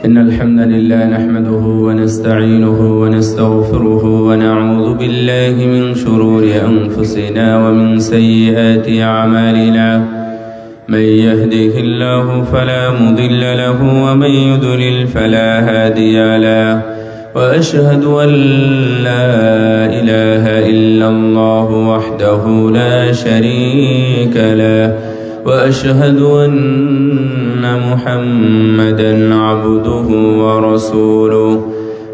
إن الحمد لله نحمده ونستعينه ونستغفره ونعوذ بالله من شرور أنفسنا ومن سيئات أعمالنا من يهده الله فلا مضل له ومن يضلل فلا هادي له وأشهد أن لا إله إلا الله وحده لا شريك له وأشهد أن محمدًا عبده ورسوله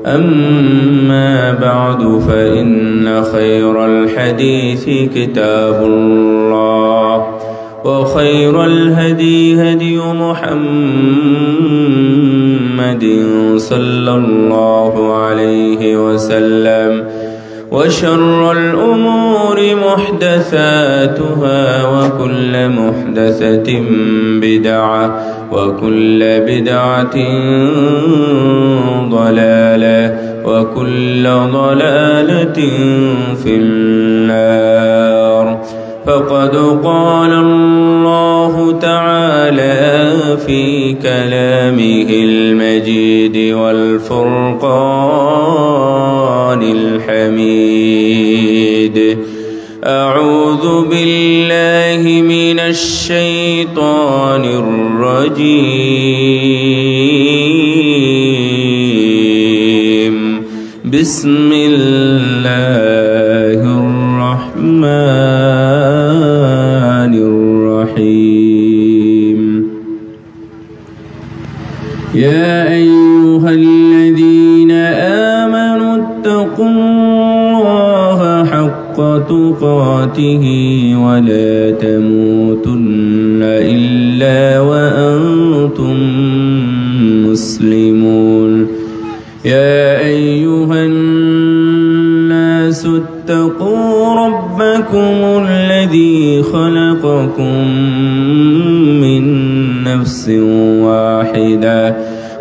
أما بعد فإن خير الحديث كتاب الله وخير الهدي هدي محمد صلى الله عليه وسلم وشر الأمور محدثاتها وكل محدثة بدعة وكل بدعة ضلالة وكل ضلالة في النار. فقد قال الله تعالى في كلامه المجيد والفرقان الحميد: أعوذ بالله من الشيطان الرجيم. بسم الله الرحمن الرحيم. يا أيها الذين آمنوا اتقوا الله حق تقاته ولا تموتن إلا وأنتم مسلمون. يا أيها الناس اتقوا ربكم الذي خلقكم من نفس واحدة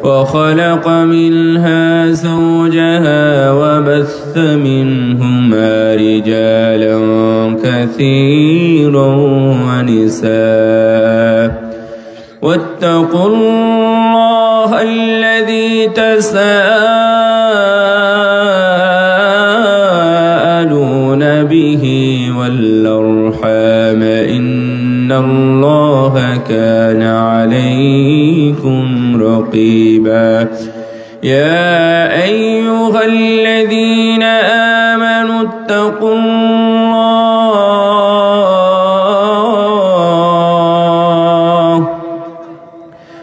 وخلق منها زوجها وبث منهما رجالا كثيرا ونساء واتقوا الله الذي تساءلون به والأرحام إن الله كان عليكم رقيبا. يا أيها الذين آمنوا اتقوا الله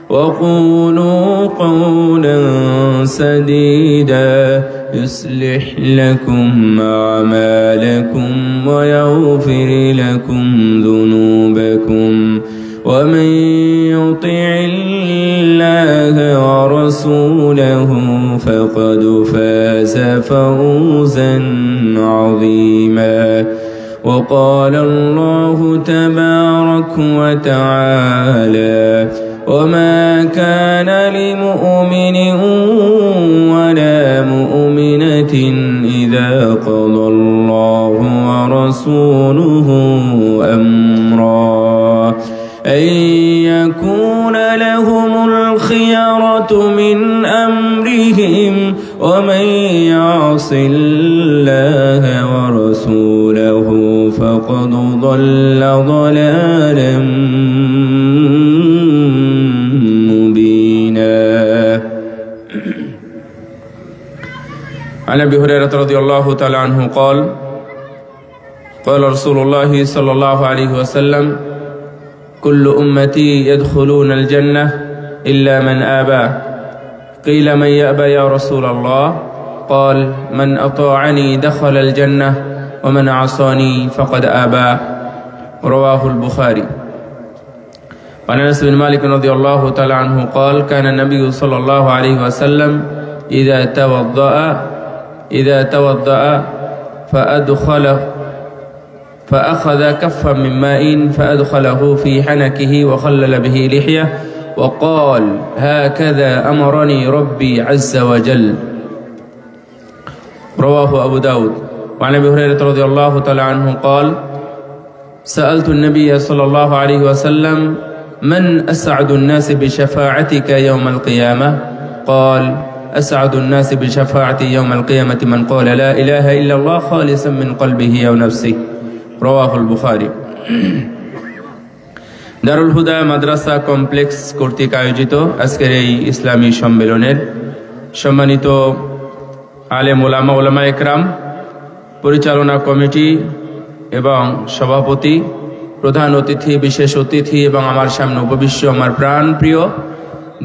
وقولوا قولا سديدا يصلح لكم أعمالكم ويغفر لكم ذنوبكم ومن يطع الله ورسوله فقد فاز فوزا عظيما. وقال الله تبارك وتعالى: وما كان لمؤمن ولا مؤمنة إذا قضى الله ورسوله أمرا أن يكون لهم الخيرة من أمرهم ومن يعص الله ورسوله فقد ضل ضلالا مبينا. عن أبي هريرة رضي الله تعالى عنه قال: قال رسول الله صلى الله عليه وسلم: كل أمتي يدخلون الجنة إلا من آبى. قيل: من يأبى يا رسول الله؟ قال: من أطاعني دخل الجنة ومن عصاني فقد آبى. رواه البخاري. وعن أنس بن مالك رضي الله تعالى عنه قال: كان النبي صلى الله عليه وسلم إذا توضأ فأخذ كفا من ماء فأدخله في حنكه وخلل به لحية وقال: هكذا أمرني ربي عز وجل. رواه أبو داود. وعن أبي هريرة رضي الله تعالى عنه قال: سألت النبي صلى الله عليه وسلم من أسعد الناس بشفاعتك يوم القيامة قال أسعد الناس بشفاعتي يوم القيامة من قال لا إله إلا الله خالصا من قلبه أو نفسه رواه البخاري দারুল হুদা মাদ্রাসা complex কর্তৃক আয়োজিত আজকের এই ইসলামী সম্মেলনের সম্মানিত আলেম ওলামা ওলামা একরাম, পরিচালনা কমিটি এবং সভাপতি, প্রধান অতিথি, বিশেষ অতিথি এবং আমার সামনে উপবিশ্য আমার প্রাণ প্রিয়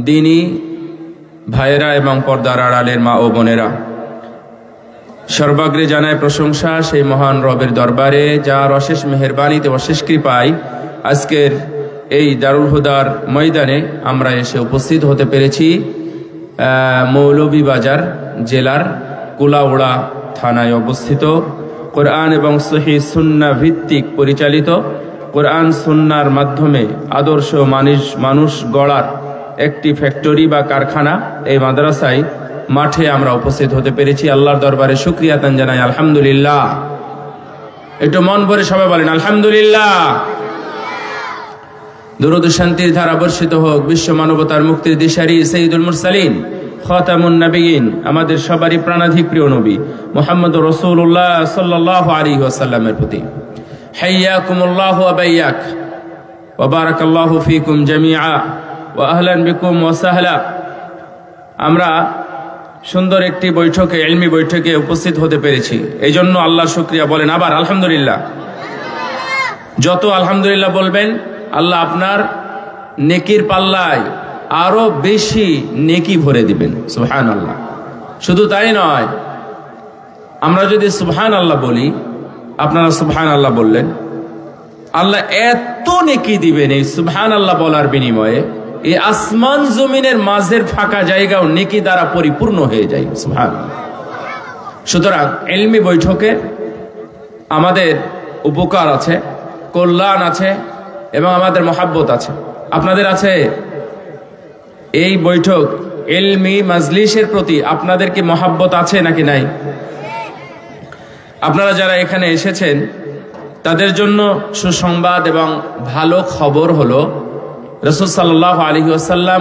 দিনী ভাইয়েরা এবং পর্দার আড়ালের মা ও বোনেরা, সর্বাগ্রে জানায় প্রশংসা সেই মহান রবের দরবারে যার অশেষ মেহেরবানিতে অশেষ কৃপায় আজকের এই দারুল হুদার ময়দানে আমরা এসে উপস্থিত হতে পেরেছি। মৌলভীবাজার জেলার কুলাউড়া থানায় অবস্থিত কোরআন এবং সহিহ সুন্নাহ ভিত্তিক পরিচালিত কোরআন সুন্নাহর মাধ্যমে আদর্শ মানুষ গড়ার একটি ফ্যাক্টরি বা কারখানা এই মাদ্রাসায় মাঠে আমরা উপস্থিত হতে পেরেছি। আল্লাহর দরবারে শুকরিয়া তান জানাই আলহামদুলিল্লাহ। একটু মন ভরে সবাই বলেন আলহামদুলিল্লাহ। দরুদ শান্তির ধারা বর্ষিত হোক বিশ্ব মানবতার মুক্তির দিশারি সাইয়্যিদুল মুরসালিন খাতামুন নবিয়্যিন, আমাদের সবারই প্রাণাধিক প্রিয় নবী মুহাম্মদুর রাসূলুল্লাহ সাল্লাল্লাহু আলাইহি ওয়াসাল্লামের প্রতি। হাইয়াকুমুল্লাহু ওয়া বাইয়াক ওয়া বারাকাল্লাহু ফীকুম জামিআ ওয়া আহলান বিকুম ওয়া সাহলা। আমরা সুন্দর একটি বৈঠকে, ইলমি বৈঠকে উপস্থিত হতে পেরেছি, এই জন্য আল্লাহর শুকরিয়া। বলেন আবার আলহামদুলিল্লাহ। যত আলহামদুলিল্লাহ বলবেন আল্লাহ আপনার নেকির পাল্লায় আরো বেশি নেকি ভরে দিবেন। সুবহানাল্লাহ। শুধু তাই নয়, আমরা যদি সুবহানাল্লাহ বলি, আপনারা সুবহানাল্লাহ বললেন, আল্লাহ এত নেকি দিবেন এই সুবহানাল্লাহ বলার বিনিময়ে, এই আসমান জমিনের মাঝের ফাঁকা জায়গাও নেকি দ্বারা পরিপূর্ণ হয়ে যায়। সুবহানাল্লাহ। সুতরাং ইলমি বৈঠকে আমাদের উপকার আছে, কল্যাণ আছে এবং আমাদের মহাব্বত আছে। আপনাদের আছে? এই বৈঠক ইলমি মাজলিসের প্রতি আপনাদের কি মহাব্বত আছে নাকি নাই? আপনারা যারা এখানে এসেছেন তাদের জন্য সুসংবাদ এবং ভালো খবর হলো, রাসূল সাল্লাল্লাহু আলাইহি ওয়াসাল্লাম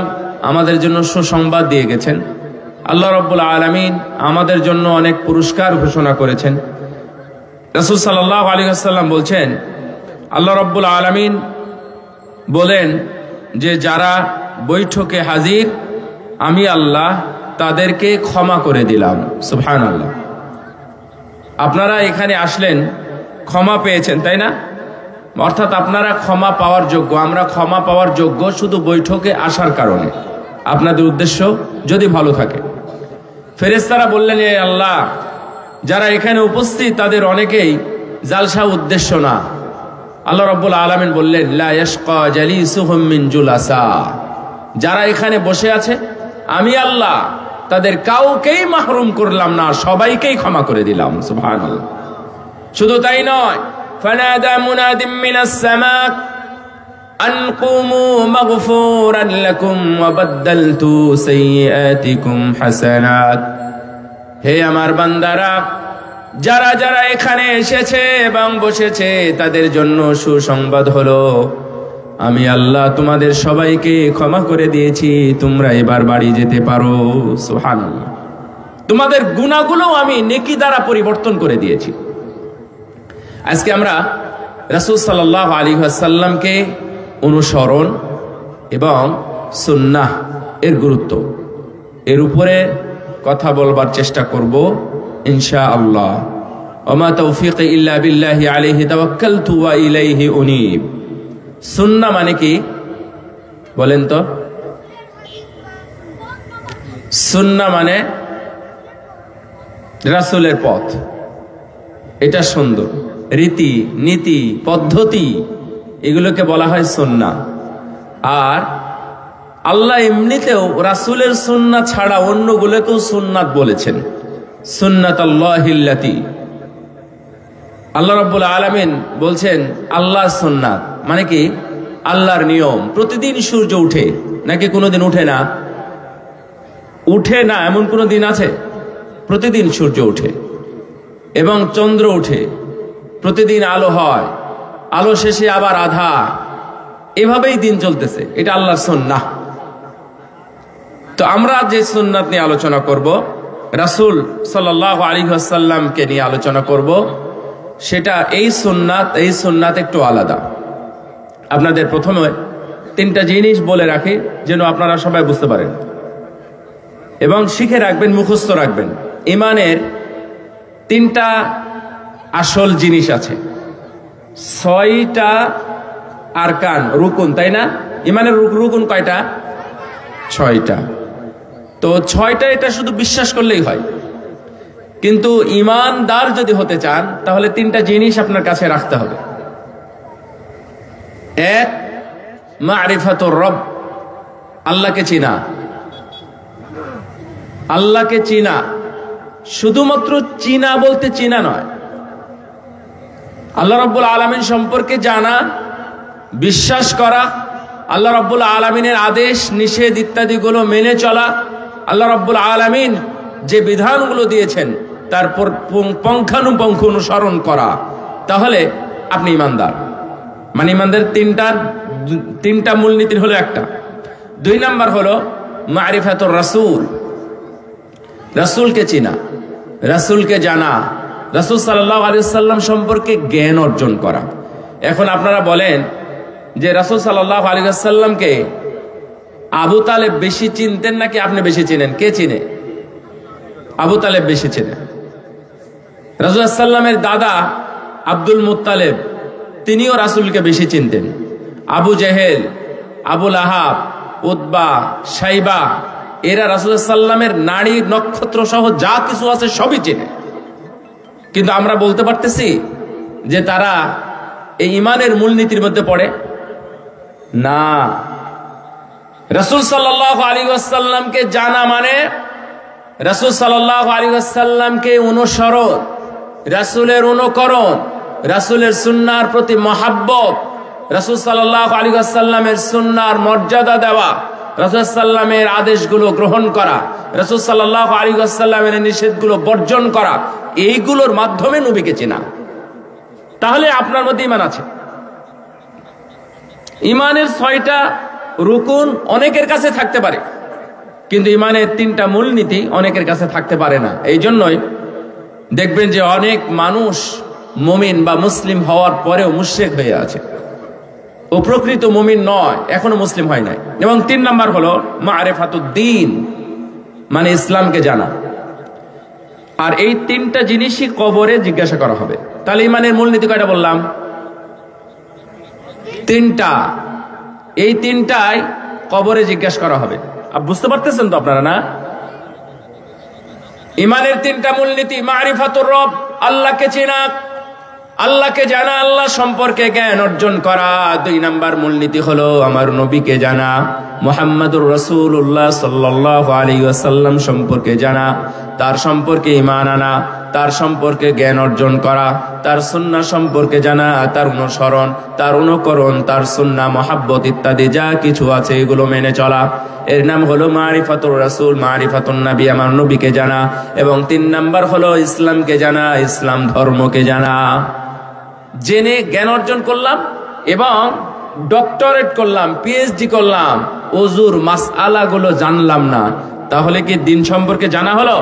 আমাদের জন্য সুসংবাদ দিয়ে গেছেন। আল্লাহ রাব্বুল আলামিন আমাদের জন্য অনেক পুরস্কার ঘোষণা করেছেন। রাসূল সাল্লাল্লাহু আলাইহি ওয়াসাল্লাম বলছেন, আল্লাহ রাব্বুল আলামিন বলেন যে যারা বৈঠকে হাজির আমি আল্লাহ তাদেরকে ক্ষমা করে দিলাম। সুবহানাল্লাহ। আপনারা এখানে আসলেন, ক্ষমা পেয়েছেন, তাই না? অর্থাৎ আপনারা ক্ষমা পাওয়ার যোগ্য, আমরা ক্ষমা পাওয়ার যোগ্য শুধু বৈঠকে আসার কারণে। আপনাদের উদ্দেশ্য যদি ভালো থাকে। ফেরেশতারা বললেন, এ আল্লাহ, যারা এখানে উপস্থিত তাদের অনেকেই জালসা উদ্দেশ্য না। আল্লাহ রাব্বুল আলামিন বললেন, লা ইয়াশকা জালিসুহুম মিন জুলাসা, যারা এখানে বসে আছে আমি আল্লাহ তাদের কাউকেই মাহরুম করলাম না, সবাইকেই ক্ষমা করে দিলাম। সুবহানাল্লাহ। শুধু তাই নয়, ফানাদা মুনাদিম মিনাস সামা আন কুমু মাগফুরান লাকুম ওয়া বাদদালতু সাইয়্যাতিকুম হাসানাত। হে আমার বান্দারা, যারা যারা এখানে এসেছে এবং বসেছে তাদের জন্য সুসংবাদ হলো, আমি আল্লাহ তোমাদের সবাইকে ক্ষমা করে দিয়েছি, তোমরা এবার বাড়ি যেতে পারো। সুবহানাল্লাহ। তোমাদের গুনাহগুলো আমি নেকি দ্বারা পরিবর্তন করে দিয়েছি। আজকে আমরা রাসূল সাল্লাল্লাহু আলাইহি ওয়াসাল্লামকে অনুসরণ এবং সুন্নাহ এর গুরুত্ব এর উপরে কথা বলবার চেষ্টা করব ইনশাআল্লাহ। ওমা তৌফিকি ইল্লা বিল্লাহি আলাইহি তাওয়াক্কালতু ওয়া ইলাইহি উনীব। সুন্নাহ মানে কি বলেন তো? সুন্নাহ মানে রাসূলের পথ। এটা সুন্দর রীতি নীতি পদ্ধতি, এগুলোকে বলা হয় সুন্নাহ। আর আল্লাহ এমনিতেও রাসূলের সুন্নাহ ছাড়া অন্যগুলোকেও সুন্নাত বলেছেন। সুন্নাতাল্লাহিল্লাতি, আল্লাহ রাব্বুল আলামিন বলছেন আল্লাহর সুন্নাত মানে কি? আল্লাহর নিয়ম। প্রতিদিন সূর্য উঠে নাকি কোনোদিন উঠে না? উঠে না এমন কোনো দিন আছে? প্রতিদিন সূর্য উঠে এবং চন্দ্র উঠে, প্রতিদিন আলো হয়, আলো শেষে আবার আধা, এভাবেই দিন চলতেছে, এটা আল্লাহর সুন্নাহ। তো আমরা যে সুন্নাত নিয়ে আলোচনা করব, রাসূল সাল্লাল্লাহু আলাইহি ওয়াসাল্লামকে নিয়ে আলোচনা করব, সেটা এই সুন্নাত একটু আলাদা। আপনাদের প্রথমে তিনটা জিনিস বলে রাখি যেন আপনারা সবাই বুঝতে পারেন এবং শিখে রাখবেন, মুখস্থ রাখবেন। ঈমানের তিনটা আসল জিনিস আছে, 6টা আরকান, রুকুন, তাই না? ঈমানের রুকুন কয়টা? 6টা। তো 6টা এটা শুধু বিশ্বাস করলেই হয়, কিন্তু ঈমানদার যদি হতে চান তাহলে তিনটা জিনিস আপনার কাছে রাখতে হবে। এক, মারিফাতুর রব, আল্লাহকে চিনা। আল্লাহকে চিনা, শুধুমাত্র চিনা বলতে চিনা নয়, আল্লাহ রাব্বুল আলামিন সম্পর্কে জানা, বিশ্বাস করা, আল্লাহ রাব্বুল আলামিনের আদেশ নিষেধ ইত্যাদিগুলো মেনে চলা, আল্লাহ রাব্বুল আলামিন যে বিধানগুলো দিয়েছেন তারপর পুঙ্খানুপুঙ্খ অনুসরণ করা, তাহলে আপনি ঈমানদার। মানে ঈমানদারের তিনটা মূলনীতি হলো একটা। 2 নাম্বার হলো মারিফাতুর রাসূল, রাসূলকে চিনা, রাসূলকে জানা, রাসূল সাল্লাল্লাহু আলাইহি ওয়াসাল্লাম সম্পর্কে জ্ঞান অর্জন করা। এখন আপনারা বলেন যে রাসূল সাল্লাল্লাহু আলাইহি ওয়াসাল্লামকে আবু তালেব বেশি চিনতেন নাকি আপনি বেশি চিনেন? কে চিনে? আবু তালেব বেশি চিনে। রাসূল সাল্লামের দাদা আব্দুল মুত্তালিব, তিনিও রাসূলকে বেশি চিনতেন। আবু জেহেল, আবুল আহাব, উতবা, শাইবা, এরা রাসূল সাল্লামের নারী নক্ষত্র সহ যা কিছু আছে সবই চেনে। কিন্তু আমরা বলতে পারতেছি যে তারা এই ঈমানের মূলনীতির মধ্যে পড়ে না। রাসূল সাল্লাল্লাহু আলাইহি ওয়াসাল্লামকে জানা মানে রাসূল সাল্লাল্লাহু আলাইহি ওয়াসাল্লামকে অনুসরণ, রাসূলের অনুকরণ, রাসূলের সুন্নাহর প্রতি মহাব্বত, রাসূল সাল্লাল্লাহু আলাইহি ওয়াসাল্লামের সুন্নাহর মর্যাদা দেওয়া, রাসূল সাল্লামের আদেশগুলো গ্রহণ করা, রাসূল সাল্লাল্লাহু আলাইহি ওয়াসাল্লামের নিষেধগুলো বর্জন করা, এইগুলোর মাধ্যমে নবীকে চেনা। তাহলে আপনার মধ্যে ঈমান আছে। ঈমানের 6টা রুকুন অনেকের কাছে থাকতে পারে, কিন্তু ঈমানের 3টা মূলনীতি অনেকের কাছে থাকতে পারে না। এই জন্যই দেখবেন যে অনেক মানুষ মুমিন বা মুসলিম হওয়ার পরেও মুশরিক হয়ে আছে, ও প্রকৃত মুমিন নয়, এখনো মুসলিম হয় নাই। এবং 3 নাম্বার হলো মারিফাতুদ্দিন, মানে ইসলামকে জানা। আর এই 3টা জিনিসই কবরে জিজ্ঞাসা করা হবে। তাহলে ঈমানের মূলনীতি কয়টা বললাম? 3টা। এই 3টাই কবরে জিজ্ঞাসা করা হবে। বুঝতে পারতেছেন তো আপনারা? না, ঈমানের 3টা মূলনীতি: মারিফাতুর রব, আল্লাহকে চেনা, আল্লাহকে জানা, আল্লাহ সম্পর্কে জ্ঞান অর্জন করা। 2 নাম্বার মূলনীতি হলো আমার নবীকে জানা, মুহাম্মাদুর রাসূলুল্লাহ সাল্লাল্লাহু আলাইহি ওয়াসাল্লাম সম্পর্কে জানা, তার সম্পর্কে ঈমান আনা, তার সম্পর্কে জ্ঞান অর্জন করা, তার সুন্নাহ সম্পর্কে জানা, তার অনুসরণ, তার অনুকরণ, তার সুন্নাহ, মহাব্বত ইত্যাদি যা কিছু আছে এগুলো মেনে চলা। এর নাম হলো মারিফাতুর রাসূল, মারিফাতুন নবী, আমার নবীকে জানা। এবং 3 নাম্বার হলো ইসলামকে জানা, ইসলাম ধর্মকে জানা। জেনে জ্ঞান অর্জন করলাম এবং ডক্টরেট করলাম, পিএইচডি করলাম, ওযুর মাসআলাগুলো জানলাম না, তাহলে কি দিন সম্পর্কে জানা হলো?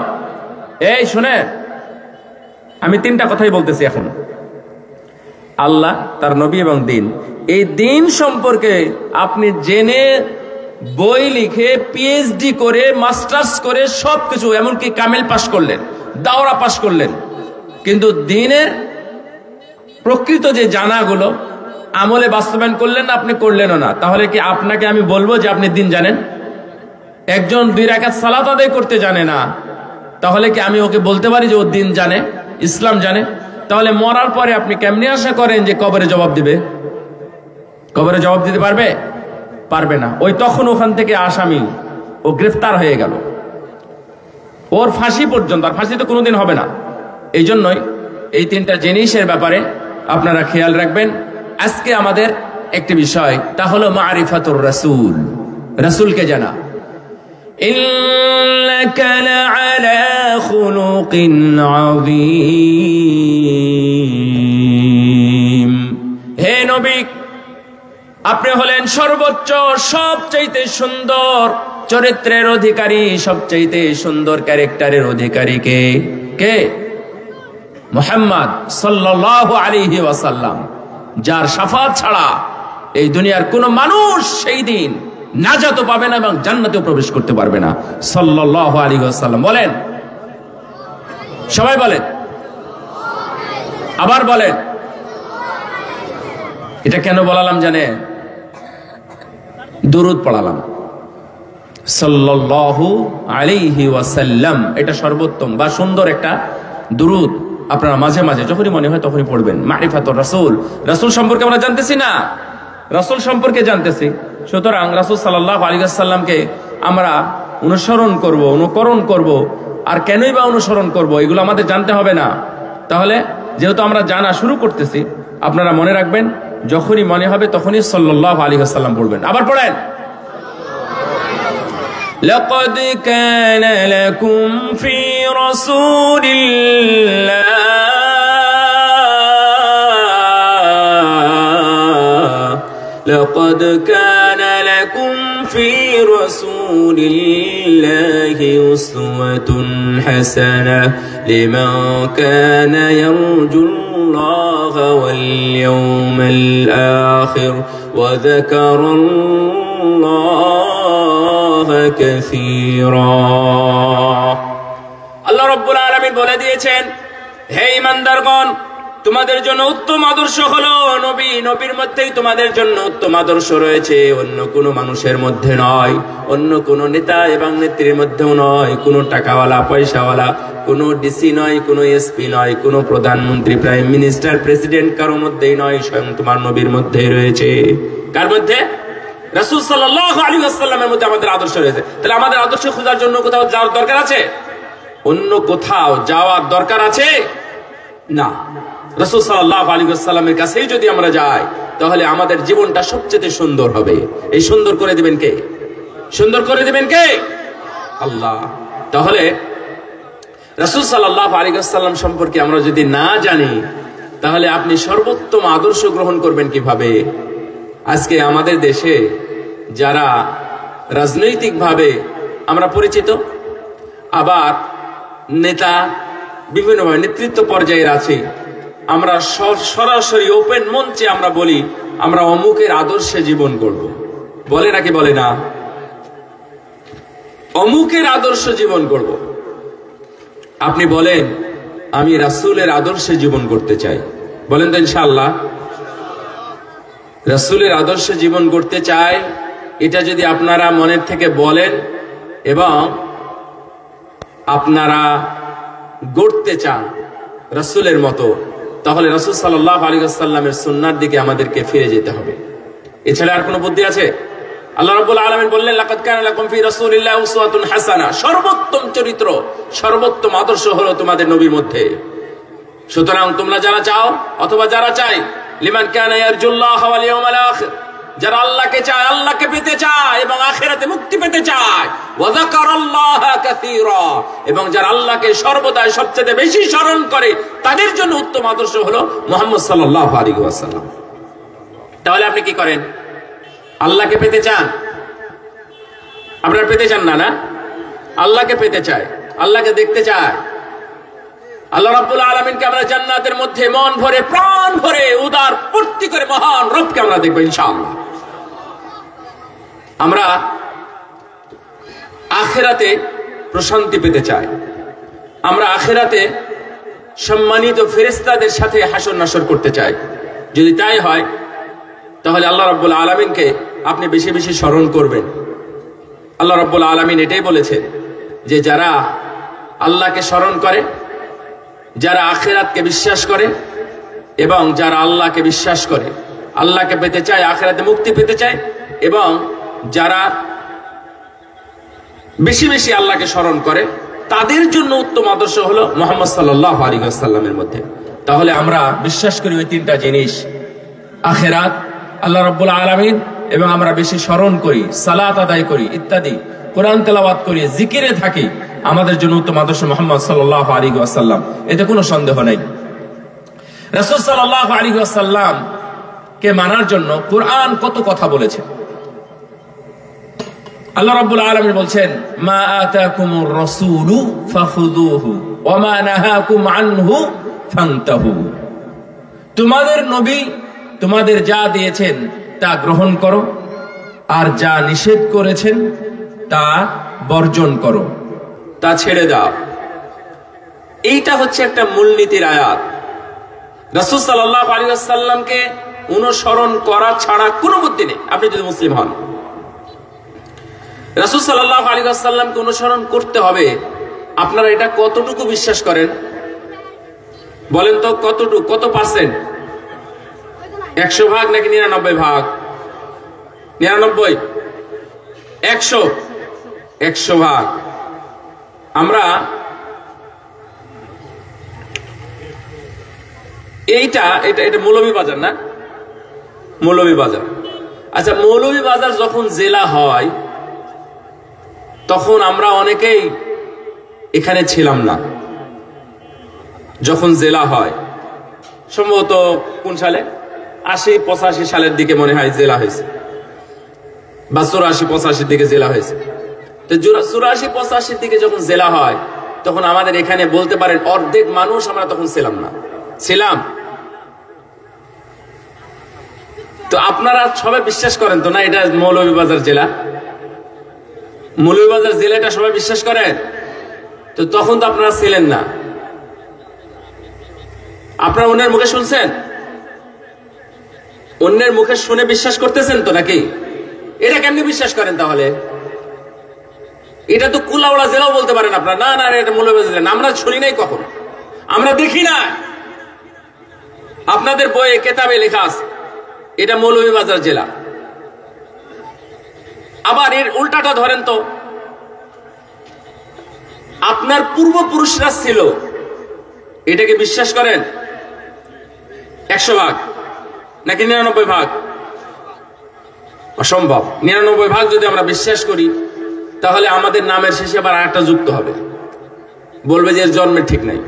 এই শুনে, আমি 3টা কথাই বলতেছি এখন। আল্লাহ, তার নবী এবং দিন। এই দিন সম্পর্কে আপনি জেনে বই লিখে পিএইচডি করে মাস্টার্স করে সবকিছু, এমনকি কামিল পাশ করলেন, দাওরা পাশ করলেন, কিন্তু দিনের প্রকৃত যে জানাগুলো আমলে বাস্তবায়ন করলেন না, আপনি করলেনও না, তাহলে কি আপনাকে আমি বলবো যে আপনি দিন জানেন? একজন 2 রাকাত সালাত আদায় করতে জানে না, তাহলে কি আমি ওকে বলতে পারি যে ও দিন জানে, ইসলাম জানে? তাহলে মরার পরে আপনি কেমনে আশা করেন যে কবরে জবাব দিবে? কবরে জবাব দিতে পারবে? পারবে না। ওই তখন ওখান থেকে আসামি, ও গ্রেফতার হয়ে গেল, ওর ফাঁসি পর্যন্ত, আর ফাঁসি তো কোনোদিন হবে না। এই জন্যই এই 3টা জিনিসের ব্যাপারে আপনারা খেয়াল রাখবেন। আজকে আমাদের একটি বিষয়, তা হলো মারিফাতুর রাসূল, রাসূলকে জানা। ইন্নাকা লাআলা খুলুকিন আযীম, হে নবী, আপনি হলেন সর্বোচ্চ, সবচাইতে সুন্দর চরিত্রের অধিকারী, সবচাইতে সুন্দর ক্যারেক্টারের অধিকারী কে? মুহাম্মদ সাল্লাল্লাহু আলাইহি ওয়াসাল্লাম, যার শাফাত ছাড়া এই দুনিয়ার কোন মানুষ সেই দিন নাজাত পাবে না এবং জান্নাতেও প্রবেশ করতে পারবে না। সাল্লাল্লাহু আলাইহি ওয়াসাল্লাম বলেন, সবাই বলেন, আবার বলেন। এটা কেন বলালাম জানেন? দুরূদ পড়ালাম সাল্লাল্লাহু আলাইহি ওয়াসাল্লাম, এটা সর্বোত্তম বা সুন্দর একটা দুরূদ। আপনারা মাঝে মাঝে যখনই মনে হয় তখনই পড়বেন। মারিফাতুর রাসূল, রাসূল সম্পর্কে আমরা জানতেছি না, রাসূল সম্পর্কে জানতেছি। সুতরাং রাসূল সাল্লাল্লাহু আলাইহি ওয়াসাল্লামকে আমরা অনুসরণ করব, অনুকরণ করব। আর কেনই বা অনুসরণ করব, এগুলো আমাদের জানতে হবে না। তাহলে যেহেতু আমরা জানা শুরু করতেছি, আপনারা মনে রাখবেন, যখনই মনে হবে তখনই সাল্লাল্লাহু আলাইহি ওয়াসাল্লাম বলবেন। আবার পড়েন, লাকাদ কানা লাকুম ফি রাসূলিল্লাহ লাকাদ কানা লাকুম ফি রাসূলিল্লাহি উসওয়াতুন হাসানাহ লিমান কানা ইয়ারজুল্লাহ ওয়াল ইয়াওমাল আখির ওয়া যাকারাল্লাহা কাসীরা। আল্লাহ রাব্বুল আলামিন বলে দিয়েছেন, হে ঈমানদারগণ, তোমাদের জন্য উত্তম আদর্শ হলো নবী। নবীর মধ্যেই তোমাদের জন্য উত্তম আদর্শ রয়েছে, অন্য কোনো মানুষের মধ্যে নয়, অন্য কোনো নেতা এবং নেত্রীর মধ্যেও নয়, কোনো টাকাওয়ালা পয়সাওয়ালা, কোনো ডিসি নয়, কোনো এসপি নয়, কোনো প্রধানমন্ত্রী, প্রাইম মিনিস্টার, প্রেসিডেন্ট কারোর মধ্যেই নয়, স্বয়ং তোমার নবীর মধ্যেই রয়েছে। কার মধ্যে? রাসূল সাল্লাল্লাহু আলাইহি ওয়াসাল্লামের মধ্যে আমাদের আদর্শ রয়েছে। তাহলে আমাদের আদর্শ খোঁজার জন্য কোথাও যাওয়ার দরকার আছে? অন্য কোথাও যাওয়ার দরকার আছে না। রাসূল সাল্লাল্লাহু আলাইহি ওয়াসাল্লামের কাছেই যদি আমরা যাই, তাহলে আমাদের জীবনটা সবচেয়ে সুন্দর হবে। এই সুন্দর করে দিবেন কে? সুন্দর করে দিবেন কে? আল্লাহ। তাহলে রাসূল সাল্লাল্লাহু আলাইহি ওয়াসাল্লাম সম্পর্কে আমরা যদি না জানি, তাহলে আপনি সর্বোত্তম আদর্শ গ্রহণ করবেন কিভাবে? আজকে আমাদের দেশে যারা রাজনৈতিকভাবে আমরা পরিচিত, আবার নেতা বিভিন্নভাবে নেতৃত্ব পর্যায়ের আছে, আমরা সরাসরি ওপেন মঞ্চে আমরা বলি আমরা অমুকের আদর্শে জীবন করব। বলে নাকি বলে না? অমুকের আদর্শ জীবন করব। আপনি বলেন আমি রাসূলের আদর্শে জীবন করতে চাই, বলেন তো ইনশাআল্লাহ। রাসূলের আদর্শে জীবন করতে চাই, এটা যদি আপনারা মনের থেকে বলেন এবং আপনারা গড়তে চান রাসূলের মতো, তাহলে রাসূল সাল্লাল্লাহু আলাইহি ওয়াসাল্লামের সুন্নাহর দিকে আমাদেরকে ফিরে যেতে হবে। এছাড়া আর কোনো বুদ্ধি আছে? আল্লাহ রাব্বুল আলামিন বললেন, লাকাদ কানা লাকুম ফি রাসূলিল্লাহি উসওয়াতুন হাসানাহ, সর্বোত্তম চরিত্র, সর্বোত্তম আদর্শ হলো তোমাদের নবীর মধ্যে। সুতরাং তোমরা যারা চাও অথবা যারা চাই, লিমান কানা ইয়ারজুল্লাহ ওয়াল ইয়াওমাল আখির, যারা আল্লাহকে চায়, আল্লাহকে পেতে চায় এবং আখিরাতে মুক্তি পেতে চায়, ওয়া যাকারাল্লাহা কাসীরা, এবং যারা আল্লাহকে সর্বদা সবচেয়ে বেশি স্মরণ করে, তাদের জন্য উত্তম আদর্শ হলো মুহাম্মদ সাল্লাল্লাহু আলাইহি ওয়াসাল্লাম। তাহলে আপনি কি করেন? আল্লাহকে পেতে চান? আপনারা পেতে চান না? না, আল্লাহকে পেতে চায়, আল্লাহকে দেখতে চায়। আল্লাহ রাব্বুল আলামিনকে আমরা জান্নাতের মধ্যে মন ভরে, প্রাণ ভরে, উদার পূর্তি করে মহান রবকে আমরা দেখব ইনশাআল্লাহ। আমরা আখিরাতে প্রশান্তি পেতে চাই, আমরা আখিরাতে সম্মানিত ফেরেশতাদের সাথে হাসর নাসর করতে চাই। যদি তাই হয়, তাহলে আল্লাহ রাব্বুল আলামিনকে আপনি বেশি বেশি স্মরণ করবেন। আল্লাহ রাব্বুল আলামিন এটাই বলেছে যে যারা আল্লাহকে স্মরণ করে, যারা আখিরাতকে বিশ্বাস করে এবং যারা আল্লাহকে বিশ্বাস করে, আল্লাহকে পেতে চায়, আখিরাতে মুক্তি পেতে চায়, এবং যারা বেশি বেশি আল্লাহকে স্মরণ করে, তাদের জন্য উত্তম আদর্শ হলো মুহাম্মদ সাল্লাল্লাহু আলাইহি ওয়াসাল্লামের মধ্যে। তাহলে আমরা বিশ্বাস করি ওই তিনটা জিনিস, আখিরাত, আল্লাহ রাব্বুল আলামিন, এবং আমরা বেশি স্মরণ করি, সালাত আদায় করি ইত্যাদি, কোরআন তেলাওয়াত করি, জিকিরে থাকি, আমাদের জন্য উত্তম আদর্শ মুহাম্মদ সাল্লাল্লাহু আলাইহি ওয়াসাল্লাম। এতে কোনো সন্দেহ নাই। রাসূল সাল্লাল্লাহু আলাইহি ওয়াসাল্লাম কে মানার জন্য কুরআন কত কথা বলেছে। আল্লাহ রাব্বুল আলামিন বলছেন, মা আতাকুমুর রাসূলু ফাখুযুহু ওয়া মা নাহাকুম আনহু ফান্তাহু। তোমাদের নবী তোমাদের যা দিয়েছেন তা গ্রহণ করো, আর যা নিষেধ করেছেন তা বর্জন করো, তা ছেড়ে দাও। এইটা হচ্ছে একটা মূলনীতির আয়াত। রাসূল সাল্লাল্লাহু আলাইহি ওয়াসাল্লামকে অনুসরণ করা ছাড়া কোনো বুদ্ধি নেই। আপনি যদি মুসলিম হন, রাসূল সাল্লাল্লাহু আলাইহি ওয়াসাল্লামকে অনুসরণ করতে হবে। আপনারা এটা কতটুকু বিশ্বাস করেন বলেন তো? কতটুকু, কত পার্সেন্ট? 100 ভাগ নাকি 99 ভাগ? 99? 100 ভাগ। আমরা এটা মৌলভীবাজার না? মৌলভীবাজার। আচ্ছা, মৌলভীবাজার যখন জেলা হয় তখন আমরা অনেকেই এখানে ছিলাম না। যখন জেলা হয় সম্ভবত কোন সালে? 80-85 সালের দিকে মনে হয় জেলা হয়েছে, বা 84-85 দিকে জেলা হয়েছে। তো 84-85 দিকে যখন জেলা হয় তখন আমাদের এখানে বলতে পারেন অর্ধেক মানুষ আমরা তখন ছিলাম না। ছিলাম তো আপনারা সবাই বিশ্বাস করেন তো না এটা মৌলভীবাজার জেলা? মৌলভীবাজার জেলাটা সবাই বিশ্বাস করেন তো? তখন তো আপনারা ছিলেন না। আপনারা অন্যের মুখে শুনছেন, অন্যের মুখে শুনে বিশ্বাস করতেছেন তো নাকি? এটা কেমনি বিশ্বাস করেন তাহলে? এটা তো কুলাউড়া জেলাও বলতে পারেন আপনারা। না না, এটা মৌলভীবাজার জেলা। আমরা শুনি নাই কখনো, আমরা দেখি না। আপনাদের বইয়ে কেতাবে লেখা আছে এটা মৌলভীবাজার জেলা। আবার এর উল্টাটা ধরেন তো, আপনার পূর্বপুরুষরা ছিল, এটাকে বিশ্বাস করেন 100 ভাগ নাকি 99 ভাগ? অসম্ভব। 99 ভাগ যদি আমরা বিশ্বাস করি তাহলে আমাদের নামের শেষে আবার আরেকটা যুক্ত হবে, বলবে যে এর জন্মের ঠিক নাই।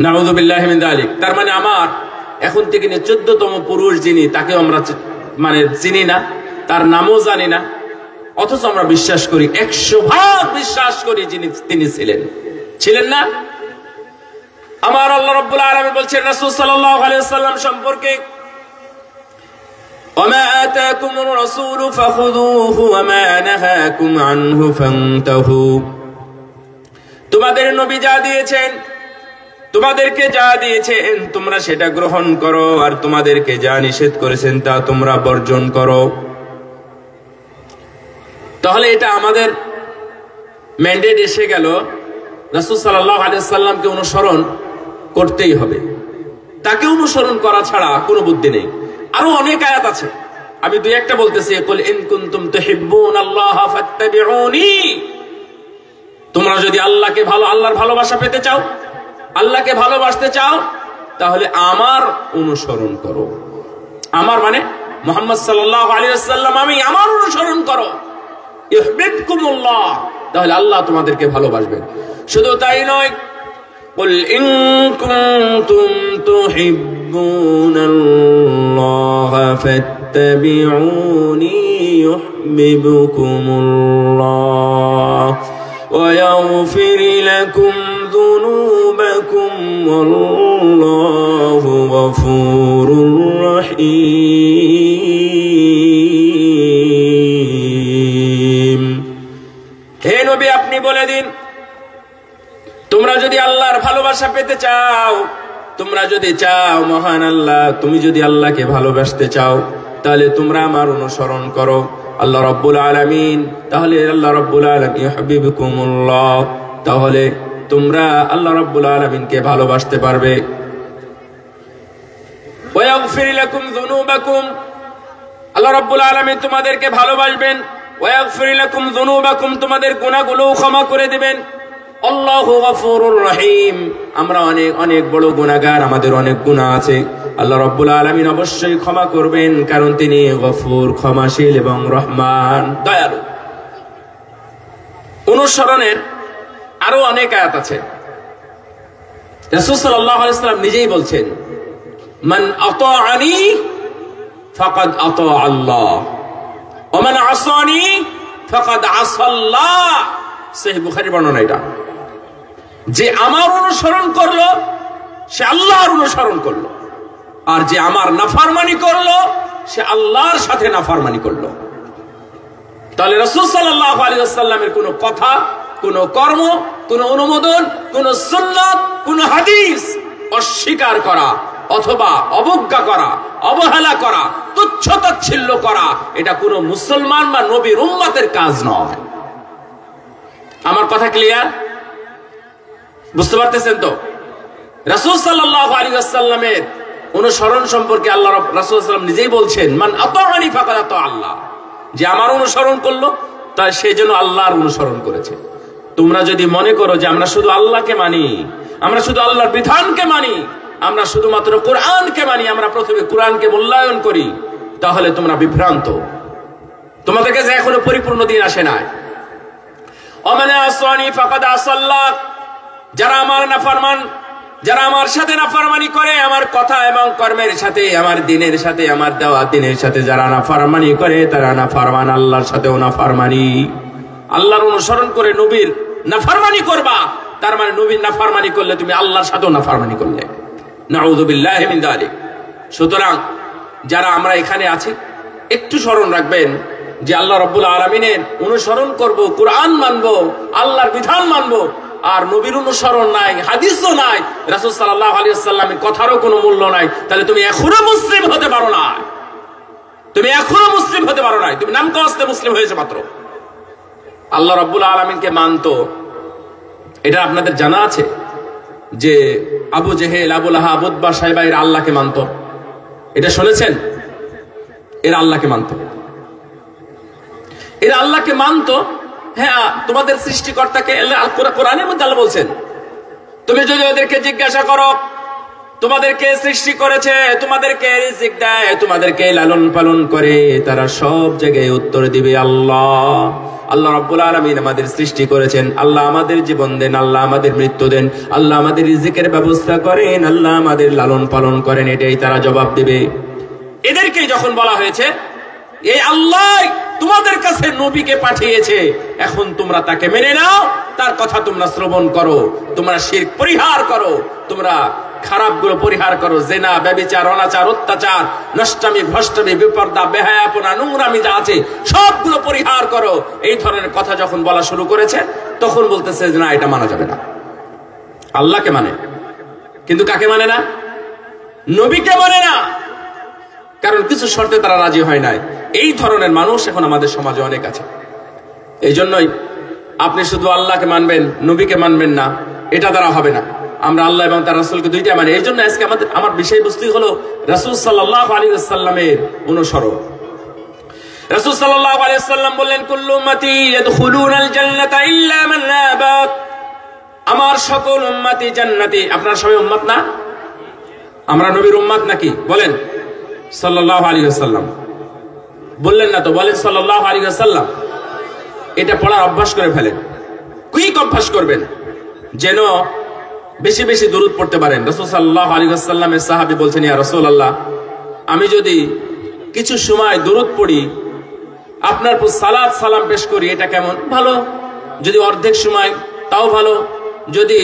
নাউযুবিল্লাহি মিন যালিক। তার মানে আমার এখন থেকে 14তম পুরুষ যিনি, তাকে আমরা মানে চিনি না, তার নামও জানি না, অথচ আমরা বিশ্বাস করি, 100 ভাগ বিশ্বাস করি তিনি ছিলেন না। আমার আল্লাহ রাব্বুল আলামিন বলছেন রাসূল সাল্লাল্লাহু আলাইহি ওয়াসাল্লাম সম্পর্কে, ওমা আতাকুমুর রাসূলু ফাখুযুহু ওয়া মা নাহাকুম আনহু ফান্তাহু। তোমাদের নবী যা দিয়েছেন, তোমাদেরকে যা দিয়েছেন তোমরা সেটা গ্রহণ করো, আর তোমাদেরকে যা নিষেধ করেছেন তা তোমরা বর্জন করো। তাহলে এটা আমাদের ম্যান্ডেট এসে গেল, রাসূল সাল্লাল্লাহু আলাইহি ওয়াসাল্লামকে অনুসরণ করতেই হবে। তাকে অনুসরণ করা ছাড়া কোনো বুদ্ধি নেই। আরো অনেক আয়াত আছে, আমি দুই একটা বলতেছি। কুল ইন কুনতুম তুহিব্বুনাল্লাহা ফাত্তাবিউনি। তোমরা যদি আল্লাহর ভালোবাসা পেতে চাও, আল্লাহকে ভালোবাসতে চাও, তাহলে আমার অনুসরণ করো। আমার মানে মুহাম্মদ সাল্লাল্লাহু আলাইহি ওয়াসাল্লাম, আমার অনুসরণ করো। ইউহিব্বুকুমুল্লাহ, তাহলে আল্লাহ তোমাদেরকে ভালোবাসবেন। শুধু তাই নয়, কুল ইন কুনতুম তুহিব্বুনাল্লাহা ফাত্তাবিউনি ইউহিব্বুকুমুল্লাহ ওয়া ইয়াগফির লাকুম যুনুবাকুম ওয়াল্লাহু গফুরুর রহিম। হে নবী, আপনি বলে দিন, তোমরা যদি আল্লাহর ভালোবাসা পেতে চাও, তোমরা যদি চাও মহান আল্লাহ, তুমি যদি আল্লাহকে ভালোবাসতে চাও, তাহলে তোমরা আমার অনুসরণ করো, আল্লাহ রাব্বুল আলামিন। তাহলে আল্লাহ রাব্বুল আলামিন ইউহিব্বুকুমুল্লাহ, তাহলে তোমরা আল্লাহ রাব্বুল আলামিনকে ভালোবাসতে পারবে। ওয়া ইয়াগফির লাকুম যুনুবাকুম, আল্লাহ রাব্বুল আলামিন তোমাদেরকে ভালোবাসবেন। ওয়া ইয়াগফির লাকুম যুনুবাকুম, তোমাদের গুনাহগুলো ক্ষমা করে দিবেন। আল্লাহু গফুরুর রহিম, আমরা অনেক বড় গুনাহগার, আমাদের অনেক গুনাহ আছে। আল্লাহ রাব্বুল আলামিন অবশ্যই ক্ষমা করবেন, কারণ তিনি গফুর, ক্ষমাশীল এবং রহমান, দয়ালু। অনুসরণের আরো অনেক আয়াত আছে। রাসূল সাল্লাল্লাহু আলাইহি ওয়াসাল্লাম নিজেই বলছেন, মান আতাআনি ফাকাদ আতা আল্লাহ ওয়া মান আসানি ফাকাদ আসাল্লাহ। সহিহ বুখারীর বর্ণনা এটা। যে আমার অনুসরণ করলো সে আল্লাহর অনুসরণ করলো, আর যে আমার নাফরমানি করলো সে আল্লাহর সাথে নাফরমানি করলো। তাহলে রাসূল সাল্লাল্লাহু আলাইহি ওয়াসাল্লামের কোন কথা, কোন কর্ম, কোন অনুমোদন, কোন সুন্নাত, কোন হাদিস অস্বীকার করা অথবা অবজ্ঞা করা, অবহেলা করা, তুচ্ছ-তাচ্ছিল্য করা, এটা কোন মুসলমান বা নবীর উম্মতের কাজ নয়। আমার কথা ক্লিয়ার? বুঝতে পারতেছেন তো? রাসূল সাল্লাল্লাহু আলাইহি ওয়াসাল্লামের অনুসরণ সম্পর্কে আল্লাহ রাসূল সাল্লাল্লাহু আলাইহি ওয়াসাল্লাম নিজেই বলছেন, মান আতাআনি ফাকাদ আতা আল্লাহ। যে আমার অনুসরণ করলো তাই সেই জন্য আল্লাহর অনুসরণ করেছে। তোমরা যদি মনে করো যে আমরা শুধু আল্লাহকে মানি, আমরা শুধু আল্লাহর বিধানকে মানি, আমরা শুধুমাত্র কোরআনকে মানি, আমরা প্রথমে কোরআনকে মূল্যায়ন করি, তাহলে তোমরা বিভ্রান্ত। তোমাদের কাছে এখনো পরিপূর্ণ দিন আসে নাই। ওমানে আসানি ফাকাদ আসাল্লাহ। যারা আমার নাফরমান, যারা আমার সাথে নাফরমানি করে, আমার কথা এবং কর্মের সাথে, আমার দিনের সাথে, আমার দেওয়া দিনের সাথে যারা নাফরমানি করে, তারা নাফরমান, আল্লাহর সাথেও নাফরমানি। আল্লাহর অনুসরণ করে নবীর নাফরমানি করবা, তার মানে নবীর নাফরমানি করলে তুমি আল্লাহর সাথেও নাফরমানি করলে। নাউযু বিল্লাহি মিন যালিক। সুতরাং যারা আমরা এখানে আছি, একটু স্মরণ রাখবেন যে আল্লাহ রাব্বুল আলামিনের অনুসরণ করব, কোরআন মানব, আল্লাহর বিধান মানব, আর নবীর অনুসরণ নাই, হাদিসও নাই, রাসূল সাল্লাল্লাহু আলাইহি ওয়াসাল্লামের কথারও কোনো মূল্য নাই, তাহলে তুমি এখনো মুসলিম হতে পারো না। তুমি এখনো মুসলিম হতে পারো না, তুমি নাম কাস্তে মুসলিম হয়েছে মাত্র। আল্লাহ রাব্বুল আলামিনকে মানতো, এটা আপনাদের জানা আছে যে আবু জেহেল, আবু লাহাব, উতবা, সাইবা এরা আল্লাহকে মানতো। এটা শুনেছেন? এরা আল্লাহকে মানতো, এরা আল্লাহকে মানতো। হ্যাঁ, তোমাদের সৃষ্টিকর্তাকে কোরআনের মধ্যে আল্লাহ বলছেন, তুমি যদি ওদেরকে জিজ্ঞাসা করো তোমাদেরকে সৃষ্টি করেছে, তোমাদেরকে রিজিক দেয়, তোমাদেরকে লালন পালন করে, তারা সব জায়গায় উত্তর দিবে আল্লাহ। আল্লাহ রাব্বুল আলামিন আমাদের সৃষ্টি করেছেন, আল্লাহ আমাদের জীবন দেন, আল্লাহ আমাদের মৃত্যু দেন, আল্লাহ আমাদের রিজিকের ব্যবস্থা করেন, আল্লাহ আমাদের লালন পালন করেন, এটাই তারা জবাব দিবে। এদেরকে যখন বলা হয়েছে এই আল্লাহ তোমাদের কাছে নবীকে পাঠিয়েছে, এখন তোমরা তাকে মেনে নাও, তার কথা তোমরা শ্রবণ করো, তোমরা শিরক পরিহার করো, তোমরা খারাপগুলো পরিহার করো, জেনা, ব্যভিচার, অনাচার, অত্যাচার, নষ্টামি, ভ্রষ্টামি, বিপর্দা, বেহায়াপনা, নোংরামি যা আছে সবগুলো পরিহার করো। এই ধরনের কথা যখন বলা শুরু করেছে, তখন বলতেছে যে না, এটা মানা যাবে না। আল্লাহকে মানে, কিন্তু কাকে মানে না? নবীকে মানে না। কারণ কিছু শর্তে তারা রাজি হয় নাই। এই ধরনের মানুষ এখন আমাদের সমাজে অনেক আছে। এই জন্যই আপনি শুধু আল্লাহকে মানবেন, নবীকে মানবেন না, এটা দ্বারা হবে না। আমরা আল্লাহ এবং তার রাসূলকে দুইটা মানি। এই জন্য আজকে আমার বিষয়বস্তু হলো রাসূল সাল্লাল্লাহু আলাইহি ওয়াসাল্লামের অনুসরণ। রাসূল সাল্লাল্লাহু আলাইহি ওয়াসাল্লাম বললেন, কুল্লু উম্মতি ইয়াদখুলুনাল জান্নাতা ইল্লা মান আবা। আমার সকল উম্মতি জান্নাতি। আপনারা সবাই উম্মত না? আমরা নবীর উম্মত নাকি? বলেন সাল্লাল্লাহু আলাইহি ওয়াসাল্লাম। বললেন না তো? বলেন সাল্লাল্লাহু আলাইহি ওয়াসাল্লাম। এটা পড়ার অভ্যাস করে ফেলেন, কুইক অভ্যাস করবেন, যেন বেশি বেশি দরুদ পড়তে পারেন। রাসূল সাল্লাল্লাহু আলাইহি ওয়াসাল্লামের সাহাবী বলছেন, ইয়া রাসূলুল্লাহ, আমি যদি কিছু সময় দরুদ পড়ি, আপনার উপর সালাত সালাম পেশ করি, এটা কেমন? ভালো। যদি অর্ধেক সময় তাও ভালো, যদি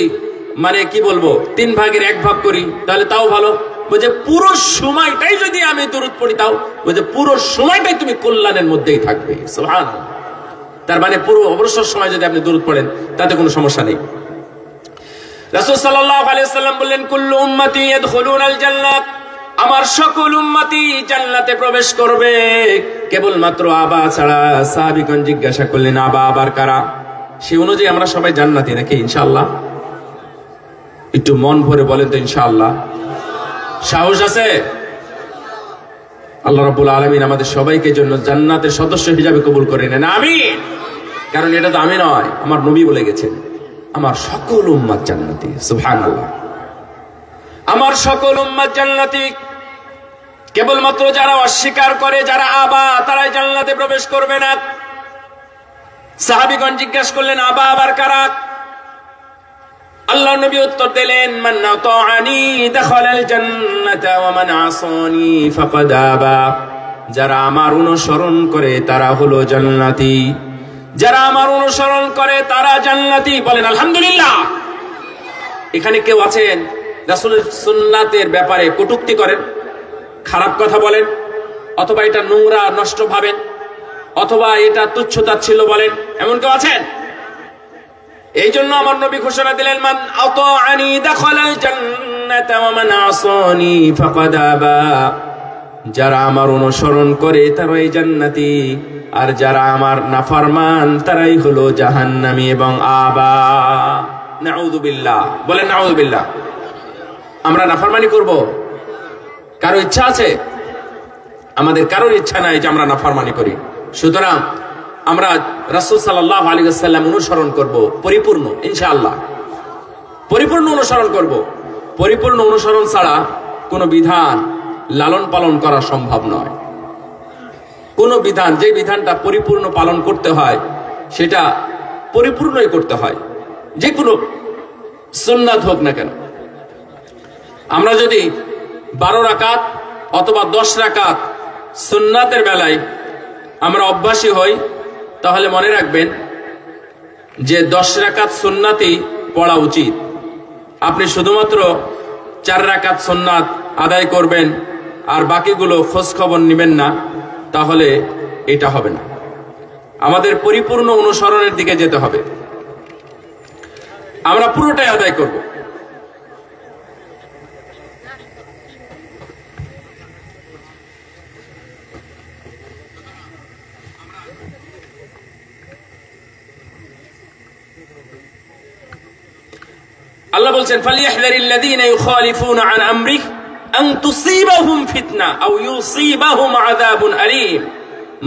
মানে কি বলবো 3 ভাগের 1 ভাগ করি তাহলে তাও ভালো। বলছে পুরো সময়টাই যদি আমি দরুদ পড়ি, তাও বলছে পুরো সময়টাই তুমি কল্যাণের মধ্যেই থাকবে। সুবহানাল্লাহ। তার মানে পুরো অবসর সময় যদি আপনি দরুদ পড়েন তাতে কোনো সমস্যা নেই। রাসূল সাল্লাল্লাহু আলাইহি ওয়াসাল্লাম বললেন, কুল্লু উম্মতি ইয়াদখুলুনাল জান্নাত। আমার সকল উম্মতি জান্নাতে প্রবেশ করবে, কেবলমাত্র আবা ছাড়া। সাহাবীগণ জিজ্ঞাসা করলেন, আবা আবার কারা? সেই অনুযায়ী আমরা সবাই জান্নাতি নাকি ইনশাআল্লাহ? একটু মন ভরে বলেন তো ইনশাআল্লাহ। সাহস আছে? আল্লাহ রাব্বুল আলামিন আমাদের সবাইকে জন্য জান্নাতের সদস্য হিসেবে কবুল করে নেন, আমিন। কারণ এটা তো আমি নয়, আমার নবী বলে গেছেন, আমার সকল উম্মত জান্নাতি। সুবহানাল্লাহ। আমার সকল উম্মত জান্নাতি, কেবলমাত্র যারা অস্বীকার করে, যারা আবা, তারাই জান্নাতে প্রবেশ করবে না। সাহাবীগণ জিজ্ঞাসা করলেন, আবা আবার কারা? আল্লাহ নবী উত্তর দিলেন, মান আতাআনি দাখালাল জান্নাতা ওয়া মান আসানি ফাকাদ আবা। যারা আমার অনুসরণ করে তারা হলো জান্নাতি, যারা আমার অনুসরণ করে তারা জান্নাতি। বলেন আলহামদুলিল্লাহ। এখানে কেউ আছেন রাসূলের সুন্নাতের ব্যাপারে কটূক্তি করেন, খারাপ কথা বলেন, অথবা এটা নোংরা নষ্ট ভাবেন, অথবা এটা তুচ্ছতাচ্ছিল্য বলেন, এমন কেউ আছেন? এই জন্য আমার নবী ঘোষণা দিলেন, মান আতাআনি দাখালাল জান্নাতা ওয়া মান আসানি ফাকাদ আবা। যারা আমার অনুসরণ করে তারাই জান্নাতি, আর যারা আমার নাফরমান তারাই হলো জাহান্নামী এবং আবা। নাউযুবিল্লাহ। বলেন নাউযুবিল্লাহ। আমরা নাফরমানি করব? কারো ইচ্ছা আছে? আমাদের কারোর ইচ্ছা নাই যে আমরা নাফরমানি করি। সুতরাং আমরা রাসূল সাল্লাল্লাহু আলাইহি ওয়াসাল্লাম অনুসরণ করব পরিপূর্ণ, ইনশাআল্লাহ পরিপূর্ণ অনুসরণ করব। পরিপূর্ণ অনুসরণ ছাড়া কোনো বিধান লালন পালন করা সম্ভব নয়। কোন বিধান, যে বিধানটা পরিপূর্ণ পালন করতে হয় সেটা পরিপূর্ণই করতে হয়, যে কোনো সুন্নাত হোক না কেন। আমরা যদি 12 রাকাত অথবা 10 রাকাত সুন্নাতের বেলায় আমরা অভ্যাসী হই, তাহলে মনে রাখবেন যে 10 রাকাত সুন্নাতই পড়া উচিত। আপনি শুধুমাত্র 4 রাকাত সুন্নাত আদায় করবেন আর বাকিগুলো খোঁজ খবর নেবেন না, তাহলে এটা হবে না। আমাদের পরিপূর্ণ অনুসরণের দিকে যেতে হবে। আমরা পুরোটাই আদায় করব। আল্লাহ বলছেন, ফালিয়াহযারিল্লাযীনা ইউখালিফুনা আন আমরিহি আন তুসীবাহুম ফিতনা আও ইউসীবাহুম আযাবুন আলীম।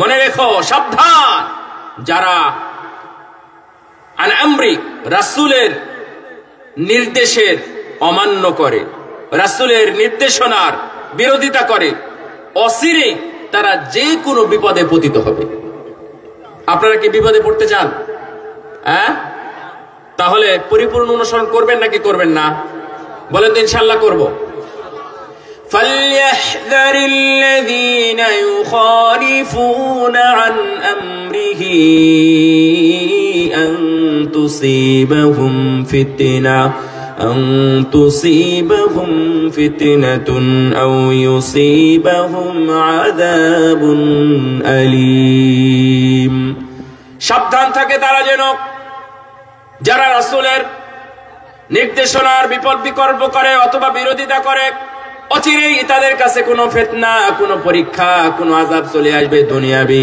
মনে রেখো, সাবধান, যারা আন আমরি, রাসূলের নির্দেশের অমান্য করে, রাসূলের নির্দেশনার বিরোধিতা করে, অচিরে তারা যে কোনো বিপদে পতিত হবে। আপনারা কি বিপদে পড়তে চান? হ্যাঁ? তাহলে পরিপূর্ণ অনুসরণ করবেন নাকি করবেন না? বলেন তো ইনশাআল্লাহ করব। فَلْيَحْذَرِ الَّذِينَ يُخَالِفُونَ عَنْ أَمْرِهِ أَن تُصِيبَهُمْ فِتْنَةٌ أَوْ يُصِيبَهُمْ عَذَابٌ أَلِيمٌ। সাবধান থাকে তারা যেন, যারা রাসূলের নির্দেশনার বিকল্প করে অথবা বিরোধিতা করে, অচিরেই তাদের কাছে কোনো ফিতনা, কোনো পরীক্ষা, কোনো আযাব চলে আসবে, দুনিয়াবি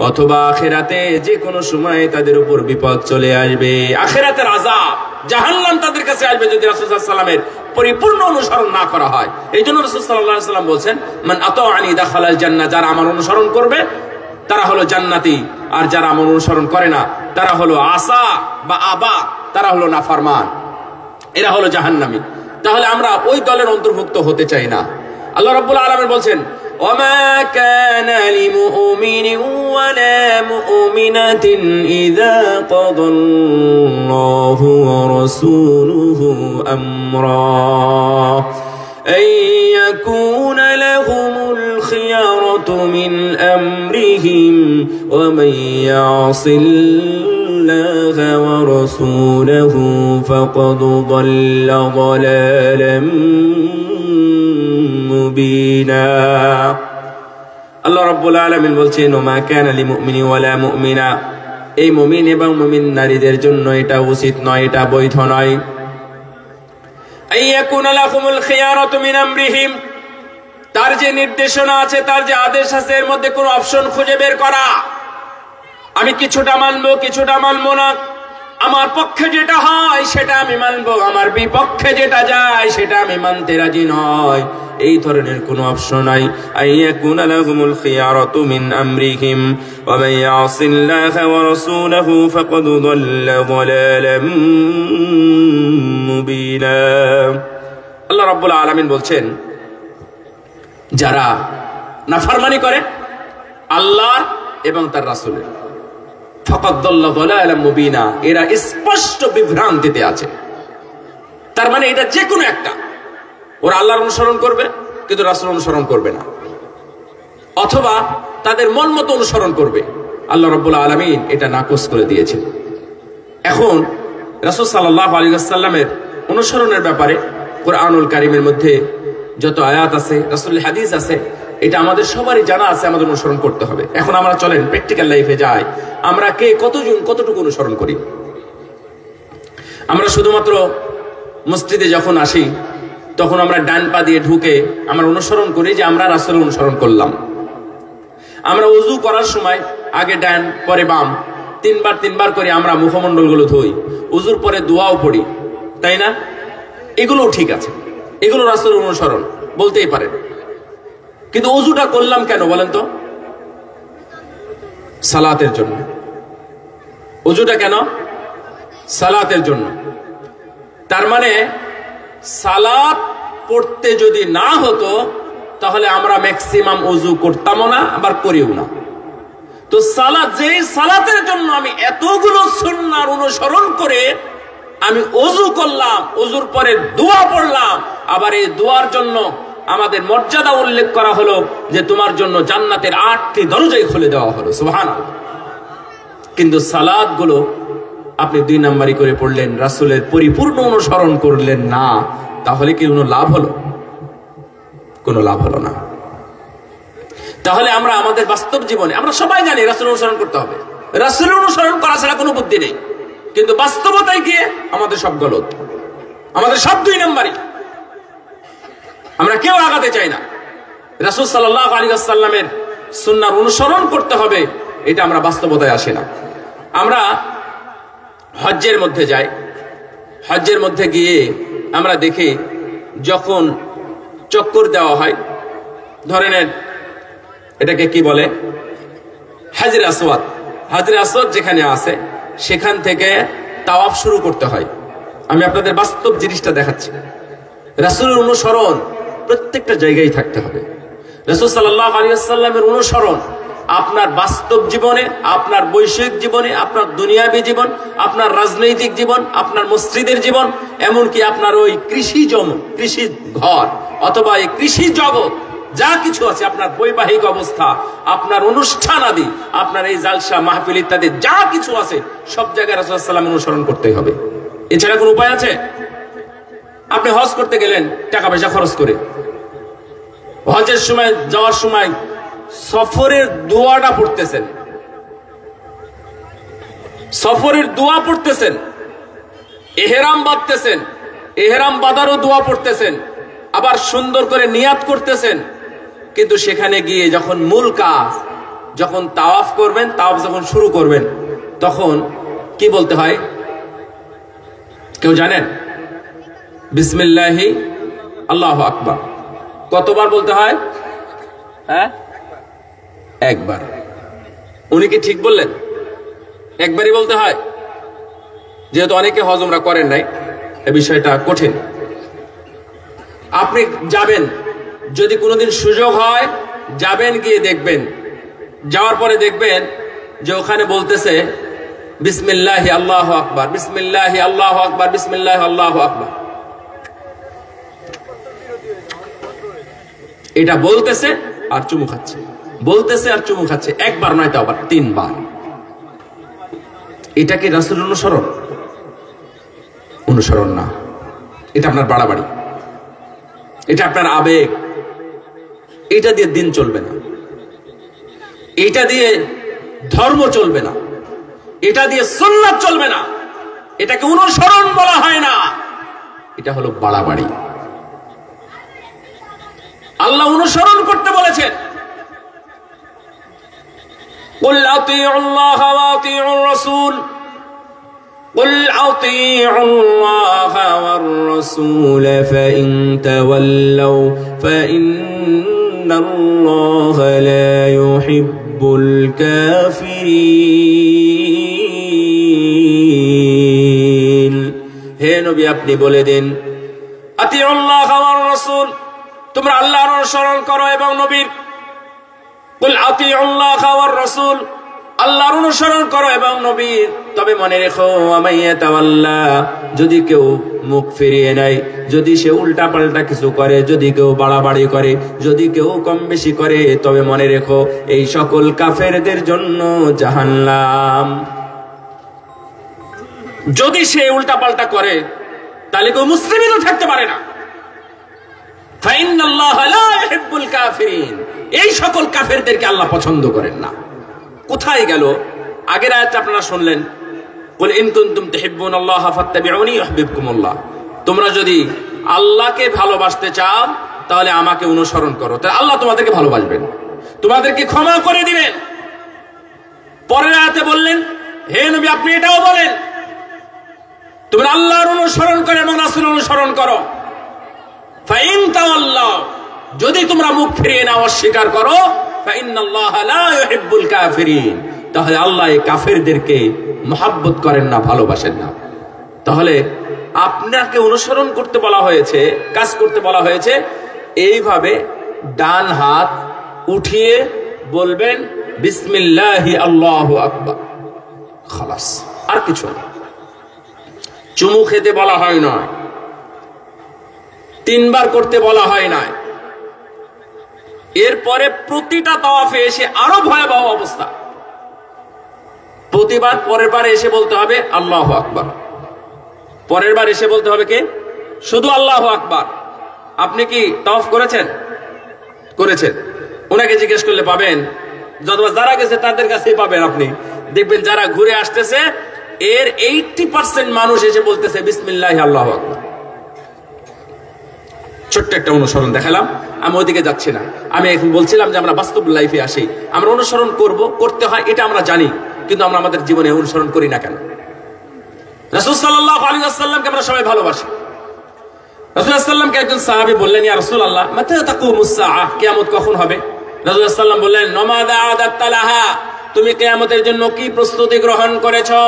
অথবা আখিরাতে যে কোনো সময় তাদের উপর বিপদ চলে আসবে। আখিরাতের আযাব, জাহান্নাম তাদের কাছে আসবে যদি রাসূল সাল্লাল্লাহু আলাইহি ওয়াসাল্লামের পরিপূর্ণ অনুসরণ না করা হয়। এই জন্য রাসূল সাল্লাল্লাহু আলাইহি ওয়াসাল্লাম বলছেন, মান আতাআনি দাখালাল জান্নাহ। যারা আমার অনুসরণ করবে তারা হলো জান্নাতি, আর যারা আমার অনুসরণ করে না তারা হলো আসা বা আবা, তারা হলো নাফরমান, এরা হলো জাহান্নামী। তাহলে আমরা ওই দলের অন্তর্ভুক্ত হতে চাই না। আল্লাহ রাব্বুল আলামিন বলছেন, ওয়ামা কানা লিমুমিনিন ওয়ালা মুমিনাতিন ইযা কাদাল্লাহু ওয়া রাসূলুহু আমরা আন ইয়াকুনা লাহুমুল খিয়ারাতু মিন আমরিহিম ওয়া মান ইয়াসিল্লাহা ওয়া রাসূলাহু ফাকাদ দাল্লা দালালাম মুবিনা। আল্লাহ রাব্বুল আলামিন বলছেন, ওমা কানা লিমুমিনিন ওয়ালা মুমিনা। এই মুমিন এবং মুমিন নারীদের জন্য এটা উচিত নয়, এটা বৈধ নয়। আইয়াকুনা লাহুমুল খিয়ারাতু মিন আমরিহিম, তার যে নির্দেশনা আছে, তার যে আদেশ আছে, এর মধ্যে কোনো অপশন খুঁজে বের করা, আমি কিছুটা মানবো কিছুটা মানবো না, আমার পক্ষে যেটা হয় সেটা আমি মানবো, আমার বিপক্ষে যেটা যায় সেটা আমি মানতে রাজি নয়, এই ধরনের কোনো অপশন নাই। আইয়াকুনা লাহুমুল খিয়ারাতু মিন আমরিহিম ওয়া মান ইয়াসিল্লাহা ওয়া রাসূলাহু ফাকাদ দাল্লা দালালাম মুবিনা। আল্লাহ রাব্বুল আলামিন বলছেন, যারা নাফরমানি করে আল্লাহ এবং তার রাসূলের, ফাকাদ দাল্লা দালালাম মুবিনা, এরা স্পষ্ট বিভ্রান্তিতে আছে। তার মানে এটা যে কোনো একটা, ওরা আল্লাহর অনুসরণ করবে কিন্তু রাসূল অনুসরণ করবে না, অথবা তাদের মন মতো অনুসরণ করবে। আল্লাহ রাব্বুল আলামিন এটা নাকচ করে দিয়েছেন। এখন রাসূল সাল্লাল্লাহু আলাইহি ওয়াসাল্লামের অনুসরণের ব্যাপারে কোরআনুল কারীমের মধ্যে যত আয়াত আছে, রাসূলের হাদিস আছে, এটা আমাদের সবারই জানা আছে, আমাদের অনুসরণ করতে হবে। এখন আমরা চলেন প্র্যাকটিক্যাল লাইফে যাই, আমরা কে কতজন কতটুকু অনুসরণ করি। আমরা শুধুমাত্র মসজিদে যখন আসি তখন আমরা ডান পা দিয়ে ঢুকে আমরা অনুসরণ করি যে আমরা রাসূলের অনুসরণ করলাম। আমরা ওযু করার সময় আগে ডান পরে বাম তিনবার করে আমরা মুখমণ্ডলগুলো ধুই, ওযুর পরে দোয়াও পড়ি, তাই না? এগুলোও ঠিক আছে, এগুলো রাসূলের অনুসরণ বলতেই পারেন। কিন্তু ওযুটা করলাম কেন বলেন তো? সালাতের জন্য। ওযুটা কেন? সালাতের জন্য। তার মানে সালাত পড়তে যদি না হতো তাহলে আমরা ম্যাক্সিমাম ওযু করতামও না, আবার করিও না। তো সালাত, যেই সালাতের জন্য আমি এতগুলো সুন্নাহর অনুসরণ করে আমি ওযু করলাম, ওযুর পরে দোয়া পড়লাম, আবার এই দোয়ার জন্য আমাদের মর্যাদা উল্লেখ করা হলো যে তোমার জন্য জান্নাতের 8টি দরজাই খুলে দেওয়া হলো, সুবহানাল্লাহ। কিন্তু সালাত গুলো আপনি 2 নাম্বারি করে পড়লেন, রাসূলের পরিপূর্ণ অনুসরণ করলেন না, তাহলে কি কোনো লাভ হলো? কোনো লাভ হলো না। তাহলে আমরা আমাদের বাস্তব জীবনে আমরা সবাই জানি রাসূলের অনুসরণ করতে হবে, রাসূলের অনুসরণ করা ছাড়া কোনো বুদ্ধি নেই, কিন্তু বাস্তবতায় গিয়ে আমাদের সব গলত, আমাদের সব 2 নাম্বারি, আমরা কেউ আগাতে চাই না। রাসূল সাল্লাল্লাহু আলাইহি ওয়াসাল্লামের সুন্নাহর অনুসরণ করতে হবে, এটা আমরা বাস্তবতায় আসে না। আমরা হজ্জের মধ্যে যাই, হজ্জের মধ্যে গিয়ে আমরা দেখি যখন চক্কর দেওয়া হয়, ধরে নেন এটাকে কি বলে, হাজরে আসওয়াদ, হাজরে আসওয়াদ যেখানে আছে সেখান থেকে তাওয়াফ শুরু করতে হয়। আমি আপনাদের বাস্তব জিনিসটা দেখাচ্ছি। রাসূলের অনুসরণ প্রত্যেকটা জায়গায় থাকতে হবে। রাসূল সাল্লাল্লাহু আলাইহি ওয়াসাল্লামের অনুসরণ আপনার বাস্তব জীবনে, আপনার বৈষয়িক জীবনে, আপনার দুনিয়াবী জীবন, আপনার রাজনৈতিক জীবন, আপনার মসজিদের জীবন, এমনকি আপনার ওই কৃষি ঘর অথবা এই কৃষি জগৎ যা কিছু আছে, আপনার বৈবাহিক অবস্থা, আপনার অনুষ্ঠান আদি, আপনার এই জালসা মাহফিল ইত্যাদি যা কিছু আছে, সব জায়গায় রাসূল সাল্লাল্লাহু আলাইহি ওয়াসাল্লাম অনুসরণ করতেই হবে। এছাড়া কোনো উপায় আছে? আপনি হজ করতে গেলেন টাকা পয়সা খরচ করে, হজের সময় যাওয়ার সময় সফরের দোয়াটা পড়তেছেন, সফরের দোয়া পড়তেছেন, ইহরাম বাঁধতেছেন, ইহরাম বাঁধারও দোয়া পড়তেছেন, আবার সুন্দর করে নিয়াত করতেছেন, কিন্তু সেখানে গিয়ে যখন মূল কাজ, যখন তাওয়াফ করবেন, তাওয়াফ যখন শুরু করবেন, তখন কি বলতে হয় কেউ জানেন? বিসমিল্লাহি আল্লাহু আকবার। কতবার বলতে হয়? হ্যাঁ, একবার। উনি কি ঠিক বললেন? একবারই বলতে হয়। যেহেতু অনেকে হজ উমরা করেন নাই, এই বিষয়টা কঠিন। আপনি যাবেন, যদি কোনোদিন সুযোগ হয় যাবেন, গিয়ে দেখবেন, যাওয়ার পরে দেখবেন যে ওখানে বলতেছে বিসমিল্লাহি আল্লাহু আকবার, বিসমিল্লাহি আল্লাহু আকবার, বিসমিল্লাহি আল্লাহু আকবার। এটা বলতেছে আর চুমু খাচ্ছে, বলতেছে আর চুমু খাচ্ছে, একবার নয় তো আবার 3 বার। এটা কি রাসূলের অনুসরণ? অনুসরণ না, এটা আপনার বাড়াবাড়ি, এটা আপনার আবেগ। এটা দিয়ে দিন চলবে না, এটা দিয়ে ধর্ম চলবে না, এটা দিয়ে সুন্নাত চলবে না, এটাকে অনুসরণ বলা হয় না, এটা হলো বাড়াবাড়ি। আল্লাহ অনুসরণ করতে বলেছেন, কুল আতিউল্লাহ ওয়া আতিউর রাসূল, কুল আতিউল্লাহ ওয়ার রাসূল ফাইন তাওয়াল্লাউ ফাইন্নাল্লাহা লা ইউহিব্বুল কাফিরিন। হে নবী, আপনি বলে দিন, আতিউল্লাহ ওয়ার রাসূল, তোমরা আল্লাহর অনুসরণ করো এবং নবীর। কুল আতিউল্লাহ ওয়ার রাসূল, আল্লাহর অনুসরণ করো এবং নবীর। তবে মনে রেখো আমাইয়া তাওয়াল্লা, যদি কেউ মুখ ফিরিয়ে নেয়, যদি সে উল্টা পাল্টা কিছু করে, যদি কেউ বাড়াবাড়ি করে, যদি কেউ কম বেশি করে, তবে মনে রেখো এই সকল কাফেরদের জন্য জাহান্নাম। যদি সে উল্টা পাল্টা করে তাহলে কেউ মুসলিমই তো থাকতে পারে না। ফাইন্নাল্লাহা লা ইউহিব্বুল কাফিরিন, এই সকল কাফেরদেরকে আল্লাহ পছন্দ করেন না। কোথায় গেল? আগের আয়াতটা আপনারা শুনলেন, কুল ইন কুনতুম তুহিব্বুনাল্লাহা ফাত্তাবিউনি ইউহিব্বুকুমুল্লাহ। তোমরা যদি আল্লাহকে ভালোবাসতে চাও তাহলে আমাকে অনুসরণ করো, তাহলে আল্লাহ তোমাদেরকে ভালোবাসবেন, তোমাদেরকে ক্ষমা করে দিবেন। পরের আয়াতে বললেন, হে নবী আপনি এটাও বলেন তোমরা আল্লাহর অনুসরণ করো এবং রাসূল অনুসরণ করো। ফাইন তাওয়াল্লাউ, যদি তোমরা মুখ ফিরিয়ে নাও, অস্বীকার করো, ফাইন্নাল্লাহা লা ইউহিব্বুল কাফিরিন, তাহলে আল্লাহ এই কাফেরদেরকে মহব্বত করেন না, ভালোবাসেন না। তাহলে আপনাকে অনুসরণ করতে বলা হয়েছে, কাজ করতে বলা হয়েছে, এইভাবে ডান হাত উঠিয়ে বলবেন বিসমিল্লাহি আল্লাহু আকবার, খালাস, আর কিছু না। চুমু খেতে বলা হয় না, 3 বার করতে বলা হয় না। এরপরে প্রতিটা তাওয়াফে এসে আরো ভয়াবহ অবস্থা, প্রতিবার পরের বার এসে বলতে হবে আল্লাহু আকবার, পরের বার এসে বলতে হবে কে? শুধু আল্লাহু আকবার। আপনি কি তাওয়াফ করেছেন? করেছেন। ওনাকে জিজ্ঞেস করলে পাবেন, যতবার যারা গেছে তাদের কাছেই পাবেন। আপনি দেখবেন যারা ঘুরে আসতেছে এর 80% মানুষ এসে বলতেছে বিসমিল্লাহি আল্লাহু আকবার। ছোট্ট একটা অনুসরণ দেখালাম, আমি ওইদিকে যাচ্ছি না। আমি এখন বলছিলাম যে আমরা বাস্তব লাইফে আসি, আমরা অনুসরণ করতে হয়, এটা আমরা জানি, কিন্তু আমরা আমাদের জীবনে অনুসরণ করি না কেন? রাসূল সাল্লাল্লাহু আলাইহি ওয়াসাল্লামকে আমরা সবাই ভালোবাসি। রাসূল সাল্লাল্লাহু আলাইহি ওয়াসাল্লামকে একজন সাহাবী বললেন, ইয়া রাসূলুল্লাহ মাতা তাকুমুস সাআহ, কিয়ামত কখন হবে? রাসূল সাল্লাল্লাহু আলাইহি ওয়াসাল্লাম বললেন, নামাযা আদাতালাহা, তুমি কিয়ামতের জন্য কি প্রস্তুতি গ্রহণ করেছো?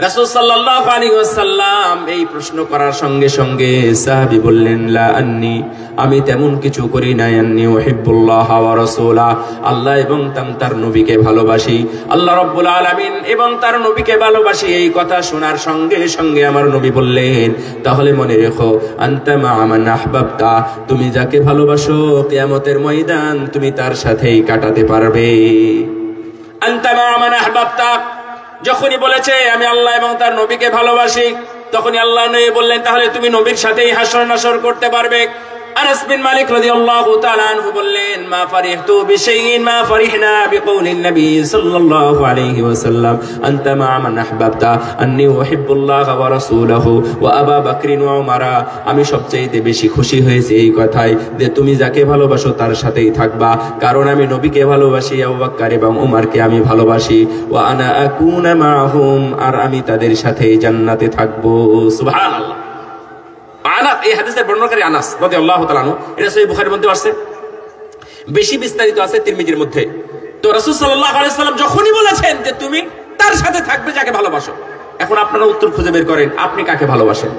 রাসূল সাল্লাল্লাহু আলাইহি ওয়াসাল্লাম এই প্রশ্ন করার সঙ্গে সঙ্গে সাহাবী বললেন, লা আন্নি, আমি তেমন কিছু করি না, আন্নি উহিব্বুল্লাহ ওয়া রাসূলা, আল্লাহ এবং তার নবীকে ভালোবাসি, আল্লাহ রাব্বুল আলামিন এবং তার নবীকে ভালোবাসি। এই কথা শোনার সঙ্গে সঙ্গে আমার নবী বললেন, তাহলে মনে রেখো, আনতা মা মান আহবাবতা, তুমি যাকে ভালোবাসো কিয়ামতের ময়দান তুমি তার সাথেই কাটাতে পারবে। আনতা মা মান আহবাবতা, যখনই বলেছে আমি আল্লাহ এবং তার নবীকে ভালোবাসি, তখনই আল্লাহ নবী বললেন তাহলে তুমি নবীর সাথেই হাসর নাসর করতে পারবে। আনাস বিন মালিক রাদিয়াল্লাহু তাআলা আনহু বললেন, মা ফারিহতু বিশাইইন মা ফারিহনা বিকাউলিন নবী সাল্লাল্লাহু আলাইহি ওয়াসাল্লাম, আনতা মা মান আহবাবতা আন্নী উহিব্বুল্লাহ ওয়া রাসূলহু ওয়া আবু বকর ওয়া উমর, আমি সবচেয়ে বেশি খুশি হয়েছি এই কথায় যে তুমি যাকে ভালোবাসো তার সাথেই থাকবা, কারণ আমি নবীকে ভালোবাসি, আবু বকর এবং উমরকে আমি ভালোবাসি, ওয়া আনা আকুনা মাহুম, আর আমি তাদের সাথে জান্নাতে থাকবো। সুবহানাল্লাহ। আনাস, এই হাদিসের বর্ণনাকারী আনাস রাদিয়াল্লাহু তাআলা আনহু, এটা সহিহ বুখারীর মধ্যে আছে, বেশি বিস্তারিত আছে তিরমিজির মধ্যে। তো রাসূল সাল্লাল্লাহু আলাইহি ওয়াসাল্লাম যখনই বলেছেন যে তুমি তার সাথে থাকবে যাকে ভালোবাসো, এখন আপনারা উত্তর খুঁজে বের করেন, আপনি কাকে ভালোবাসেন?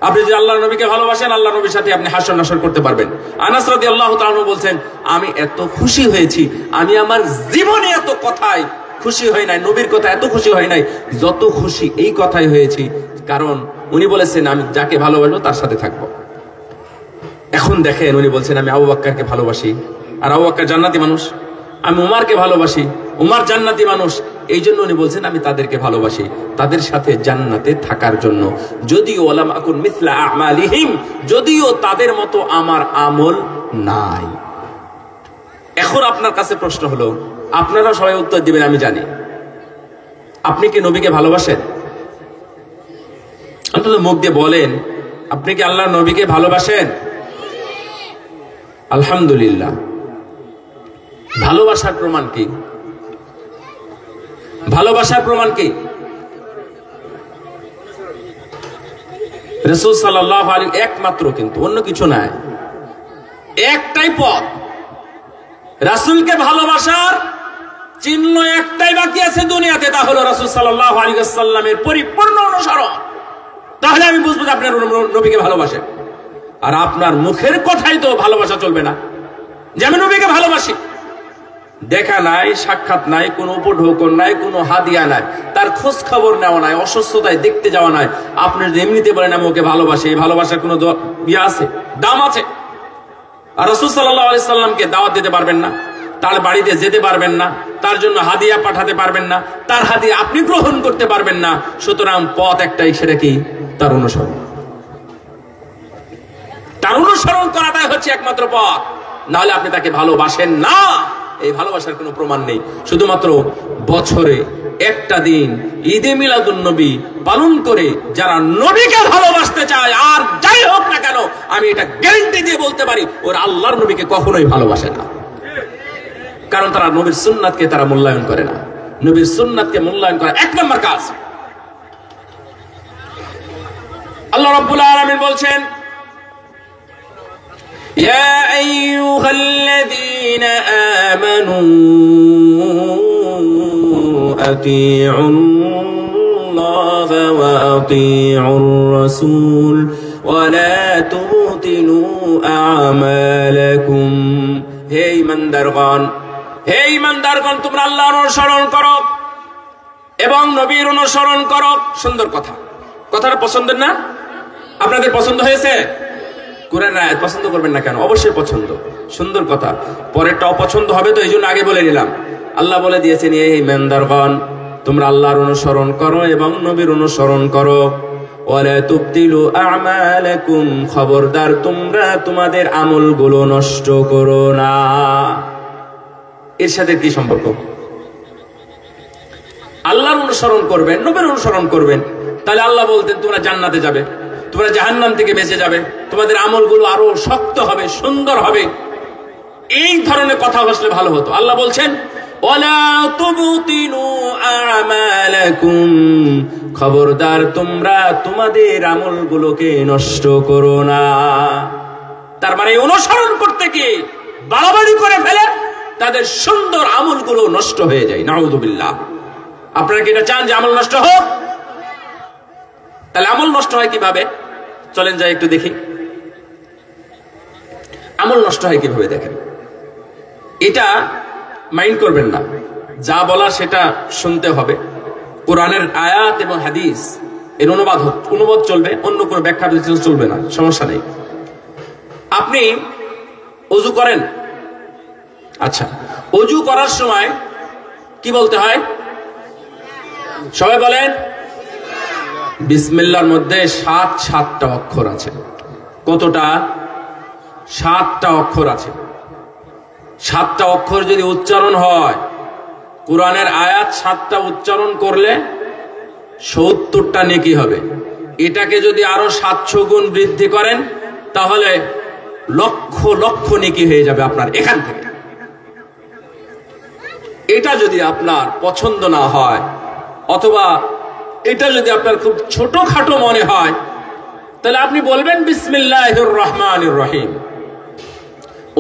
আপনি যদি আল্লাহর নবীকে ভালোবাসেন, আল্লাহর নবীর সাথে আপনি হাসর নাসর করতে পারবেন। আনাস রাদিয়াল্লাহু তাআলা আনহু বলছেন, আমি এত খুশি হয়েছি, আমি আমার জীবনে এত কথায় খুশি হই নাই, নবীর কথা এত খুশি হয় নাই যত খুশি এই কথাই হয়েছি, কারণ উনি বলেছেন আমি যাকে ভালোবাসবো তার সাথে থাকবো। এখন দেখেন উনি বলছেন আমি আবু বকরকে ভালোবাসি, আর আবু বকর জান্নাতি মানুষ, আমি উমরকে ভালোবাসি, উমর জান্নাতি মানুষ, এই জন্য উনি বলছেন আমি তাদেরকে ভালোবাসি, তাদের সাথে জান্নাতে থাকার জন্য। যদিও ওয়ালাম আকুন মিসলা আমালিহিম, যদিও তাদের মতো আমার আমল নাই। এখন আপনার কাছে প্রশ্ন হলো, আপনারা সবাই উত্তর দিবেন আমি জানি, আপনি কি নবীকে ভালোবাসেন? অন্তত মুখ দিয়ে বলেন, আপনি কি আল্লাহর নবীকে ভালোবাসেন? আলহামদুলিল্লাহ। ভালোবাসার প্রমাণ কি? ভালোবাসার প্রমাণ কি? রাসূল সাল্লাল্লাহু আলাইহি একমাত্র, কিন্তু অন্য কিছু নাই, একটাই পথ। রাসূলকে ভালোবাসার চিহ্ন একটাই বাকি আছে দুনিয়াতে, তা হলো রাসূল সাল্লাল্লাহু আলাইহি ওয়াসাল্লামের পরিপূর্ণ অনুসরণ। তাহলে আমি বুঝবো যে আপনার নবীকে ভালোবাসেন। আর আপনার মুখের কথাই তো ভালোবাসা চলবে না যে আমি নবীকে ভালোবাসি। দেখা নাই, সাক্ষাৎ নাই, কোনো উপঢৌকন নাই, কোনো হাদিয়া নাই, তার খোঁজ খবর নেওয়া নাই, অসুস্থতায় দেখতে যাওয়া নাই। আপনি যদি এমনিতে বলেন আমি ওকে ভালোবাসি, এই ভালোবাসার কোনো ইয়ে আছে, দাম আছে? আর রাসূল সাল্লাল্লাহু আলাইহি সাল্লামকে দাওয়াত দিতে পারবেন না, তার বাড়িতে যেতে পারবেন না, তার জন্য হাদিয়া পাঠাতে পারবেন না, তার হাদিয়া আপনি গ্রহণ করতে পারবেন না। সুতরাং পথ একটাই, সেটা কি? তার অনুসরণ। তার অনুসরণ করাটাই হচ্ছে একমাত্র পথ। নাহলে আপনি তাকে ভালোবাসেন না, এই ভালোবাসার কোনো প্রমাণ নেই। শুধুমাত্র বছরে একটা দিন ঈদে মিলাদুন নবী পালন করে যারা নবীকে ভালোবাসতে চায়, আর যাই হোক না কেন, আমি এটা গ্যারান্টি দিয়ে বলতে পারি ওরা আল্লাহর নবীকে কখনোই ভালোবাসে না। কারণ তারা নবীর সুন্নাতকে তারা মূল্যায়ন করে না। নবীর সুন্নাতকে মূল্যায়ন করা এক নম্বর কাজ। আল্লাহ রাব্বুল আলামিন বলছেন, ইয়া আইয়ুহাল্লাযীনা আমানু আতিউল্লাহা ওয়া আতিউর রাসূল ওয়া লা তুবতিলু আ'মালাকুম। হে ঈমানদারগণ, হে ঈমানদারগণ, তোমরা আল্লাহর অনুসরণ করো এবং নবীর অনুসরণ করো। সুন্দর কথা, কথাটা পছন্দের না? আপনাদের পছন্দ হয়েছে? কোরআনের আয়াত পছন্দ করবেন না কেন? অবশ্যই পছন্দ, সুন্দর কথা। পরেরটা অপছন্দ হবে তো, এই জন্য আগে বলে নিলাম। আল্লাহ বলে দিয়েছেন, হে ঈমানদারগণ, তোমরা আল্লাহর অনুসরণ করো এবং নবীর অনুসরণ করো। ওয়ালা তুবতিলু আ'মালাকুম, খবরদার তোমরা তোমাদের আমলগুলো নষ্ট করো না। এর সাথে কি সম্পর্ক? আল্লাহর অনুসরণ করবেন, নবীর অনুসরণ করবেন, তাহলে আল্লাহ বলতেন তোমরা জান্নাতে যাবে, তোমরা জাহান্নাম থেকে বেঁচে যাবে, তোমাদের আমলগুলো আরো শক্ত হবে, সুন্দর হবে। এই ধরনের কথা বললে ভালো হতো। আল্লাহ বলছেন, ওয়ালা তুবতিলু আ'মালাকুম, খবরদার তোমরা তোমাদের আমলগুলোকে নষ্ট করো না। তার মানে অনুসরণ করতে গিয়ে বাড়াবাড়ি করে ফেলে তাদের সুন্দর আমলগুলো নষ্ট হয়ে যায়। নাউযুবিল্লাহ। আপনারা কি এটা চান যে আমল নষ্ট হোক? তাহলে আমল নষ্ট হয় কিভাবে? চলেন যাই একটু দেখি আমল নষ্ট হয় কিভাবে। দেখেন, এটা মাইন্ড করবেন না, যা বলা সেটা শুনতে হবে। কোরআনের আয়াত এবং হাদিস এর অনুবাদ চলবে, অন্য কোনো ব্যাখ্যা চলবে না, সমস্যা নেই। আপনি ওযু করেন, আচ্ছা, ওযু করার সময় কি বলতে হয়? সবাই বলেন। বিসমিল্লাহর মধ্যে 7টা অক্ষর আছে। কতটা? 7টা অক্ষর আছে। 7টা অক্ষর যদি উচ্চারণ হয়, কোরআনের আয়াত 7টা উচ্চারণ করলে 70টা নেকি হবে। এটাকে যদি আরো 700 গুণ বৃদ্ধি করেন, তাহলে লক্ষ লক্ষ নেকি হয়ে যাবে আপনার এখান থেকে। এটা যদি আপনার পছন্দ না হয়, অথবা এটা যদি আপনার খুব ছোটখাটো মনে হয়, তাহলে আপনি বলবেন বিসমিল্লাহির রহমানির রহিম।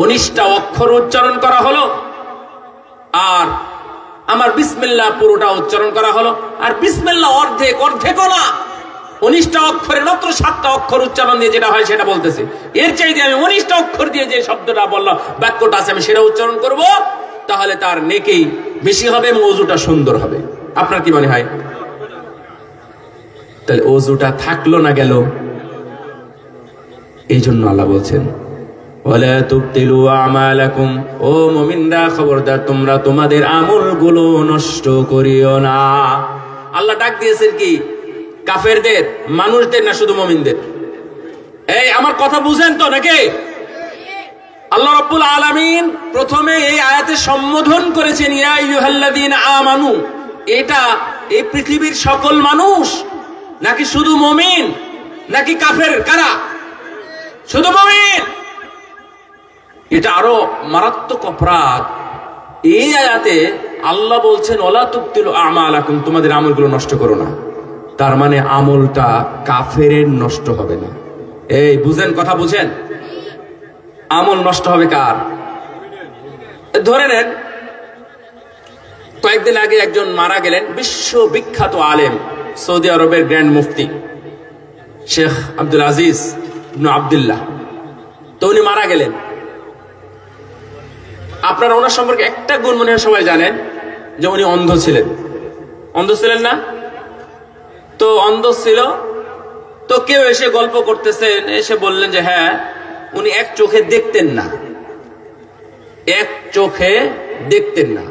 19টা অক্ষর উচ্চারণ করা হলো, আর আমার বিসমিল্লাহ পুরোটা উচ্চারণ করা হলো। আর বিসমিল্লাহ অর্ধেকও না, 19টা অক্ষরে মাত্র 7টা অক্ষর উচ্চারণ দিয়ে যেটা হয় সেটা বলতেছে। এর চাইতে আমি 19টা অক্ষর দিয়ে যে শব্দটা বললাম, বাক্যটা আছে, আমি সেটা উচ্চারণ করব, তাহলে তার নেকি বেশি হবে এবং ওযুটা সুন্দর হবে। আপনার কি মনে হয়? তাহলে ওযুটা থাকলো না গেল। এই জন্য আল্লাহ বলছেন, ওয়ালা তুবতিলু আ'মালাকুম, ও মুমিনরা খবরদার তোমরা তোমাদের আমলগুলো নষ্ট করিও না। আল্লাহ ডাক দিয়েছেন কি? কাফেরদের, মানুষদের না, শুধু মুমিনদের? এই আমার কথা বুঝেন তো নাকি? আল্লাহ রাব্বুল আলামিন প্রথমে এই আয়াতে সম্বোধন করেছেন ইয়া আইয়ুহাল্লাযীনা আমানু। এটা এই পৃথিবীর সকল মানুষ নাকি শুধু মুমিন, নাকি কাফের? কারা? শুধু মুমিন। এটা আরো মারাত্মক অপরাধ। এই আয়াতে আল্লাহ বলছেন ওয়ালা তুবতিলু আ'মালাকুম, তোমাদের আমলগুলো নষ্ট করো না। তার মানে আমলটা কাফেরের নষ্ট হবে না। এই বুঝেন, কথা বুঝেন? আমল নষ্ট হবে কার? ধরে নেন কয়েকদিন আগে একজন মারা গেলেন, বিশ্ববিখ্যাত আলেম, সৌদি আরবের গ্র্যান্ড মুফতি শেখ আব্দুল আজিজ ইবনে আব্দুল্লাহ। তো উনি মারা গেলেন। আপনারা ওনার সম্পর্কে একটা গুণ মনে হয় সবাই জানেন, যে উনি অন্ধ ছিলেন। অন্ধ ছিলেন না? তো অন্ধ ছিল, তো কেউ এসে গল্প করতেছেন, এসে বললেন যে হ্যাঁ উনি এক চোখে দেখতেন না, এক চোখে দেখতেন না।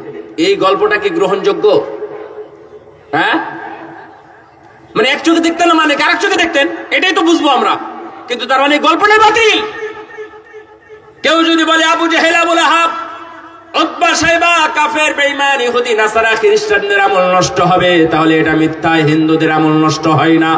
এই গল্পটা কি গ্রহণযোগ্য? হ্যাঁ, মানে এক চোখে দেখতেন না মানে আরেক চোখে দেখতেন, এটাই তো বুঝবো আমরা, কিন্তু তার মানে গল্পটাই বাতিল। কেউ যদি বলে আবু জেহেল, আবু লাহাব, উতবা, শাইবা কাফের, বেঈমান, ইহুদি, নাসারা, খ্রিস্টানদের আমল নষ্ট হবে, তাহলে এটা মিথ্যা। হিন্দুদের আমল নষ্ট হয় না,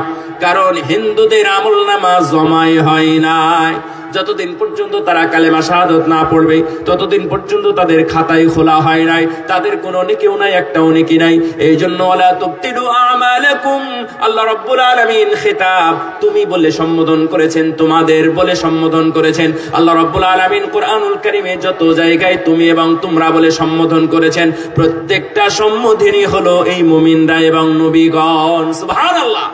কারণ হিন্দুদের আমল নামা জমাই হয় নাই। যতদিন পর্যন্ত তারা কালেমা শাহাদাত না পড়বে ততদিন পর্যন্ত তাদের খাতায় খোলা হয় নাই, তাদের কোনো নেকিও নাই, একটাও নেকি নাই। এই জন্য ওয়ালা তুবতিলু আমালাকুম, আল্লাহ রাব্বুল আলামিন খেতাব তুমি বলে সম্বোধন করেছেন, তোমাদের বলে সম্বোধন করেছেন। আল্লাহ রাব্বুল আলামিন কুরআনুল কারীমে যত জায়গায় তুমি এবং তোমরা বলে সম্বোধন করেছেন, প্রত্যেকটা সম্বোধনই হলো এই মুমিনরা এবং নবীগণ। সুবহানাল্লাহ।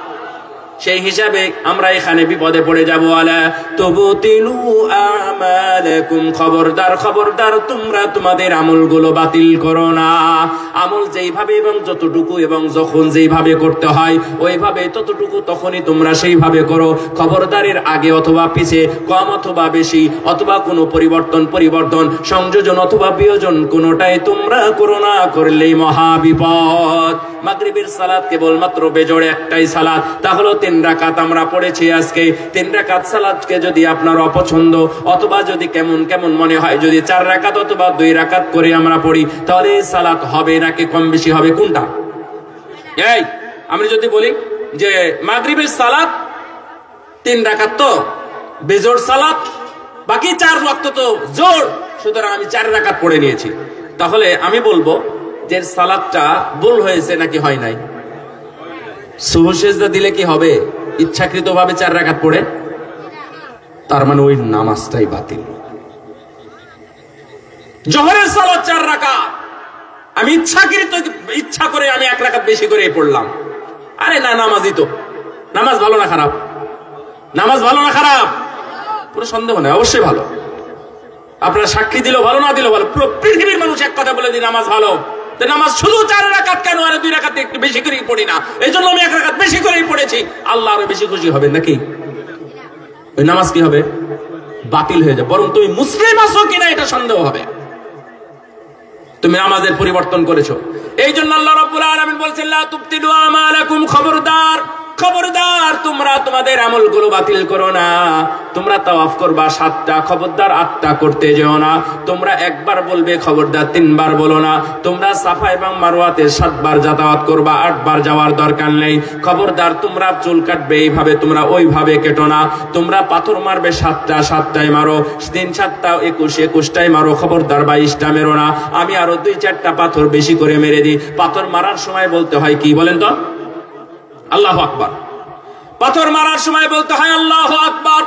সেই হিসাবে আমরা এখানে বিপদে পড়ে যাব। আলা তুবতিলু আমালাকুম, খবরদার খবরদার তোমরা তোমাদের আমলগুলো বাতিল করো না। আমল যেইভাবে এবং যতটুকু এবং যখন যেইভাবে করতে হয় ওইভাবে ততটুকু তখনই তোমরা সেইভাবে করো। খবরদারের আগে অথবা পিছে, কম অথবা বেশি, অথবা কোনো পরিবর্তন সংযোজন অথবা বিয়োজন কোনোটাই তোমরা করো না, করলেই মহা বিপদ। মাগরিবের সালাত কেবলমাত্র বেজোড় একটাই সালাত, তা হলো 3 রাকাত আমরা পড়েছি আজকে। 3 রাকাত সালাতকে যদি আপনার অপছন্দ অথবা যদি কেমন কেমন মনে হয়, যদি 4 রাকাত অথবা 2 রাকাত করে আমরা পড়ি, তাহলে সালাত হবে নাকি কম বেশি হবে? কোনটা? এই আমি যদি বলি যে মাগরিবের সালাত 3 রাকাত তো বেজোড় সালাত, বাকি 4 ওয়াক্ত তো জোর, সুতরাং আমি 4 রাকাত পড়ে নিয়েছি, তাহলে আমি বলবো যে সালাতটা ভুল হয়েছে নাকি হয় নাই? সুবহ সিজদা দিলে কি হবে? ইচ্ছাকৃতভাবে 4 রাকাত পড়ে, তার মানে ওই নামাজটাই বাতিল। জোহরের সালাত 4 রাকাত, আমি ইচ্ছা করে আমি 1 রাকাত বেশি করে পড়লাম, আরে না, নামাজই তো। নামাজ ভালো না খারাপ? নামাজ ভালো না খারাপ? কোনো সন্দেহ নেই, অবশ্যই ভালো। আপনারা সাক্ষী দিল ভালো, না দিল ভালো, পুরো পৃথিবীর মানুষ এক কথা বলে দিই নামাজ ভালো। নামাজ শুধু 4 রাকাত কেন, আর 2 রাকাত একটু বেশি করেই পড়ি না, এই জন্য আমি 1 রাকাত বেশি করেই পড়েছি, আল্লাহ আরো বেশি খুশি হবেন নাকি? ওই নামাজ কি হবে? বাতিল হয়ে যাবে। বরং তুমি মুসলিম আছো কিনা এটা সন্দেহ হবে, তুমি নামাজের পরিবর্তন করেছো। এই জন্য আল্লাহ রাব্বুল আলামিন বলছেন লা তুবতিলু আমালাকুম, খবরদার খবরদার তোমরা তোমাদের আমলগুলো বাতিল করো না। তোমরা তাওয়াফ করবা 7টা, খবরদার 8টা করতে যেও না। তোমরা একবার বলবে, খবরদার 3 বার বলো না। তোমরা সাফা এবং মারওয়াতে 7 বার যাতায়াত করবা, 8 বার যাওয়ার দরকার নেই। খবরদার তোমরা চুল কাটবে এইভাবে, তোমরা ওইভাবে কেটো না। তোমরা পাথর মারবে 7টায় মারো, 3 7টা 21টাই মারো, খবরদার 22টা মেরো না। আমি আরো 2-4টা পাথর বেশি করে মেরে দিই। পাথর মারার সময় বলতে হয় কি বলেন তো? আল্লাহু আকবার। পাথর মারার সময় বলতে হয় আল্লাহু আকবার।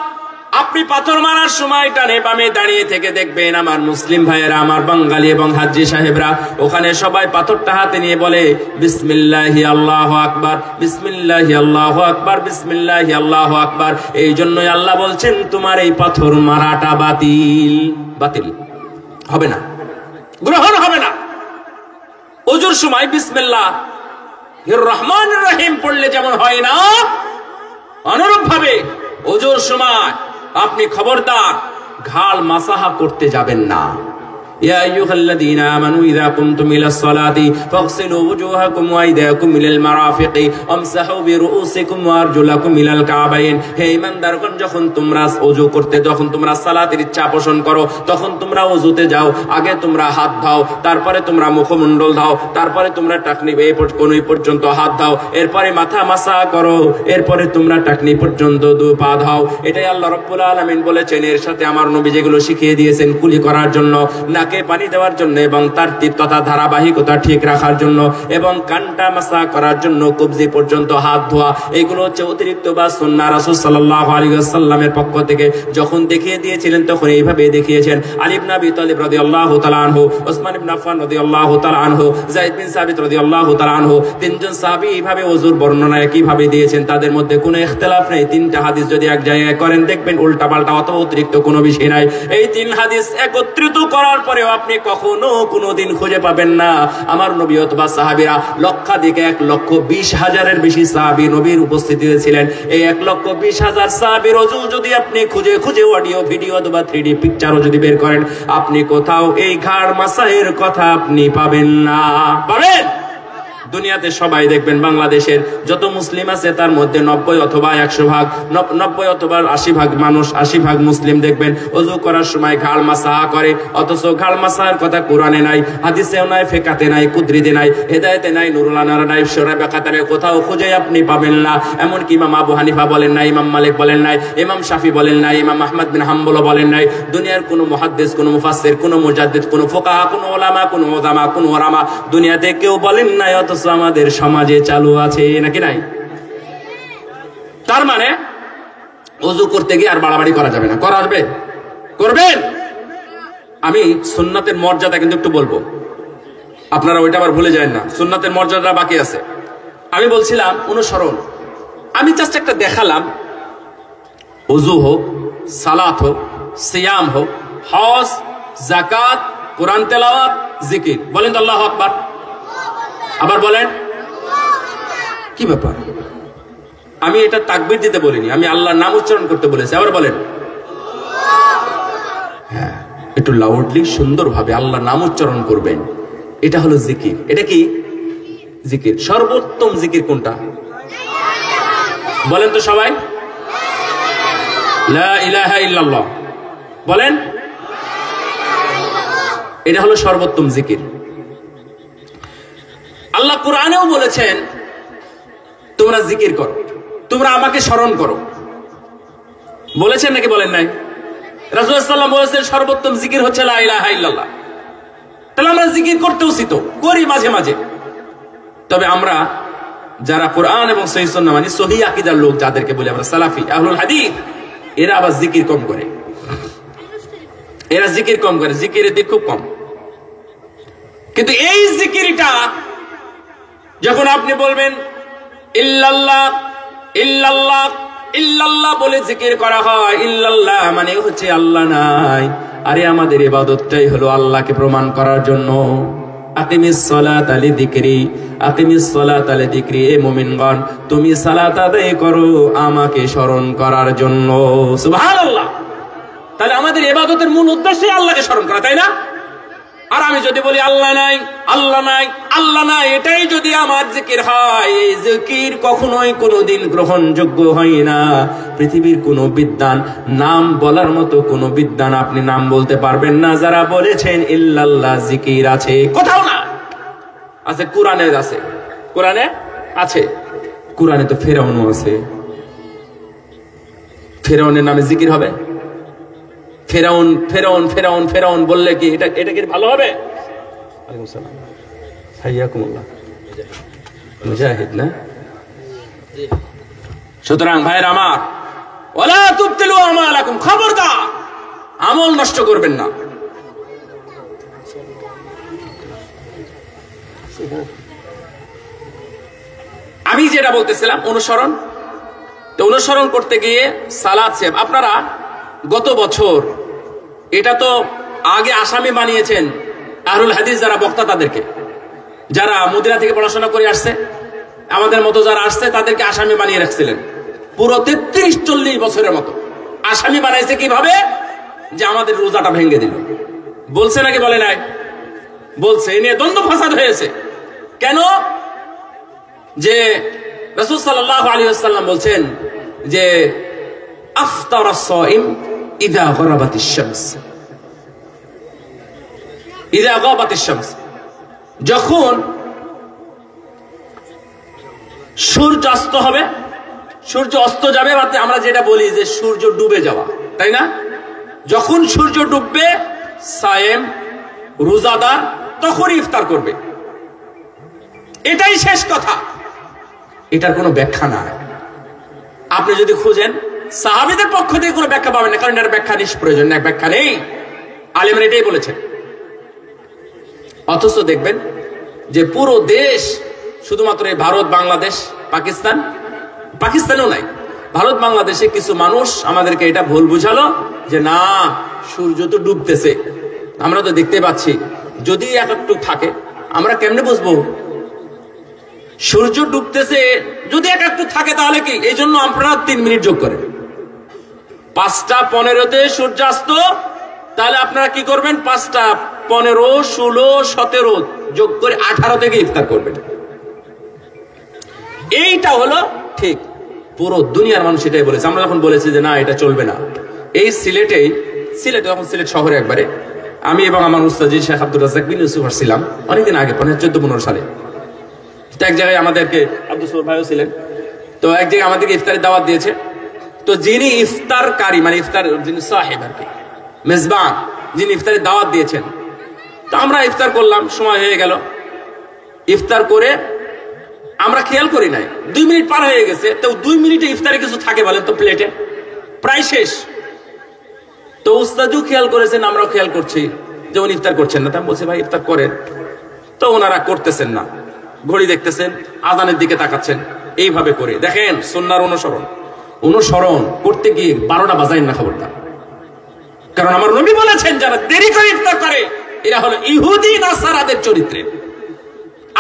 আপনি পাথর মারার সময় ডানে বামে দাঁড়িয়ে থেকে দেখবেন আমার মুসলিম ভাইয়েরা, আমার বাঙালি এবং হাজ্জি সাহেবরা, ওখানে সবাই পাথরটা হাতে নিয়ে বলে বিসমিল্লাহি আল্লাহু আকবার, বিসমিল্লাহি আল্লাহু আকবার, বিসমিল্লাহি আল্লাহু আকবার। এই জন্যই আল্লাহ বলছেন তোমার এই পাথর মারাটা বাতিল, বাতিল হবে না, গ্রহণ হবে না। ওযুর সময় বিসমিল্লাহ রহমান রহিম পড়লে যেমন হয় না, অনুরূপ ভাবে ওযুর সময় আপনি খবরদার ঘাড় মাসাহা করতে যাবেন না। ইয়া আইয়ুহাল্লাযীনা আমানু ইযা কুমতুম ইলাস সালাতি ফাগসিলু ওয়ুজুহাকুম ওয়া আইদিয়াকুম ইলাল মারাফিকি ওয়ামসাহু বিরুউসিকুম ওয়া আরজুলাকুম ইলাল কাবাইন। হে ঈমানদারগণ, যখন তোমরা ওযু করতে, যখন তোমরা সালাতের ইচ্ছা পোষণ করো, তখন তোমরা ওযুতে যাও, আগে তোমরা হাত দাও, তারপরে তোমরা মুখমণ্ডল দাও, তারপরে তোমরা টাকনি এই কোনই পর্যন্ত হাত দাও, এরপরে মাথা মাসাহ করো, এরপরে তোমরা টাকনি পর্যন্ত 2 পা দাও। এটাই আল্লাহ রাব্বুল আলামিন বলেছেন। এর সাথে আমার নবী যেগুলো শিখিয়ে দিয়েছেন কুলি করার জন্য, নাকে পানি দেওয়ার জন্য এবং তার তীব্র তথা ধারাবাহিকতা ঠিক রাখার জন্য এবং কানটা মাসাহ করার জন্য কবজি পর্যন্ত হাত ধোয়া, এগুলো হচ্ছে অতিরিক্ত বা সুন্নাহ। রাসূল সাল্লাল্লাহু আলাইহি ওয়াসাল্লামের পক্ষ থেকে যখন দেখিয়ে দিয়েছিলেন তখন এইভাবে দেখিয়েছেন। আলী ইবনে আবি তালিব রাদিয়াল্লাহু তাআলা আনহু, ওসমান ইবনে আফফান রাদিয়াল্লাহু তাআলা আনহু, যায়েদ বিন সাবিত রাদিয়াল্লাহু তাআলা আনহু, 3 জন সাহাবী এইভাবে ওযুর বর্ণনা কিভাবে দিয়েছেন, তাদের মধ্যে কোনো ইখতিলাফ নেই। 3টা হাদিস যদি এক জায়গায় করেন দেখবেন উল্টাপাল্টা অথবা অতিরিক্ত কোনো বিষয় নাই। এই 3 হাদিস একত্রিত করার পরে পরেও আপনি কখনো কোনোদিন খুঁজে পাবেন না আমার নবী অথবা সাহাবীরা লক্ষাধিক 1,20,000-এর বেশি সাহাবী নবীর উপস্থিতিতে ছিলেন। এই 1,20,000 সাহাবীর ওযু যদি আপনি খুঁজে খুঁজে অডিও ভিডিও অথবা 3D পিকচারও যদি বের করেন, আপনি কোথাও এই ঘাড় মাসায়ের কথা আপনি পাবেন না। পাবেন? দুনিয়াতে সবাই দেখবেন বাংলাদেশের যত মুসলিম আছে তার মধ্যে 90 অথবা 100 ভাগ 90 অথবা 80 ভাগ মানুষ 80 ভাগ মুসলিম দেখবেন ওযু করার সময় ঘাড় মাসাহা করে, অথচ ঘাড় মাসাহার কথা কোরআনে নাই, হাদিসেও নাই, ফিকাতে নাই, কুদরিতে নাই, হেদায়েতে নাই, নুরুল আনার নাই, শরীয় বাকাতে নাই, কোথাও খুঁজে আপনি পাবেন না। এমনকি ইমাম আবু হানিফা বলেন নাই, ইমাম মালিক বলেন নাই, ইমাম শাফি বলেন নাই, ইমাম আহমদ বিন হাম্বল বলেন নাই, দুনিয়ার কোনো মুহাদ্দিস, কোনো মুফাসসির, কোনো মুজাদ্দিদ, কোনো ফুকাহা, কোনো উলামা, কোনো উলামা, কোনো ওলামা দুনিয়াতে কেউ বলেন নাই, অথচ আমাদের সমাজে চালু আছে নাকি নাই? তার মানে ওযু করতে গিয়ে আর বাড়াবাড়ি করা যাবে না। করা যাবে? করবেন? আমি সুন্নাতের মর্যাদা কিন্তু একটু বলবো, আপনারা ওইটা আবার ভুলে যায় না, সুন্নাতের মর্যাদা বাকি আছে। আমি বলছিলাম অনুসরণ, আমি জাস্ট একটা দেখালাম, ওযু হোক, সালাত হোক, সিয়াম হোক, হজ, যাকাত, কোরআন তেলাওয়াত, জিকির, বলেন তো আল্লাহু আকবার। আবার বলেন, কি ব্যাপার? আমি এটা তাকবীর দিতে বলিনি, আমি আল্লাহর নাম উচ্চারণ করতে বলেছি। আবার বলেন, হ্যাঁ, একটু লাউডলি সুন্দরভাবে আল্লাহর নাম উচ্চারণ করবেন। এটা হলো জিকির। এটা কি জিকির? সর্বোত্তম জিকির কোনটা বলেন তো সবাই? লা ইলাহা ইল্লাল্লাহ বলেন। এটা হলো সর্বোত্তম জিকির। আল্লাহ কোরআনেও বলেছেন তোমরা জিকির করো, তোমরা আমাকে স্মরণ করো, বলেছেন নাকি বলেন নাই? রাসূলুল্লাহ সাল্লাল্লাহু আলাইহি ওয়াসাল্লাম বলেছেন সর্বোত্তম জিকির হচ্ছে লা ইলাহা ইল্লাল্লাহ। তাহলে আমরা জিকির করতে উচিত, করি মাঝে মাঝে। তবে আমরা যারা কোরআন এবং সহিহ সুন্নাহ মানে সহিহ আকীদার লোক, যাদেরকে বলি আমরা সালাফি আহলুল হাদিস, এরা আবার জিকির কম করে। এরা জিকির কম করে, জিকিরের দিক খুব কম। কিন্তু এই জিকিরটা যখন আপনি বলবেন ইল্লাল্লাহ ইল্লাল্লাহ ইল্লাল্লাহ বলে জিকির করা হয়, ইল্লাল্লাহ মানে হচ্ছে আল্লাহ নাই। আরে আমাদের ইবাদতটাই হলো আল্লাহকে প্রমাণ করার জন্য। আকিমিস সালাতা লিযিকরি, আকিমিস সালাতা লিযিকরি। এ মুমিনগণ, তুমি সালাত আদায় করো আমাকে স্মরণ করার জন্য। সুবহানাল্লাহ। তাহলে আমাদের ইবাদতের মূল উদ্দেশ্যই আল্লাহকে স্মরণ করা, তাই না? আর আমি যদি বলি আল্লাহ নাই, আল্লাহ নাই, আল্লাহ নাই, এটাই যদি আমার জিকির হয়, এই জিকির কখনোই কোনোদিন গ্রহণযোগ্য হয় না। পৃথিবীর কোনো বিদ্বান, নাম বলার মতো কোনো বিদ্বান আপনি নাম বলতে পারবেন না যারা বলেছেন ইল্লাল্লাহ জিকির আছে। কোথাও না। আছে কোরআনে, আছে কোরআনে আছে। কোরআনে তো ফেরাউনও আছে। ফেরাউনের নামে জিকির হবে? ফেরাউন ফেরাউন ফেরাউন ফেরাউন বললে কি এটা কি ভালো হবে? ওয়ালাইকুম সালাম, হাইয়াকুমুল্লাহ, মুজাহিদ না? সুতরাং ভাইরা আমার, ওয়ালা তুবতিলু আমালাকুম, খবরদার আমল নষ্ট করবেন না। আমি যেটা বলতেছিলাম অনুসরণ, তো অনুসরণ করতে গিয়ে সালাত সেভ। আপনারা গত বছর, এটা তো আগে আসামি বানিয়েছেন আহলুল হাদিস যারা বক্তা, তাদেরকে, যারা মদিনা থেকে পড়াশোনা করে আসছে, আমাদের মতো যারা আসছে তাদেরকে আসামি বানিয়ে রাখছিলেন পুরো 33-40 বছরের মতো। আসামি বানাইছে কিভাবে? যে আমাদের রোজাটা ভেঙে দিল। বলছে নাকি বলে নাই? বলছে। এ নিয়ে দ্বন্দ্ব ফাসাদ হয়েছে। কেন? যে রাসূল সাল্লাল্লাহু আলাইহি ওয়াসাল্লাম বলছেন যে আফতারা সাইম ইযা গরাবাতিশ শামস, ইযা গাবাতিশ শামস, যখন সূর্য অস্ত হবে, সূর্য অস্ত যাবে, আমরা যেটা বলি যে সূর্য ডুবে যাওয়া, তাই না? যখন সূর্য ডুববে সায়েম রোজাদার তখনই ইফতার করবে। এটাই শেষ কথা, এটার কোনো ব্যাখ্যা নাই। আপনি যদি খুঁজেন সাহাবীদের পক্ষ থেকে কোনো ব্যাখ্যা পাবেন না, কারণ এর ব্যাখ্যা নিষ্প্রয়োজন, না, ব্যাখ্যা নেই। আলেমরা এটাই বলেছেন। অথচ দেখবেন যে পুরো দেশ, শুধুমাত্র এই ভারত, বাংলাদেশ, পাকিস্তান, পাকিস্তানেও নাই, ভারত বাংলাদেশে কিছু মানুষ আমাদেরকে এটা ভুল বুঝালো যে না, সূর্য তো ডুবতেছে, আমরা তো দেখতে পাচ্ছি যদি একটু থাকে আমরা কেমনে বুঝবো? সূর্য ডুবতেছে যদি একটু থাকে তাহলে কি? এই জন্য আপনারা 3 মিনিট যোগ করেন। 5:15 সূর্যাস্ত, তাহলে আপনারা কি করবেন? 5:15, 16, 17 যোগ করে 18 থেকে ইফতার করবেন। এইটা হলো ঠিক। পুরো দুনিয়ার মানুষ এটাই বলেছে। আমরা যখন বলেছি যে না এটা চলবে না, এই সিলেটে যখন সিলেট শহরে একবারে আমি এবং আমার উস্তাদ শেখ আব্দুর রাজ্জাক বিন ইউসুফ ছিলাম অনেকদিন আগে, 14-15 সালে। তো এক জায়গায় আমাদেরকে আব্দুল সবুর ভাইও ছিলেন, তো এক জায়গায় আমাদেরকে ইফতারের দাওয়াত দিয়েছে। তো যিনি ইফতারকারী মানে ইফতার যিনি সাহেব আর কি, মেজবান, যিনি ইফতারের দাওয়াত দিয়েছেন, তো আমরা ইফতার করলাম, সময় হয়ে গেল। ইফতার করে আমরা খেয়াল করি নাই 2 মিনিট পার হয়ে গেছে। তো 2 মিনিটে ইফতারে কিছু থাকে বলেন তো? প্লেটে প্রায় শেষ। তো উস্তাদও খেয়াল করেছেন, আমরাও খেয়াল করছি যে উনি ইফতার করছেন না। তা বলছে ভাই ইফতার করেন, তো ওনারা করতেছেন না, ঘড়ি দেখতেছেন, আজানের দিকে তাকাচ্ছেন। এইভাবে করে দেখেন সুন্নাহর অনুসরণ করতে গিয়ে 12টা বাজায় না খবরদার। কারণ আমার নবী বলেছেন যারা দেরি করে ইফতার করে এরা হলো ইহুদি নাসারাদের চরিত্রে।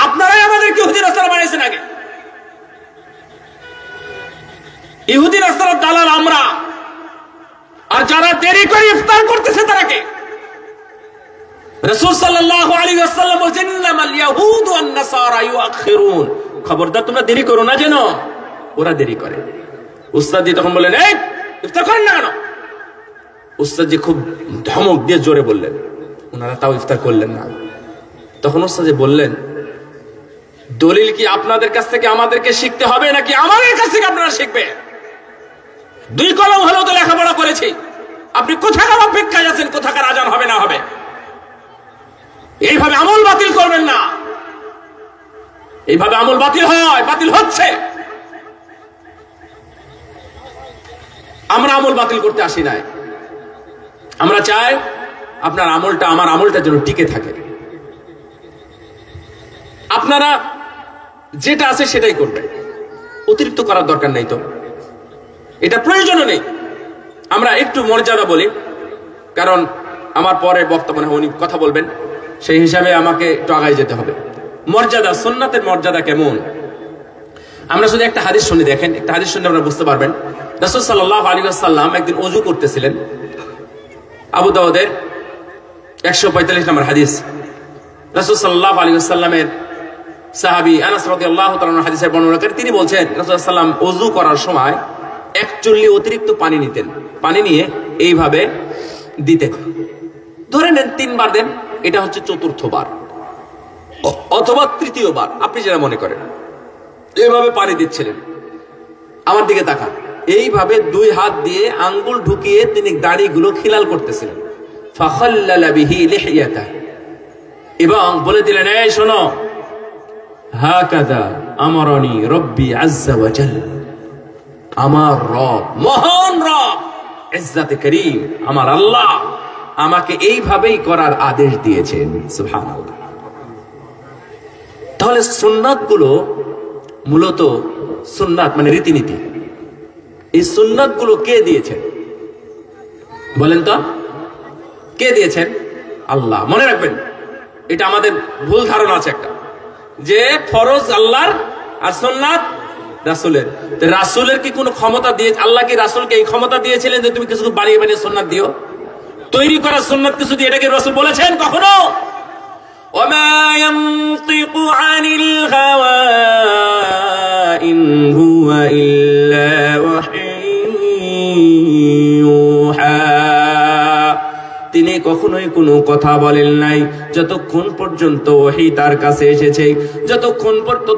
আপনারাই আমাদেরকে ইহুদি নাসারা বানিয়েছেন আগে। ইহুদি নাসারার দালাল আমরা। আর যারা দেরি করে ইফতার করতেছে তারা কে? রাসূল সাল্লাল্লাহু আলাইহি ওয়াসাল্লাম বলেছেন ইন্নামাল ইয়াহুদু ওয়ান নাসারা ইউআখিরুন, খবরদার তোমরা দেরি করো না যেন ওরা দেরি করে। উস্তাদজি তখন বললেন এই ইফতার করেন না কেন? উস্তাদজি খুব ধমক দিয়ে জোরে বললেন, ওনারা তাও ইফতার করলেন না। তখন উস্তাদজি বললেন দলিল কি আপনাদের কাছ থেকে আমাদেরকে শিখতে হবে নাকি আমাদের কাছ থেকে আপনারা শিখবে? 2 কলম হলেও তো লেখাপড়া করেছি, আপনি কোথাকার অপেক্ষায় আছেন কোথাকার আজান হবে না হবে? এইভাবে আমল বাতিল করবেন না। এইভাবে আমল বাতিল হয়, বাতিল হচ্ছে। আমরা আমল বাতিল করতে আসি নাই। আমরা চাই আপনার আমলটা আমার আমলটা যেন টিকে থাকে। আপনারা যেটা আছে সেটাই করবেন, অতিরিক্ত করার দরকার নেই। তো এটা প্রয়োজনও নেই। আমরা একটু মর্যাদা বলি, কারণ আমার পরে বক্তব্য উনি কথা বলবেন, সেই হিসাবে আমাকে একটু আগায় যেতে হবে। মর্যাদা, সুন্নাতের মর্যাদা কেমন? আমরা শুধু একটা হাদিস শুনি, দেখেন একটা হাদিস শুনে আমরা বুঝতে পারবেন। রাসূল সাল্লাল্লাহু আলাইহি ওয়াসাল্লাম একদিন ওযু করতেছিলেন। আবু দাউদের 145 নম্বর হাদিস। রাসূল সাল্লাল্লাহু আলাইহি ওয়াসাল্লামের সাহাবী আনাস রাদিয়াল্লাহু তাআলা আনহু হাদিসের বর্ণনা করেন, তিনি বলছেন রাসূল সাল্লাল্লাহু আলাইহি ওয়াসাল্লাম ওযু করার সময় 1 চুল্লি অতিরিক্ত পানি নিতেন। পানি নিয়ে এইভাবে দিতেন, ধরে নেন 3 বার দেন, এটা হচ্ছে 4র্থ বার অথবা 3য় বার, আপনি যেটা মনে করেন। এইভাবে পানি দিচ্ছিলেন। আমার দিকে তাকান, এইভাবে 2 হাত দিয়ে আঙ্গুল ঢুকিয়ে তিনি দাড়িগুলো খিলাল করতেছিলেন। ফাখাল্লালা বিহি লিহিয়াতা, এবং বলে দিলেন এই শোনো, হাকাদা আমারানি রব্বি আজ্জা ওয়া জাল, আমার রব, মহান রব, ইজ্জতে করিম আমার আল্লাহ আমাকে এইভাবেই করার আদেশ দিয়েছেন। সুবহানাল্লাহ। তাহলে সুন্নাতগুলো মূলত সুন্নাত মানে রীতিনীতি, এই সুন্নাতগুলো কে দিয়েছেন বলেন তো? কে দিয়েছেন? আল্লাহ। মনে রাখবেন, এটা আমাদের ভুল ধারণা আছে একটা, যে ফরজ আল্লাহর আর সুন্নাত রাসূলের। রাসূলের কি কোনো ক্ষমতা দিয়ে, আল্লাহ কি রাসূলকে এই ক্ষমতা দিয়েছিলেন যে তুমি কিছু বানিয়ে বানিয়ে সুন্নাত দিও? তৈরি করা সুন্নাত কিছু দিয়ে এটাকে রাসূল বলেছেন কখনো? ওমা ইয়ানতিকু আনিল হাওয়া ইন হুয়া ইল্লা ওয়াহয়ুহা, তিনি কখনোই কোনো কথা বলেন নাই যতক্ষণ পর্যন্ত ওহী তার কাছে এসেছে।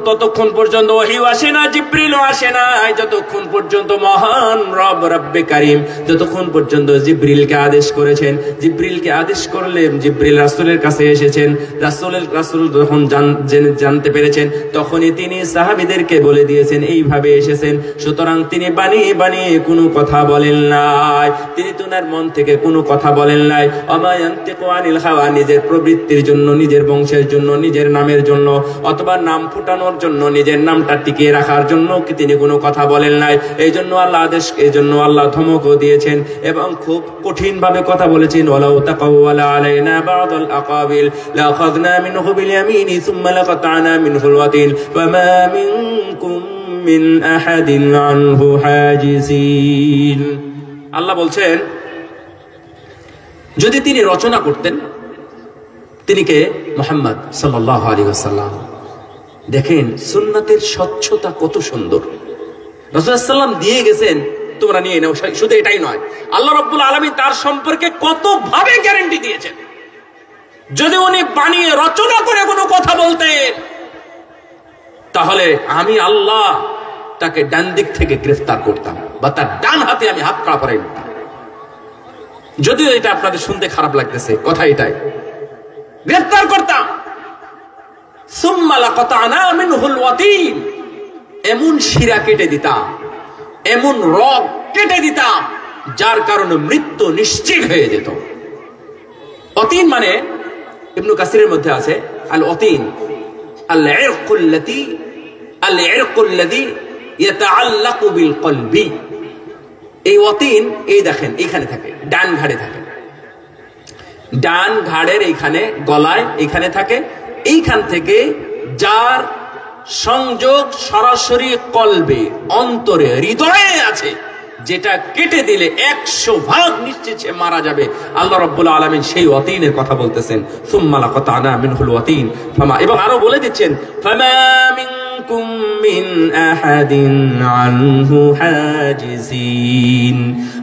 ততক্ষণ পর্যন্ত ওহী আসে না, জিবরিল আসে না, যতক্ষণ পর্যন্ত মহান রব রব্বে কারীম যতক্ষণ পর্যন্ত জিবরিলকে আদেশ করেছেন। জিবরিলকে আদেশ করলেন, জিবরিল রাসূলের কাছে এসেছেন। রাসূল যখন জানতে পেরেছেন তখনই তিনি সাহাবীদেরকে বলে দিয়েছেন এইভাবে এসেছেন। সুতরাং তিনি বানিয়ে বানিয়ে কোনো কথা বলেন নাই, তিনি তোনার মন থেকে কোনো কথা বলেন নাই। মা ইয়ানতিকু আনিল হাওয়া, নিজের প্রবৃত্তির জন্য, নিজের বংশের জন্য, নিজের নামের জন্য, অথবা নাম ফুটানোর জন্য, নিজের নামটা টিকিয়ে রাখার জন্য কি তিনি কোনো কথা বলেন নাই। এই জন্য আল্লাহ ধমকও দিয়েছেন এবং খুব কঠিন ভাবে কথা বলেছেন। ওয়ালাউ তাকাওয়ালা আলাইনা বা'দাল আকাবিল লাআখাযনা মিনহু বিল ইয়ামিনি সুম্মা লাকাতআনা মিনহুল ওয়াতিন ওয়ামা মিনকুম মিন আহাদিন আনহু হাজিজিন। আল্লাহ বলছেন, যদি তিনি রচনা করতেন, তিনি কে? মুহাম্মদ সাল্লাল্লাহু আলাইহি ওয়াসাল্লাম। দেখেন সুন্নাতের স্বচ্ছতা কত সুন্দর। রাসূল সাল্লাল্লাহু দিয়ে গেছেন, তোমরা নিয়ে নাও। শুধু এটাই নয়, আল্লাহ রাব্বুল আলামিন তার সম্পর্কে কত ভাবে গ্যারান্টি দিয়েছেন। যদি উনি বানিয়ে রচনা করে কোনো কথা বলতেন, তাহলে আমি আল্লাহ তাকে ডান দিক থেকে গ্রেফতার করতাম, বা তার ডান হাতে আমি হাত কাড়া পরাই নিতাম। যদিও এটা আপনাদের শুনতে খারাপ লাগতেছে, কথা এটাই, গ্রেফতার করতাম। সুম্মা লাকাতআনা মিনহুল ওয়াতিন, এমন শিরা কেটে দিতাম, এমন রগ কেটে দিতাম যার কারণে মৃত্যু নিশ্চিত হয়ে যেত। ওয়াতিন মানে ইবনে কাসিরের মধ্যে আছে আল ওয়াতিন আল ইরকুল্লাযী ইয়াতাআল্লাকু বিল কলবি। এই ওয়াতিন, এই দেখেন এখানে থাকে, ডান ঘাড়ে থাকে, ডান ঘাড়ের এইখানে, গলায় এইখানে থাকে। এইখান থেকে যার সংযোগ সরাসরি কলবে, অন্তরে, হৃদয়ে আছে, যেটা কেটে দিলে 100% নিশ্চিত সে মারা যাবে। আল্লাহ রাব্বুল আলামিন সেই ওয়াতিনের কথা বলতেছেন, সুম্মা লাকাতআনা মিনহুল ওয়াতিন ফামা, এবং আরো বলে দিচ্ছেন ফামা মিনকুম মিন আহাদিন আনহু হাজিজিন,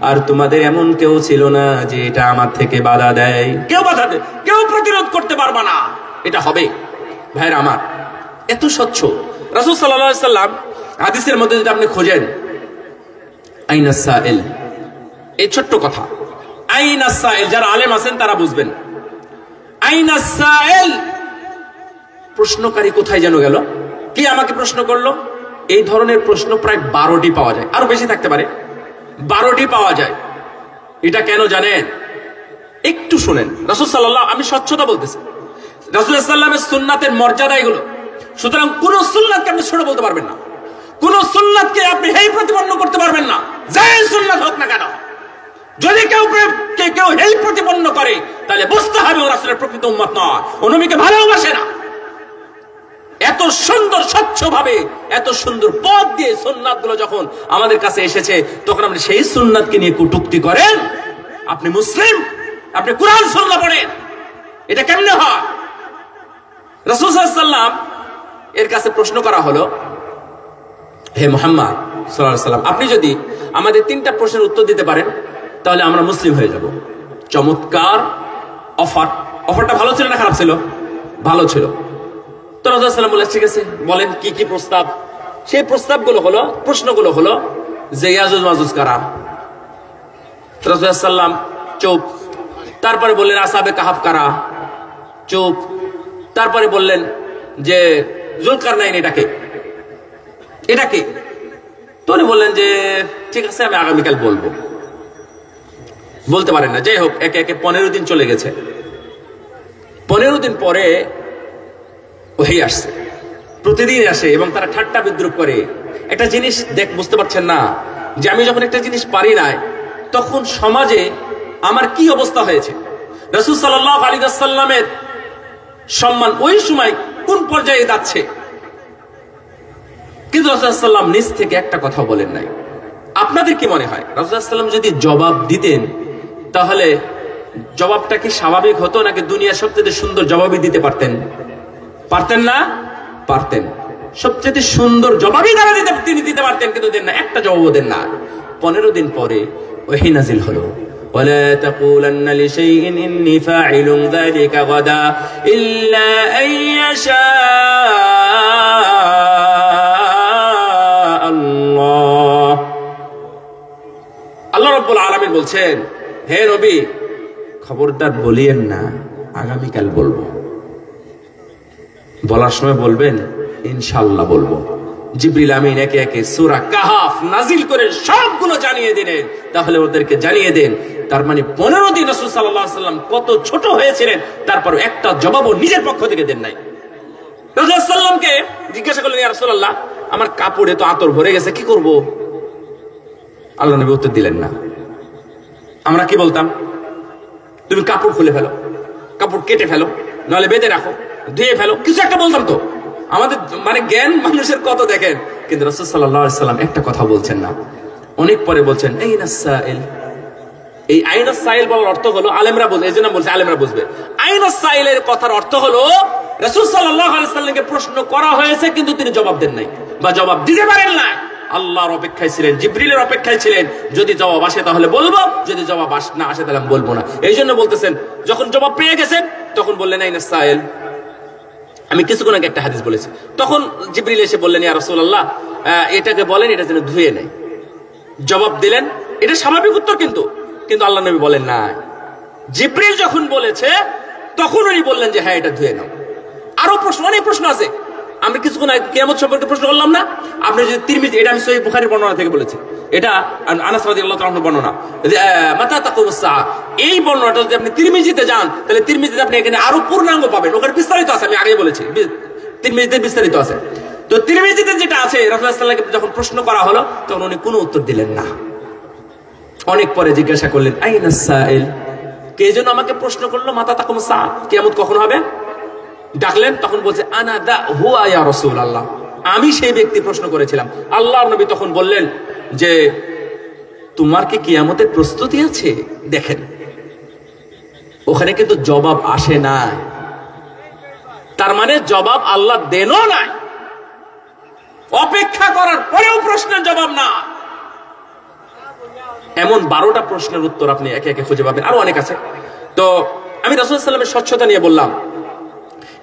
আর তোমাদের এমন কেউ ছিল না যে এটা আমার থেকে বাধা দেয়। কেউ বাধা দেয়, কেউ প্রতিরোধ করতে পারবে না, এটা হবে। ভাইরা আমার, এত স্বচ্ছ। রাসূল সাল্লাল্লাহু আলাইহি সাল্লাম হাদিসের মধ্যে যদি আপনি খোঁজেন, আইনা সাইল, এই ছোট্ট কথা, আইনা সাইল, যারা আলেম আছেন তারা বুঝবেন। আইনা সাইল, প্রশ্নকারী কোথায় যেন গেল, কি আমাকে প্রশ্ন করলো, এই ধরনের প্রশ্ন প্রায় 12টি পাওয়া যায়, আরো বেশি থাকতে পারে, 12টি পাওয়া যায়। এটা কেন জানেন? একটু শুনেন। রাসূল সাল্লাল্লাহু, আমি স্বচ্ছতা বলতেছি, রাসূল সাল্লাল্লাহু সুন্নাতের মর্যাদা এগুলো। সুতরাং কোন সুন্নাতকে আপনি ছোট বলতে পারবেন না, কোন সুন্নাতকে আপনি হেয় প্রতিপন্ন করতে পারবেন না, যে সুন্নাত হোক না কেন। যদি কেউ হেয় প্রতিপন্ন করে, তাহলে বুঝতে হবে ও রাসূলের প্রকৃত উম্মত নয়, ও নবীকে ভালোবাসে না। এত সুন্দর স্বচ্ছ ভাবে, এত সুন্দর পথ দিয়ে সুন্নাতগুলো যখন আমাদের কাছে এসেছে, তখন আপনি সেই সুন্নাতকে নিয়ে কটূক্তি করেন? আপনি মুসলিম, আপনি কুরআন সুন্নাহ পড়েন, এটা কেমনে হয়? রাসূল সাল্লাল্লাহু আলাইহি ওয়াসাল্লাম এর কাছে প্রশ্ন করা হলো, হে মুহাম্মদ সাল্লাল্লাহু আলাইহি ওয়াসাল্লাম, আপনি যদি আমাদের 3টা প্রশ্নের উত্তর দিতে পারেন, তাহলে আমরা মুসলিম হয়ে যাব। চমৎকার অফার। অফারটা ভালো ছিল না খারাপ ছিল? ভালো ছিল। তো রাসূল সাল্লাল্লাহু আলাইহি ওয়াসাল্লাম বলে, ঠিক আছে, বলেন কি কি প্রস্তাব। সেই প্রস্তাবগুলো হলো, প্রশ্নগুলো হলো যে ইয়াজুজ মাজুজ কারা। রাসূল সাল্লাল্লাহু আলাইহি ওয়াসাল্লাম চুপ। তারপরে বললেন আসহাবে কাহাফ কারা, চুপ। তারপরে বললেন যে যুলকারনাইন এটাকে, তো উনি বললেন যে ঠিক আছে, আমি আগামীকাল বলবো। বলতে পারেন না। যাই হোক, একে একে 15 দিন চলে গেছে। 15 দিন পরে ওহী আসছে, প্রতিদিন আসে, এবং তারা ঠাট্টা বিদ্রুপ করে। একটা জিনিস বুঝতে পারছেন না, যে আমি যখন একটা জিনিস পারি না, তখন সমাজে আমার কি অবস্থা হয়েছে। রাসূল সাল্লাল্লাহু আলাইহি ওয়াসাল্লামের সম্মান ওই সময় কোন পর্যায়ে যাচ্ছে। কিন্তু রাসূল সাল্লাল্লাহু আলাইহি ওয়াসাল্লাম নিজ থেকে একটা কথা বলেন নাই। আপনাদের কি মনে হয়, রাসূল সাল্লাল্লাহু আলাইহি ওয়াসাল্লাম যদি জবাব দিতেন, তাহলে জবাবটা কি স্বাভাবিক হতো, নাকি দুনিয়ার সবচেয়ে সুন্দর জবাবই দিতে পারতেন? পারতেন না? পারতেন। সবচেয়ে সুন্দর জবাবই তিনি দিতে পারতেন, কিন্তু দেন না, একটা জবাবও দেন না। 15 দিন পরে ওহী নাজিল হলো, ولا تقولن لشيء إني فاعل ذلك غدا إلا أن يشاء الله। আল্লাহ রাব্বুল আলামিন বলছেন, হে নবী, খবরদার বলিয়েন না আগামীকাল বলবো। বলার সময় বলবেন ইনশাআল্লাহ বলবো। জিবরিল আমিন একে একে সূরা কাহাফ নাজিল করে সবগুলো জানিয়ে দিলেন। তাহলে ওদেরকে জানিয়ে দেন, তার মানে 15 দিন রাসূল সাল্লাল্লাহু আলাইহি ওয়াসাল্লাম কত ছোট হয়েছিলেন, তারপর একটা জবাবও নিজের পক্ষ থেকে দেন নাই। রাসূল সাল্লাল্লাহু আলাইহি ওয়াসাল্লামকে জিজ্ঞাসা করলেন, ইয়া রাসূলুল্লাহ, আমার কাপড়ে তো আতর ভরে গেছে, কি করব? আল্লাহ নবী উত্তর দিলেন না। আমরা কি বলতাম? তুমি কাপড় খুলে ফেলো, কাপড় কেটে ফেলো, নাহলে বেঁধে রাখো, ধুয়ে ফেলো, কিছু একটা বলতাম তো। আমাদের মানে জ্ঞান মানুষের কত দেখেন। কিন্তু রাসূল সাল্লাল্লাহু আলাইহি ওয়াসাল্লাম একটা কথা বলছেন না, অনেক পরে বলছেন আইনাস সাইল। এই আইনাস সাইল বলার অর্থ হলো, আলেমরা বলছে, এই জন্য বলছে আলেমরা বুঝবে, আইনাস সাইলের কথার অর্থ হলো রাসূল সাল্লাল্লাহু আলাইহি ওয়াসাল্লামকে প্রশ্ন করা হয়েছে কিন্তু তিনি জবাব দেন নাই বা জবাব দিতে পারেন না। আল্লাহর অপেক্ষায় ছিলেন, জিবরিলের অপেক্ষায় ছিলেন, যদি জবাব আসে তাহলে বলবো, যদি জবাব না আসে তাহলে আমি বলবো না। এই জন্য বলতেছেন, যখন জবাব পেয়ে গেছেন তখন বললেন আইনাস সাইল। আমি কিছুক্ষণ আগে একটা হাদিস বলেছি, তখন জিবরিল এসে বললেন, ইয়া রাসূলুল্লাহ, এটাকে বলেন এটা যেন ধুয়ে নেয়। জবাব দিলেন, এটা স্বাভাবিক উত্তর, কিন্তু আল্লাহ নবী বলেন না। জিবরিল যখন বলেছে তখন উনি বললেন যে হ্যাঁ, এটা ধুয়ে নাও। আরো প্রশ্ন, অনেক প্রশ্ন আছে। আমি কিছুক্ষণ আগে কিয়ামত সম্পর্কে প্রশ্ন করলাম না? আপনি যদি তিরমিজি, এটা আমি সহিহ বুখারীর বর্ণনা থেকে বলেছি, এটা আনাস রাদিয়াল্লাহু তাআলা বর্ণনা, মাতা তাকুমুস সাআ, এই বর্ণনাটা যদি আপনি তিরমিজিতে যান তাহলে তিরমিজিতে আপনি এখানে আরো পূর্ণাঙ্গ পাবেন, ওখানে বিস্তারিত আছে, আমি আগেই বলেছি তিরমিজিতে বিস্তারিত আছে। তো তিরমিজিতে যেটা আছে, রাসূলুল্লাহ সাল্লাল্লাহু আলাইহি ওয়াসাল্লামকে যখন প্রশ্ন করা হলো তখন উনি কোনো উত্তর দিলেন না। অনেক পরে জিজ্ঞাসা করলেন আইনাস সাইল, কে যেন আমাকে প্রশ্ন করলো, মাতা তাকুমুস সাআ, কিয়ামত কখন হবে? ডাকলেন, তখন বলছে আনা দা হুয়া ইয়া রাসূলুল্লাহ, আমি সেই ব্যক্তি প্রশ্ন করেছিলাম। আল্লাহর নবী তখন বললেন যে তোমার কি কিয়ামতের প্রস্তুতি আছে? দেখেন, ওখানে কিন্তু জবাব আসে না, তার মানে জবাব আল্লাহ দেনও নাই, অপেক্ষা করার পরেও প্রশ্নের জবাব না। এমন 12টা প্রশ্নের উত্তর আপনি একে একে খুঁজে পাবেন, আরো অনেক আছে। তো আমি রাসূল সাল্লাল্লাহু আলাইহি ওয়াসাল্লামের স্বচ্ছতা নিয়ে বললাম।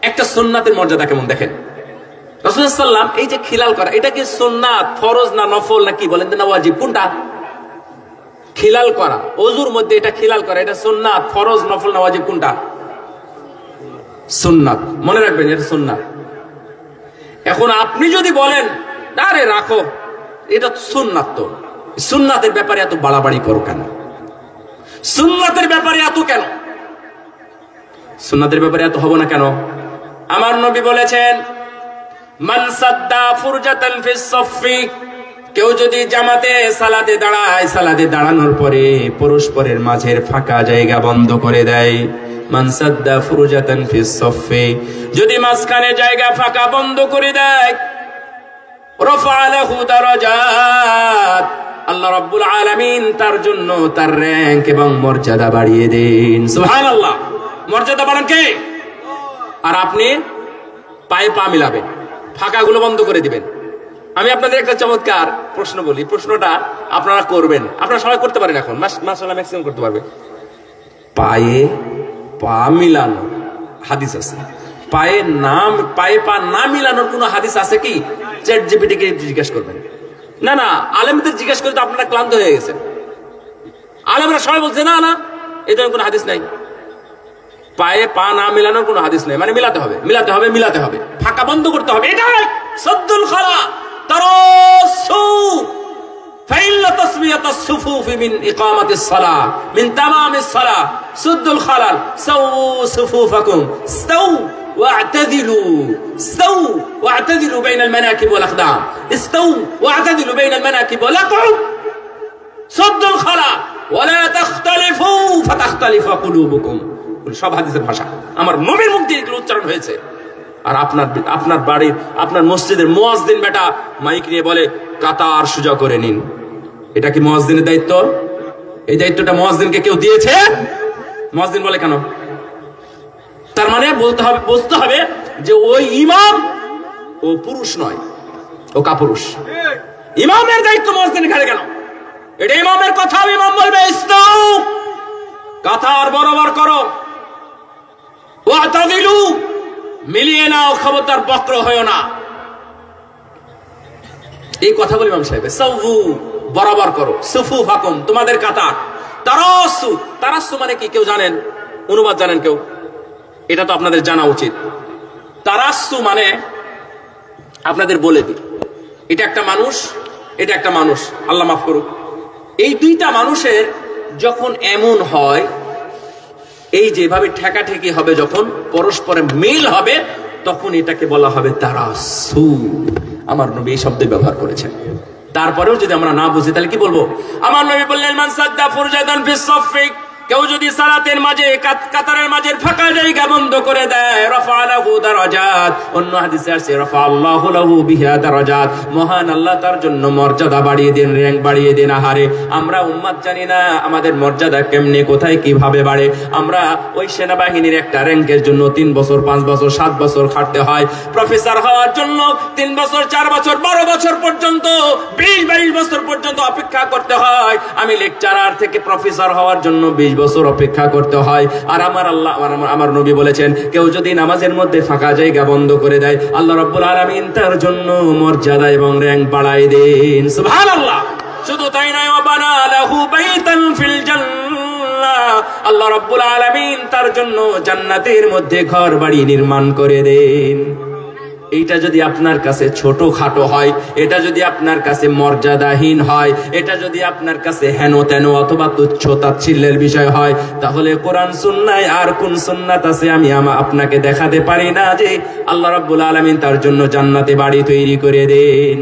একটা সুন্নাতের মর্যাদা কেমন দেখেন। রাসূল সাল্লাল্লাহু আলাইহি ওয়াসাল্লাম এই যে খিলাল করা, এটা কি সুন্নাত, ফরজ না নফল না কি বলেন না ওয়াজিব, কোনটা? খিলাল করা, ওযুর মধ্যে এটা খিলাল করা, এটা সুন্নাত, ফরজ, নফল না ওয়াজিব, কোনটা? সুন্নাত। মনে রাখবেন, এটা সুন্নাত। এখন আপনি যদি বলেন আরে রাখো, এটা সুন্নাত, তো সুন্নাতের ব্যাপারে এত বাড়াবাড়ি করো কেন? সুন্নাতের ব্যাপারে এত কেন? সুন্নাতের ব্যাপারে এত হবো না কেন? আমার নবী বলেছেন, মান সাদ্দা ফুরজাতান ফিস সাফফি, কেউ যদি জামাতে সালাতে দাঁড়ায়, সালাতে দাঁড়ানোর পরে পরস্পরের মাঝের ফাঁকা জায়গা বন্ধ করে দেয়, মান সাদ্দা ফুরজাতান ফিস সাফফি, যদি মাঝখানে জায়গা ফাঁকা বন্ধ করে দেয়, রাফা লাহু দারাজাত, আল্লাহ রাব্বুল আলামিন তার জন্য তার র‍্যাঙ্ক এবং মর্যাদা বাড়িয়ে দেন। সুবহানাল্লাহ, মর্যাদা বাড়ান কে? আর আপনি পায়ে পা মিলাবেন, ফাঁকাগুলো বন্ধ করে দিবেন। আমি আপনাদের একটা চমৎকার প্রশ্ন বলি, প্রশ্নটা আপনারা করবেন, আপনারা সবাই করতে পারেন, এখন মাশাআল্লাহ ম্যাক্সিমাম করতে পারবে। পায়ে পা মিলানো হাদিস আছে, পায়ে পা না মিলানোর কোন হাদিস আছে কি? চ্যাট জিপিটি কে জিজ্ঞেস করবেন। না না, আলেমদের জিজ্ঞেস করে তো আপনারা ক্লান্ত হয়ে গেছেন। আলেমরা সবাই বলছে না না, এই ধরনের কোন হাদিস নাই, পায়ে পা না মিলানোর কোন হাদিস নেই। মানে মিলাতে হবে, মিলাতে হবে, মিলাতে হবে, ফাঁকা বন্ধ করতে হবে। এটাই সাদ্দুল খালা, তারাসসু ফাইন্না তাসমিয়াতাস সুফুফি মিন ইকামাতিস সালাহ মিন তামামিস সালাহ, সাদ্দুল খালাল, সাউ সুফুফাকুম, ইস্তাউ ওয়া'তাদিলু, ইস্তাউ ওয়া'তাদিলু বাইনাল মানাকিব ওয়াল আকদাম, ইস্তাউ ওয়া'তাদিলু বাইনাল মানাকিব ওয়াল আকদাম, সাদ্দুল খালা ওয়ালা তাখতালিফু ফাতাখতালিফা কুলুবুকুম। সব হাদিসের ভাষা, আমার নবীর মুখ দিয়ে এগুলো উচ্চারণ হয়েছে। আর আপনার বাড়ির, আপনার মসজিদের মুয়াজ্জিন বেটা মাইক নিয়ে বলে কাতার সোজা করে নিন। এটা কি মুয়াজ্জিনের দায়িত্ব? এই দায়িত্বটা মুয়াজ্জিনকে কেউ দিয়েছে? মুয়াজ্জিন বলে কেন? তার মানে বুঝতে হবে যে ওই ইমাম ও পুরুষ নয়, ও কাপুরুষ। ইমামের দায়িত্ব মুয়াজ্জিনের ঘাড়ে কেন? এটা ইমামের কথা, ইমাম বলবে ইস্তাউ, কাতার বরাবর করো, ওয়া'তাদিলু, মিলিয়ে নাও, খবরদার বক্র হয়ো না। এই কথা বলি ইমাম সাহেব। সাউফু, বরাবর করো, সুফুফাকুম, তোমাদের কাতার। তারাসসু, তারাসসু মানে কি কেউ জানেন? অনুবাদ জানেন কেউ? এটা তো আপনাদের জানা উচিত। তারাসসু মানে আপনাদের বলে দিই, এটা একটা মানুষ, এটা একটা মানুষ, আল্লাহ মাফ করুক। এই দুইটা মানুষের যখন এমন হয়, এই যেভাবে ঠেকাঠেকি হবে, যখন পরস্পরে মিল হবে, তখন এটাকে বলা হবে তারাসুল। আমার নবী এই শব্দ ব্যবহার করেছেন। তারপরেও যদি আমরা না বুঝি তাহলে কি বলবো? আমার নবী বললেন, মান সাদ্দা ফুরজাদান ফিস সাফফি, কেউ যদি সালাতের মাঝে কাতারের মাঝে ফাঁকা জায়গা বন্ধ করে দেয়, রাফা লাহু দারাজাত, অন্য হাদিসে আছে রাফা আল্লাহু লাহু বিহা দারাজাত, মহান আল্লাহ তার জন্য মর্যাদা বাড়িয়ে দেন, র‍্যাঙ্ক বাড়িয়ে দেন। আহারে, আমরা উম্মত জানি না আমাদের মর্যাদা কেমনে, কোথায়, কিভাবে বাড়ে। আমরা ওই সেনাবাহিনীর একটা র‍্যাঙ্কের জন্য 3 বছর 5 বছর 7 বছর খাটতে হয়। প্রফেসর হওয়ার জন্য 3 বছর 4 বছর 12 বছর পর্যন্ত, 20-22 বছর পর্যন্ত অপেক্ষা করতে হয়। আমি লেকচারার থেকে প্রফেসর হওয়ার জন্য 20 বছর অপেক্ষা করতে হয়। আর আমার নবী বলেছেন, কেউ যদি নামাজের মধ্যে ফাঁকা জায়গা বন্ধ করে দেয়, আল্লাহ রাব্বুল আলামিন তার জন্য মর্যাদা এবং র‍্যাঙ্ক বাড়ায় দেন। সুবহানাল্লাহ। শুধু তাই নয়, ওয়াবানা লাহু বাইতান ফিল জান্নাহ, আল্লাহ রাব্বুল আলামিন তার জন্য জান্নাতের মধ্যে ঘর বাড়ি নির্মাণ করে দেন। এইটা যদি আপনার কাছে ছোটখাটো হয়, এটা যদি আপনার কাছে মর্যাদাহীন হয়, এটা যদি আপনার কাছে হেন তেন অথবা তুচ্ছ তাচ্ছিল্যের বিষয় হয়, তাহলে কোরআন সুন্নায় আর কোন সুন্নাত আছে আমি আপনাকে দেখাতে পারি না যে আল্লাহ রাব্বুল আলামিন তার জন্য জান্নাতে বাড়ি তৈরি করে দেন?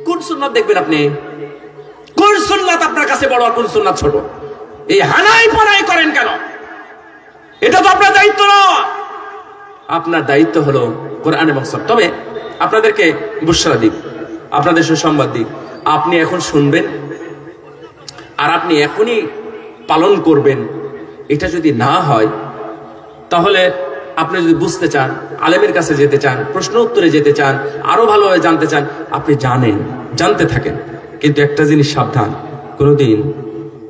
কোন সুন্নাত দেখবেন আপনি? কোন সুন্নাত আপনার কাছে বড় আর কোন সুন্নাত ছোট? এই হানাই পানাই করেন কেন? এটা তো আপনার দায়িত্ব না। আপনার দায়িত্ব হলো কোরআন এবং সুন্নাহ। তবে আপনাদেরকে বুশরা দিই, আপনাদের সুসংবাদ দিই, আপনি এখন শুনবেন আর আপনি এখনই পালন করবেন। এটা যদি না হয়, তাহলে আপনি যদি বুঝতে চান, আলেমের কাছে যেতে চান, প্রশ্ন উত্তরে যেতে চান, আরো ভালোভাবে জানতে চান, আপনি জানতে থাকেন। কিন্তু একটা জিনিস সাবধান, কোনোদিন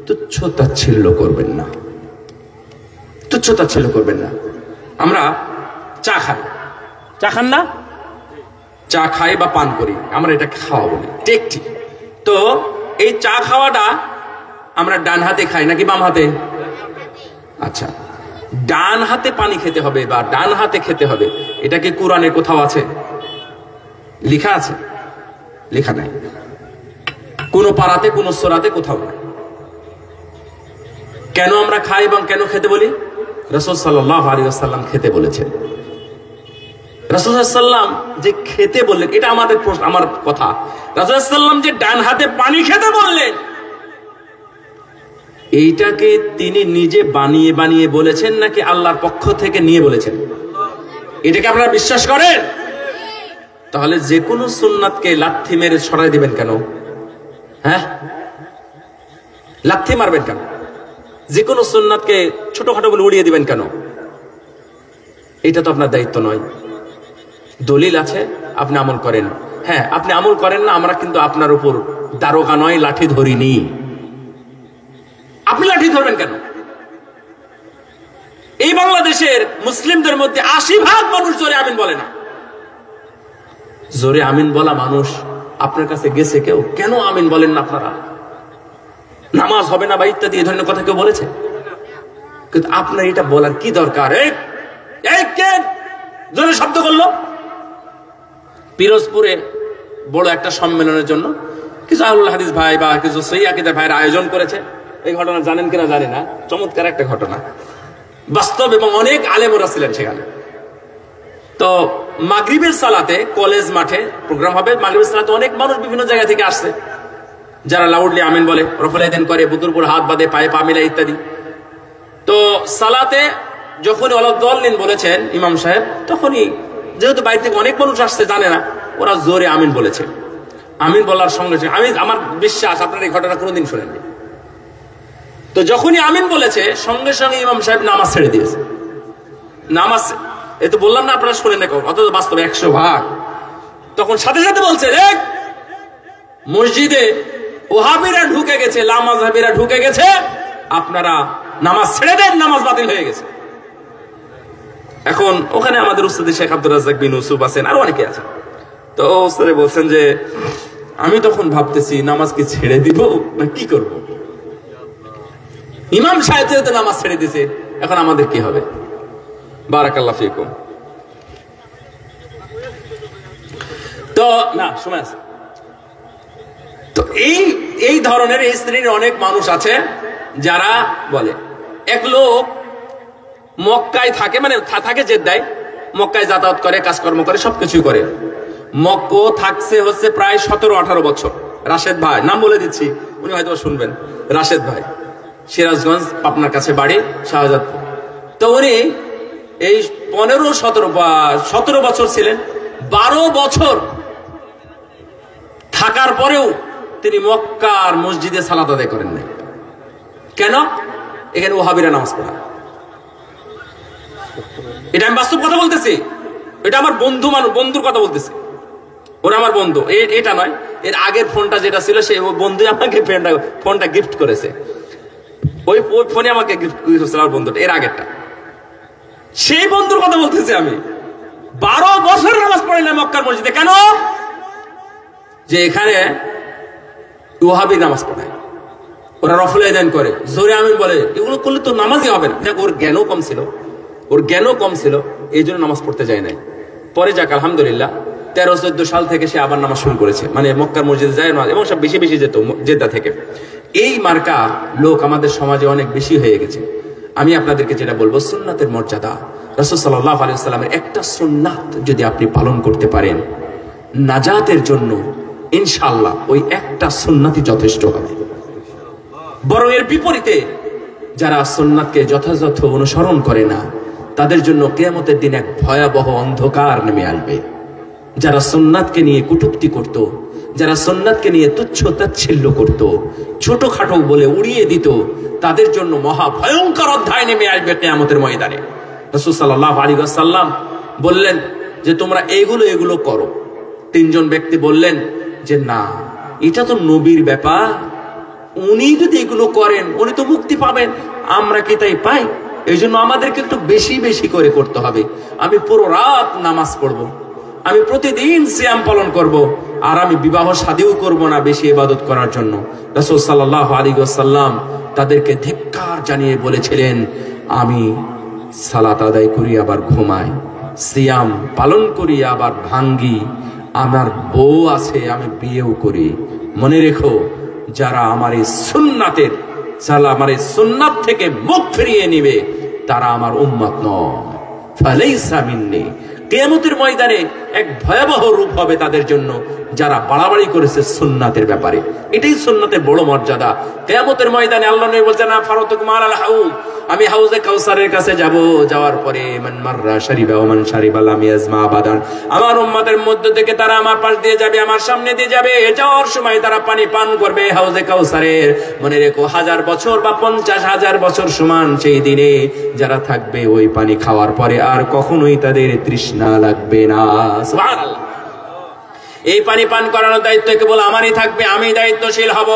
তুচ্ছ তাচ্ছিল্য করবেন না, তুচ্ছ তাচ্ছিল্য করবেন না। আমরা চা খাই, চা খান না? চা খাই বা পান করি, আমরা এটা খাওয়া বলি, ঠিক। তো এই চা খাওয়াটা আমরা ডান হাতে খাই নাকি বাম হাতে? আচ্ছা, ডান হাতে পানি খেতে হবে বা ডান হাতে খেতে হবে, এটা কি কোরআনে কোথাও আছে? লেখা আছে? লেখা নাই। কোন পারাতে, কোন সূরাতে কোথাও নাই। কেন আমরা খাই এবং কেন খেতে বলি? রাসূল সাল্লাল্লাহু আলাইহি ওয়াসাল্লাম খেতে বলেছেন। রাসূল সাল্লাল্লাহু আলাইহি ওয়াসাল্লাম যে খেতে বললেন, এটা আমার কথা। রাসূল সাল্লাল্লাহু আলাইহি ওয়াসাল্লাম যে ডান হাতে পানি খেতে বললেন, এইটাকে তিনি নিজে বানিয়ে বানিয়ে বলেছেন নাকি আল্লাহর পক্ষ থেকে নিয়ে বলেছেন? এটাকে আপনারা বিশ্বাস করেন? তাহলে যে কোনো সুন্নাতকে লাথি মেরে সরাই দিবেন কেন? হ্যাঁ, লাথি মারবেন কেন? যে কোনো সুন্নাতকে ছোটখাটো বলে উড়িয়ে দিবেন কেন? এটা তো আপনার দায়িত্ব নয়। দলিল আছে, আপনি আমল করেন। হ্যাঁ, আপনি আমল করেন না, আমরা কিন্তু আপনার উপর দারোগা নয়, লাঠি ধরিনি। আপনি লাঠি ধরবেন কেন? এই বাংলাদেশের মুসলিমদের মধ্যে 80% মানুষ জোরে আমিন বলে না। জোরে আমিন বলা মানুষ আপনার কাছে গেছে কেউ? কেন আমিন বলেন না আপনারা? নামাজ হবে না বা ইত্যাদি এই ধরনের কথা কেউ বলেছে? কিন্তু আপনার এটা বলার কি দরকার? কে জোরে শব্দ করলো? পিরোজপুরে বড় একটা সম্মেলনের জন্য কিছু আহলুল হাদিস ভাই বা কিছু সহিহ আকীদার ভাইয়ের আয়োজন করেছে। এই ঘটনা জানেন কিনা জানি না, চমৎকার একটা ঘটনা, বাস্তব, এবং অনেক আলেমরা ছিলেন সেখানে। তো মাগরিবের সালাতে কলেজ মাঠে প্রোগ্রাম হবে। মাগরিবের সালাতে অনেক মানুষ বিভিন্ন জায়গা থেকে আসছে, যারা লাউডলি আমিন বলে, রফুল আইদান করে, বুতুর উপর হাত বাঁধে, পায়ে পা মিলায় ইত্যাদি। তো সালাতে যখনই ওয়ালাদ-দাল্লিন বলেছেন ইমাম সাহেব, তখনই যেহেতু বাইরে থেকে অনেক মানুষ আসছে, জানে না, ওরা জোরে আমিন বলেছে। আমিন বলার সঙ্গে সঙ্গে আমার বিশ্বাস আপনার এই ঘটনা কোনোদিন শোনেননি। তো যখনই আমিন বলেছে, সঙ্গে সঙ্গে ইমাম সাহেব নামাজ ছেড়ে দিয়েছে। নামাজ, এই তো বললাম না আপনারা শোনেন না, অথচ বাস্তবে 100%। তখন সাথে সাথে বলছে, মসজিদে ওহাবিরা ঢুকে গেছে, লামাযহাবিরা ঢুকে গেছে, আপনারা নামাজ ছেড়ে দেন, নামাজ বাতিল হয়ে গেছে। এখন ওখানে আমাদের উস্তাদ শেখ আব্দুর রাজ্জাক বিন ইউসুফ আছেন, আরো অনেকে আছেন। তো উস্তাদ বলছেন যে আমি তখন ভাবতেছি নামাজ কি ছেড়ে দিব না কি করব? ইমাম সাহেব তো নামাজ ছেড়ে দিছে, এখন আমাদের কি হবে? বারাকাল্লাহু ফিকুম। তো না সময় আছে। তো এই ধরনের এই শ্রেণীর অনেক মানুষ আছে যারা বলে এক লোক মক্কায় থাকে, মানে থাকে জেদ্দায়, মক্কায় যাতায়াত করে, কাজকর্ম করে, সবকিছু করে। মক্কা থাকছে হচ্ছে প্রায় 17-18 বছর। রাশেদ ভাই, নাম বলে দিচ্ছি, উনি হয়তো শুনবেন, রাশেদ ভাই, সিরাজগঞ্জ পাবনার কাছে বাড়ি, শাহজাদপুর। তো উনি এই 15-17 বছর ছিলেন। 12 বছর থাকার পরেও তিনি মক্কার মসজিদে সালাত আদায় করেন নাই। কেন? এখানে ওহাবিরা নামাজ পড়ায়। এটা আমি বাস্তব কথা বলতেছি, এটা আমার বন্ধুর কথা বলতেছি। ওরা আমার বন্ধু, এটা নয়, এর আগের ফোনটা যেটা ছিল সেই বন্ধু আমাকে ফোনটা গিফট করেছে। ওই ফোনে আমাকে গিফট করেছে আমার বন্ধুটা, এর আগেরটা। সেই বন্ধুর কথা বলতেছি আমি। 12 বছর নামাজ পড়ে না মক্কার মসজিদে। কেন? যে এখানে ওহাবি নামাজ পড়ায়, ওরা রফুল আযান করে, জোরে আমিন বলে। এগুলো করলে তো নামাজই হবে না। দেখ, ওর জ্ঞানও কম ছিল, এই জন্য নামাজ পড়তে যায় নাই। পরে যাক আলহামদুলিল্লাহ 13-14 সাল থেকে সে আবার নামাজ শুরু করেছে, মানে মক্কার মসজিদে যায় না, এবং সব বেশি যেত জেদ্দা থেকে। এই মার্কা লোক আমাদের সমাজে অনেক বেশি হয়ে গেছে। আমি আপনাদেরকে যেটা বলবো, সুন্নাতের মর্যাদা, রাসূল সাল্লাল্লাহু আলাইহি ওয়াসাল্লামের একটা সুন্নাত যদি আপনি পালন করতে পারেন নাজাতের জন্য, ইনশাআল্লাহ ওই একটা সুন্নাতই যথেষ্ট হবে। বরং এর বিপরীতে যারা সুন্নাতকে যথাযথ অনুসরণ করে না, তাদের জন্য কিয়ামতের দিন এক ভয়াবহ অন্ধকার নেমে আসবে। যারা সুন্নাতকে নিয়ে কটূক্তি করত, যারা সুন্নাতকে নিয়ে তুচ্ছ তাচ্ছিল্য করত, ছোটখাটো বলে উড়িয়ে দিত, তাদের জন্য মহা ভয়ঙ্কর অধ্যায় নেমে আসবে কিয়ামতের ময়দানে। রাসূল সাল্লাল্লাহু আলাইহি ওয়াসাল্লাম বললেন যে তোমরা এগুলো করো। 3 জন ব্যক্তি বললেন যে না, এটা তো নবীর ব্যাপার, উনি যদি এগুলো করেন উনি তো মুক্তি পাবেন, আমরা কি তাই পাই? এই জন্য আমাদেরকে একটু বেশি করে করতে হবে। আমি পুরো রাত নামাজ পড়বো, আমি প্রতিদিন সিয়াম পালন করব, আর আমি বিবাহ শাদীও করব না বেশি ইবাদত করার জন্য। রাসূল সাল্লাল্লাহু আলাইহি ওয়াসাল্লাম তাদেরকে ধিক্কার জানিয়ে বলেছিলেন, আমি সালাত আদায় করি আবার ঘুমাই, সিয়াম পালন করি আবার ভাঙ্গি, আমার বউ আছে আমি বিয়েও করি। মনে রেখো, যারা আমার এই সুন্নাত থেকে মুখ ফিরিয়ে নিবে তারা আমার উম্মত নয়, ফালাইসা মিন্নি। কিয়ামতের ময়দানে এক ভয়াবহ রূপ হবে তাদের জন্য যারা বাড়াবাড়ি করেছে সুন্নাতের ব্যাপারে। এটাই সুন্নাতের বড় মর্যাদা। কিয়ামতের ময়দানে আল্লাহ নবী বলেন, ফারাতুকুম আলাল হাউজ, আমি হাউজে কাউসারের কাছে যাব, যাওয়ার পরে মান মাররা শারিবা ওয়া মান শারিবা লাম ইয়াজমা আবাদান, আমার উম্মতের মধ্য থেকে তারা আমার পাশ দিয়ে যাবে, আমার সামনে দিয়ে যাবে, যাওয়ার সময় তারা পানি পান করবে হাউজে কাউসারের। মনে রেখো, 1000 বছর বা 50,000 বছর সমান সেই দিনে যারা থাকবে ওই পানি খাওয়ার পরে আর কখনোই তাদের তৃষ্ণা লাগবে না। সুবহানাল্লাহ। এই পানি পান করানোর দায়িত্ব কেবল আমারই থাকবে, আমি দায়িত্বশীল হব।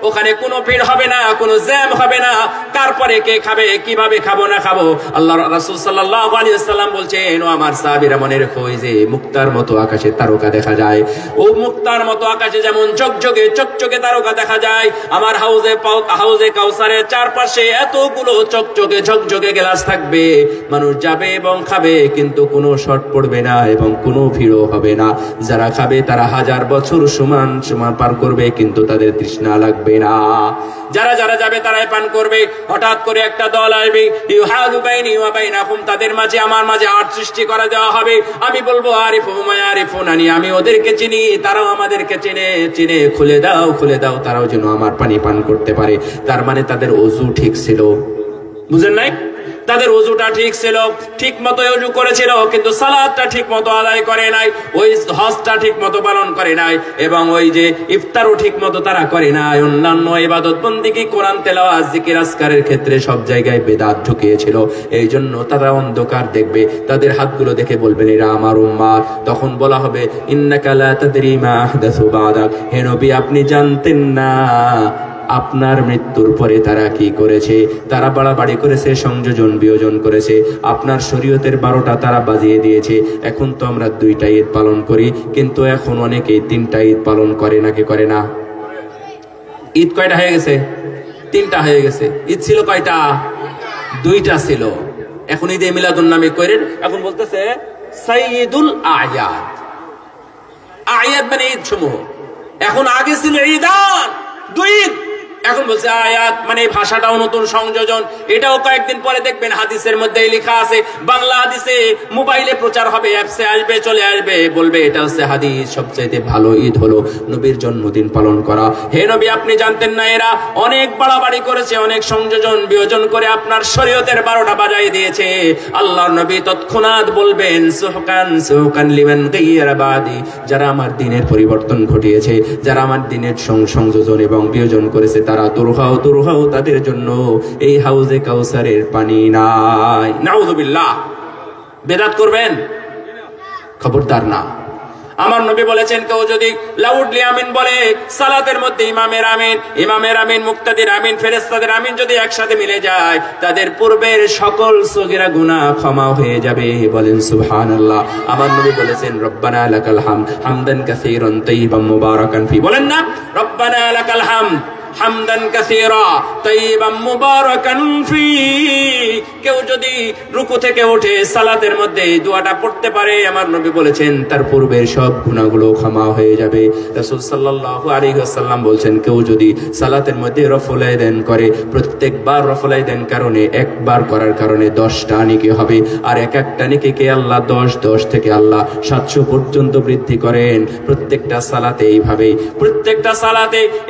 ওখানে কোনো ভিড় হবে না, কোনো জ্যাম হবে না। তারপরে কে খাবে, কিভাবে খাবো না খাবো, আল্লাহর রাসূল সাল্লাল্লাহু আলাইহি ওয়াসাল্লাম বলছেন, ও আমার সাহাবীরা মনে রেখো, ওই যে মুক্তার মতো আকাশে তারকা দেখা যায়, ও মুক্তার মতো আকাশে যেমন চকচকে তারকা দেখা যায়, আমার হাউজে কাউসারের চারপাশে এতগুলো ঝকঝকে গ্লাস থাকবে। মানুষ যাবে এবং খাবে, কিন্তু কোনো শর্ট পড়বে না এবং কোনো ভিড়ও হবে না। যারা খাবে তারা 1000 বছর সমান পার করবে, কিন্তু তাদের তৃষ্ণা লাগবে না। যারা যাবে তারাই পান করবে। হঠাৎ করে একটা দল আসবে, ইউহাদু বাইনি ওয়া বাইনাকুম, তাদের মাঝে আমার মাঝে আট সৃষ্টি করে দেওয়া হবে। আমি বলবো আরিফুহুম ইয়ারিফুনানি, আমি ওদেরকে চিনি, তারাও আমাদেরকে চিনে, খুলে দাও তারাও যেন আমার পানি পান করতে পারে। তার মানে তাদের ওযু ঠিক ছিল, বুঝেন নাই? তাদের ওযুটা ঠিক ছিল, ঠিক মতো ওযু করেছিল, কিন্তু সালাতটা ঠিক মতো আদায় করে নাই, ওই হজটা ঠিক মতো পালন করে নাই, এবং ওই যে ইফতারও ঠিক মতো তারা করে নাই। অন্যান্য ইবাদত বন্দেগী, কোরআন তেলাওয়াত, জিকির আজকারের ক্ষেত্রে সব জায়গায় বেদাত ঢুকিয়েছিল। এই জন্য তারা অন্ধকার দেখবে, তাদের হাতগুলো দেখে বলবেন এরা আমার উম্মাত। তখন বলা হবে, ইন্নাকা লা তাদরি মা আহদাসু বাদাক, হে নবী আপনি জানতেন না আপনার মৃত্যুর পরে তারা কি করেছে। তারা বাড়াবাড়ি করেছে, সংযোজন বিয়োজন করেছে, আপনার শরীয়তের 12টা তারা বাজিয়ে দিয়েছে। এখন তো আমরা 2টা ঈদ পালন করি, কিন্তু এখন অনেকেই 3টা ঈদ পালন করে, নাকি করে না? ঈদ কয়টা হয়ে গেছে? 3টা হয়ে গেছে। ঈদ ছিল কয়টা? 2টা ছিল। এখন ঈদে মিলাদুন নামে করেন, এখন বলতেছে সাইয়্যিদুল আয়াদ। আয়াদ মানে ঈদ সমূহ। এখন আগে ছিল ঈদান, 2 ঈদ, এখন বলছে আয়াত, মানে ভাষাটাও নতুন সংযোজন। এটাও কয়েকদিন পরে দেখবেন হাদিসের মধ্যে লেখা আছে, বাংলা হাদিসে মোবাইলে প্রচার হবে, অ্যাপসে আসবে, চলে আসবে, বলবে এটা হচ্ছে হাদিস, সবচাইতে ভালো ঈদ হলো নবীর জন্মদিন পালন করা। হে নবী, আপনি জানতেন না এরা অনেক বাড়াবাড়ি করেছে, অনেক সংযোজন বিয়োজন করে আপনার শরীয়তের 12টা বাজাই দিয়েছে। আল্লাহর নবী তৎক্ষণাৎ বলবেন সুহকান সুহকান লিমান গায়রা বাদি, যারা আমার দিনের পরিবর্তন ঘটিয়েছে, যারা আমার দিনের সংযোজন এবং বিয়োজন করেছে, তারা দুরহাও দুরহাও, তাদের জন্য এই হাউজে কাউসারের পানি নাই। নাউযুবিল্লাহ। বেদাত করবেন? খবরদার না। আমার নবী বলেছেন, কেউ যদি লাউডলি আমিন বলে সালাতের মধ্যে ইমামের আমিন, মুক্তাদির আমিন, ফেরেশতাদের আমিন যদি একসাথে মিলে যায়, তাদের পূর্বের সকল সগীরা গুনাহ ক্ষমা হয়ে যাবে। বলেন সুবহানাল্লাহ। আমার নবী বলেছেন, রব্বানা লাকাল হামদ হামদান কাসীরান তাইয়িবান মুবারাকান ফি। বলেন না, রব্বানা লাকাল হামদ হামদান কাসীরা তাইয়িবান মুবারাকান ফি। কেউ যদি রুকু থেকে উঠে সালাতের মধ্যে এই দোয়াটা পড়তে পারে, আমার নবী বলেছেন তার পূর্বের সব গুনাহগুলো ক্ষমা হয়ে যাবে। রাসূল সাল্লাল্লাহু আলাইহি ওয়াসাল্লাম বলেছেন, কেউ যদি সালাতের মধ্যে রফুল আযান করে, প্রত্যেকবার রফুল আযান কারণে একবার করার কারণে 10টা নেকি হবে, আর এক একটা নেকিকে আল্লাহ 10 থেকে আল্লাহ 700 পর্যন্ত বৃদ্ধি করেন। প্রত্যেকটা সালাতে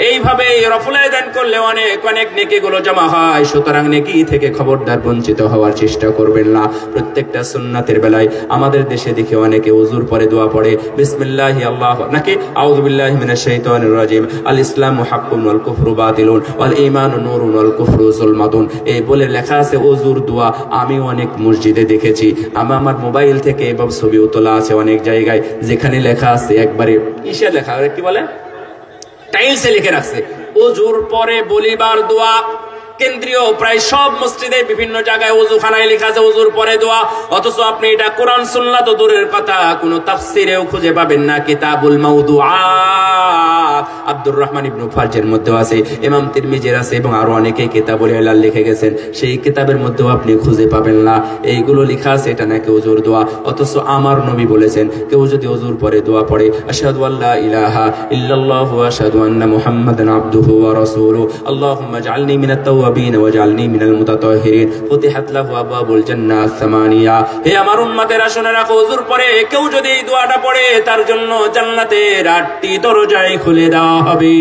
এইভাবে রফুল আযান করলে অনেক অনেক নেকিগুলো জমা হয়। সুতরাং নেকি থেকে খবরদার বঞ্চিত হওয়ার চেষ্টা করবেন না। প্রত্যেকটা সুন্নাতের বেলায় আমাদের দেশে দেখে অনেকে ওযুর পরে দোয়া পড়ে, বিসমিল্লাহি আল্লাহু নাকি আউযু বিল্লাহি মিনাশ শাইতানির রাজিম, আল ইসলামু হাক্কুন ওয়াল কুফরু বাতিলুন ওয়াল ঈমানু নূরুন ওয়াল কুফরু যুলমাতুন, এই বলে লেখা আছে ওযুর দোয়া। আমি অনেক মসজিদে দেখেছি, আমার মোবাইল থেকে এবং ছবিও তোলা আছে অনেক জায়গায়, যেখানে লেখা আছে একবারে কিসে লেখা, কি বলে, টাইলসে লিখে রাখছে ওযুর পরে বলিবার দোয়া। কেন্দ্রীয় প্রায় সব মসজিদে বিভিন্ন জায়গায় ওযুখানায় লেখা আছে ওযুর পরে দোয়া, অথচ আপনি এটা কোরআন সুন্নাহ তো দূরের কথা, কোনো তাফসিরেও খুঁজে পাবেন না। কিতাবুল মাওদুআত আব্দুর রহমান ইবনে ফারজের মধ্যে আছে, ইমাম তিরমিজির আছে, এবং আরো অনেকে কিতাবুল ইলাল লিখে গেছেন, সেই কিতাবের মধ্যেও আপনি খুঁজে পাবেন না এইগুলো লেখা আছে এটা নাকি ওযুর দোয়া। অথচ আমার নবী বলেছেন, কেউ যদি ওযুর পরে দোয়া পড়ে, আশহাদু আল্লা ইলাহা ইল্লাল্লাহু ওয়া আশহাদু আন্না মুহাম্মাদান আবদুহু ওয়া রাসূলুহু আল্লাহুম্মা জাআলনি মিনাত তাওয়াবিন ওয়া জাআলনি মিনাল মুতাতাহহিরিন ফুতিহাত লাহু আবওয়াবুল জান্নাহ সামানিয়া। হে আমার উম্মতেরা, শুনে রাখো, ওযুর পরে কেউ যদি এই দোয়াটা পড়ে, তার জন্য জান্নাতের 8টি দরজাই খুলে দেওয়া হবে।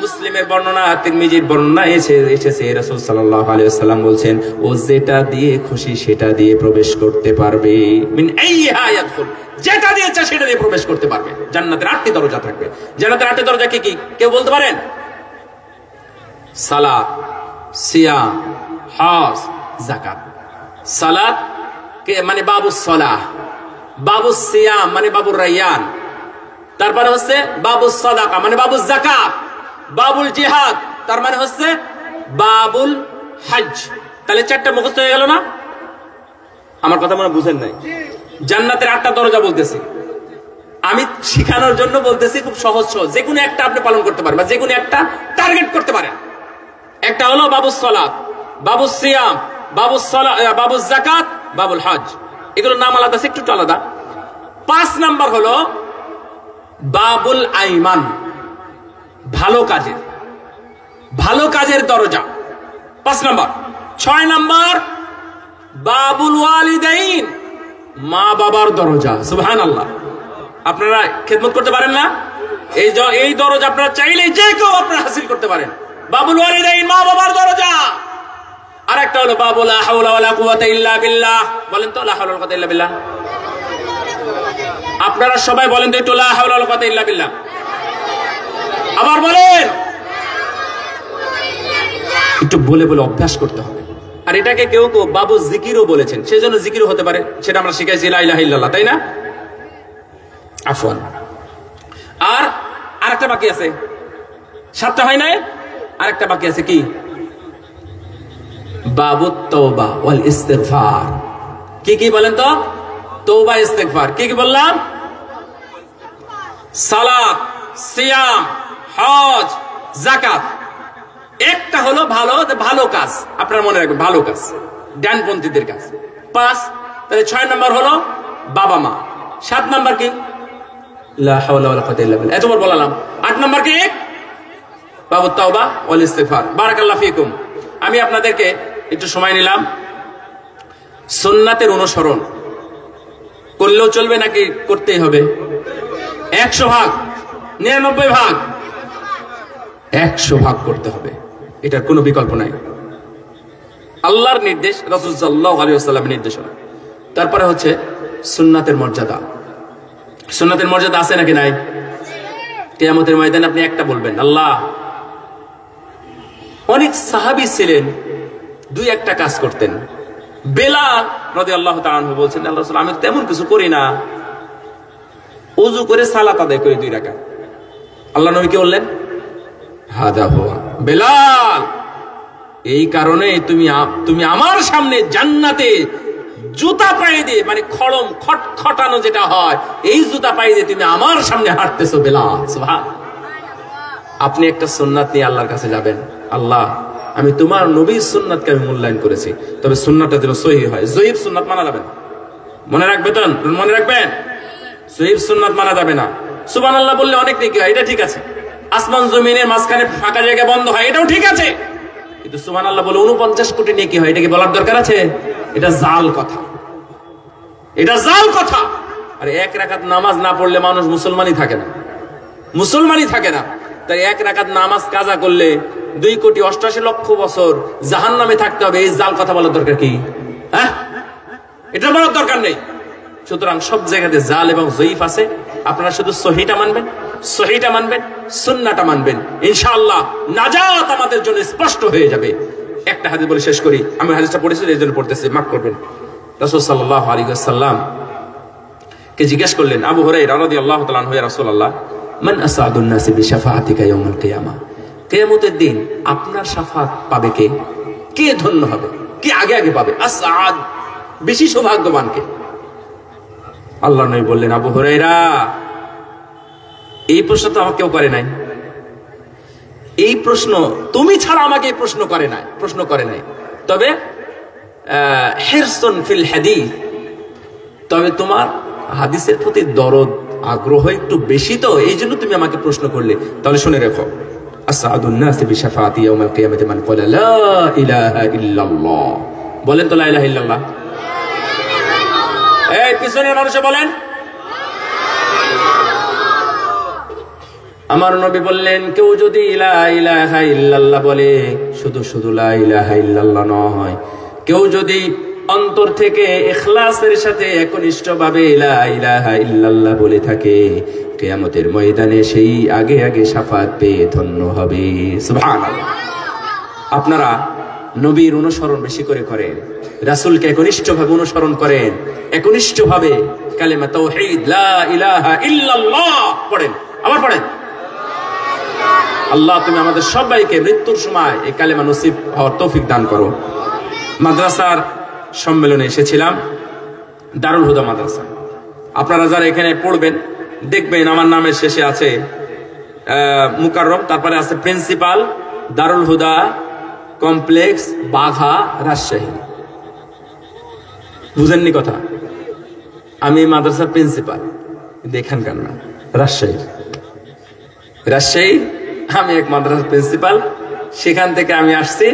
মুসলিমের বর্ণনা, তিরমিজির বর্ণনা এসেছে রাসূল সাল্লাল্লাহু আলাইহি ওয়াসাল্লাম বলছেন, ও যেটা দিয়ে খুশি সেটা দিয়ে প্রবেশ করতে পারবে। মিন আইয়িহা ইয়াদখুল, যেটা দিয়ে চায় সেটা দিয়ে প্রবেশ করতে পারবে। জান্নাতের 8টি দরজা থাকবে। জান্নাতের 8টি দরজা কি কি কেউ বলতে পারেন? সালাত, সিয়াম, হজ, যাকাত। সালাত মানে বাবুস সালাহ, বাবুস সিয়াম মানে বাবুর রায়্যান, তারপরে হচ্ছে বাবুস সাদাকা মানে বাবুস যাকাত, বাবুল জিহাদ তার মানে হচ্ছে বাবুল হজ। তাহলে 4টা মুখস্থ হয়ে গেল না? আমার কথা মনে বুঝেন নাই? জান্নাতের 8টা দরজা বলতেছি, আমি শিখানোর জন্য বলতেছি, খুব সহজ সহজ, যে কোনো একটা আপনি পালন করতে পারেন বা যে কোনো একটা টার্গেট করতে পারেন। একটা হলো বাবুস সালাত, বাবুস সিয়াম, বাবুস যাকাত, বাবুল হজ। এগুলোর নাম আলাদা, একটু আলাদা। 5 নাম্বার হলো বাবুল আইমান, ভালো কাজের দরজা, 5 নাম্বার। 6 নাম্বার বাবুল ওয়ালিদাইন, মা বাবার দরজা। সুবহানাল্লাহ। আপনারা খেদমত করতে পারেন না? এই দরজা আপনারা চাইলে যে কেউ আপনারা হাসিল করতে পারেন। বাবুল ওয়ালিদাইন, মা বাবার দরজা। আর একটা হলো বাবু লা হাওলা ওয়ালা কুওয়াতা ইল্লা বিল্লাহ। বলেন তো লা হাওলা ওয়ালা কুওয়াতা ইল্লা বিল্লাহ। আপনারা সবাই বলেন তো একটু লা হাওলা ওয়ালা কুওয়াতা ইল্লা বিল্লাহ। আবার বলেন, একটু বলে বলে অভ্যাস করতে হবে। আর এটাকে কেউ কেউ বাবু জিকিরও বলেছেন, সেজন্য জিকিরও হতে পারে, সেটা আমরা শিখাইছি লা ইলাহা ইল্লাল্লাহ, তাই না? আফওয়ান। আর আরেকটা বাকি আছে, 7টা হয় নাই? আরেকটা বাকি আছে কি? বাবু তওবা ওয়াল ইস্তিগফার। কি কি বলেন তো? তওবা, ইস্তিগফার। কি কি বললাম? সালাত, সিয়াম, হজ, যাকাত। একটা হলো ভালো কাজ, আপনারা মনে রাখবেন, ভালো কাজ, ডানপন্থীদের কাজ। 5। তাহলে 6 নাম্বার হলো বাবা মা। 7 নাম্বার কি? লা হাওলা ওয়ালা কুওয়াতা ইল্লা বিল্লাহ। এতবার বললাম। 8 নাম্বার কি? বাবু তাওবা ওয়াল ইস্তিগফার। বারাকাল্লাহু ফিকুম। আমি আপনাদেরকে একটু সময় নিলাম। সুন্নাতের অনুসরণ করলেও চলবে নাকি করতেই হবে? 100 ভাগ, 99 ভাগ, 100 ভাগ করতে হবে, এটার কোনো বিকল্প নাই। আল্লাহর নির্দেশ, রাসূল সাল্লাল্লাহু আলাইহি ওয়াসাল্লামের নির্দেশনা। তারপরে হচ্ছে সুন্নাতের মর্যাদা। সুন্নাতের মর্যাদা আছে নাকি নাই? কিয়ামতের ময়দানে আপনি একটা বলবেন আল্লাহ। অনেক সাহাবী ছিলেন 2-1টা কাজ করতেন। বেলাল রাদিয়াল্লাহু তাআলা আনহু বলছেন, আল্লাহ রাসূল আমি তেমন কিছু করি না, ওযু করে সালাত আদায় করি 2 রাকাত। আল্লাহ নবী কি বললেন? হাদা হুয়া বেলাল, এই কারণে তুমি আমার সামনে জান্নাতে জুতা পায়ে দিয়ে, মানে খড়ম খটখটানো যেটা হয়, এই জুতা পায়ে দিয়ে তুমি আমার সামনে হাঁটতেছো বেলাল। সুবহানাল্লাহ। আপনি একটা সুন্নাত নিয়ে আল্লাহর কাছে যাবেন, আল্লাহ আমি তোমার নবীর সুন্নাতকে আমি মূল্যায়ন করেছি, তবে সুন্নাতটা যেন সহিহ হয়। জয়ীফ সুন্নাত মানা যাবে না, মনে রাখবেন, মনে রাখবেন, জয়ীফ সুন্নাত মানা যাবে না। সুবহানাল্লাহ বললে অনেক নেকি হয়, এটা ঠিক আছে। আসমান জমিনের মাঝখানে ফাঁকা জায়গা বন্ধ হয়, এটাও ঠিক আছে। কিন্তু সুবহানাল্লাহ বলে 49 কোটি নেকি হয়, এটা কি বলার দরকার আছে? এটা জাল কথা, এটা জাল কথা। আর 1 রাকাত নামাজ না পড়লে মানুষ মুসলমানই থাকে না, মুসলমানই থাকে না। তাই 1 রাকাত নামাজ কাজা করলে 2,88,00,000 বছর জাহান্নামে থাকতে হবে, এই জাল কথা বলার দরকার কি? হ্যাঁ, এটা বলার দরকার নেই। সুতরাং সব জায়গাতে জাল এবং জয়ীফ আছে। আপনারা শুধু সহিটা মানবেন, সহিটা মানবেন, সুন্নাহটা মানবেন, ইনশাআল্লাহ নাজাত আমাদের জন্য স্পষ্ট হয়ে যাবে। একটা হাদিস বলে শেষ করি, আমি হাদিসটা পড়েছি এই জন্য পড়তেছি, মাফ করবেন। রাসূল সাল্লাল্লাহু আলাইহি ওয়াসাল্লাম কে জিজ্ঞেস করলেন, আবু হুরায়রা রাদিয়াল্লাহু তাআলা আনহু, ইয়া রাসূলুল্লাহ মান আসআদুন নাসি বিশাফাআতিকা ইয়াউমুল কিয়ামাহ, কিয়ামতের দিন আপনার শাফাত পাবে কে? কে ধন্য হবে, কে আগে আগে পাবে? আসআদ, বেশি সৌভাগ্যবান কে? আল্লাহ নবী বললেন, আবু হুরায়রা এই প্রশ্ন তো আমাকে কেউ করে নাই, এই প্রশ্ন তুমি ছাড়া আমাকে এই প্রশ্ন করে নাই। তবে হিরসুন ফিল হাদিস, তবে তোমার হাদিসের প্রতি দরদ আগ্রহ একটু বেশি, তো এই জন্য তুমি আমাকে প্রশ্ন করলে। তাহলে শুনে রেখো, আসআদুন নাসি বিশাফাআতি ইয়াউমাল কিয়ামাতি মান ক্বালা লা ইলাহা ইল্লাল্লাহ। বলেন তো লা ইলাহা ইল্লাল্লাহ। এই পিছনের মানুষে বলেন। আমার নবী বললেন, কেউ যদি লা ইলাহা ইল্লাল্লাহ বলে, শুধু লা ইলাহা ইল্লাল্লাহ নয়, কেউ যদি অন্তর থেকে ইখলাসের সাথে একনিষ্ঠভাবে লা ইলাহা ইল্লাল্লাহ বলে থাকে, কিয়ামতের ময়দানে সেই আগে আগে শাফাত পেয়ে ধন্য হবে। সুবহানাল্লাহ। আপনারা নবীর অনুসরণ বেশি করে করেন, রাসূলকে একনিষ্ঠভাবে অনুসরণ করেন, একনিষ্ঠভাবে কালিমা তাওহীদ লা ইলাহা ইল্লাল্লাহ পড়েন। আবার পড়েন। আল্লাহ তুমি আমাদের সবাইকে মৃত্যুর সময় এই কালিমা নসিব হওয়ার তৌফিক দান করো। মাদ্রাসার সম্মেলনে এসেছিলাম, দারুল হুদা মাদ্রাসা। আপনারা যারা এখানে পড়বেন দেখবেন আমার নামের শেষে আছে মুকাররম, তারপরে আছে প্রিন্সিপাল, দারুল হুদা কমপ্লেক্স, বাঘা, রাজশাহী। বুঝেননি কথা? আমি মাদ্রাসার প্রিন্সিপাল, কিন্তু এখানকার না, রাজশাহী। আমি এক মাদ্রাসার প্রিন্সিপাল, সেখান থেকে আমি আসছি।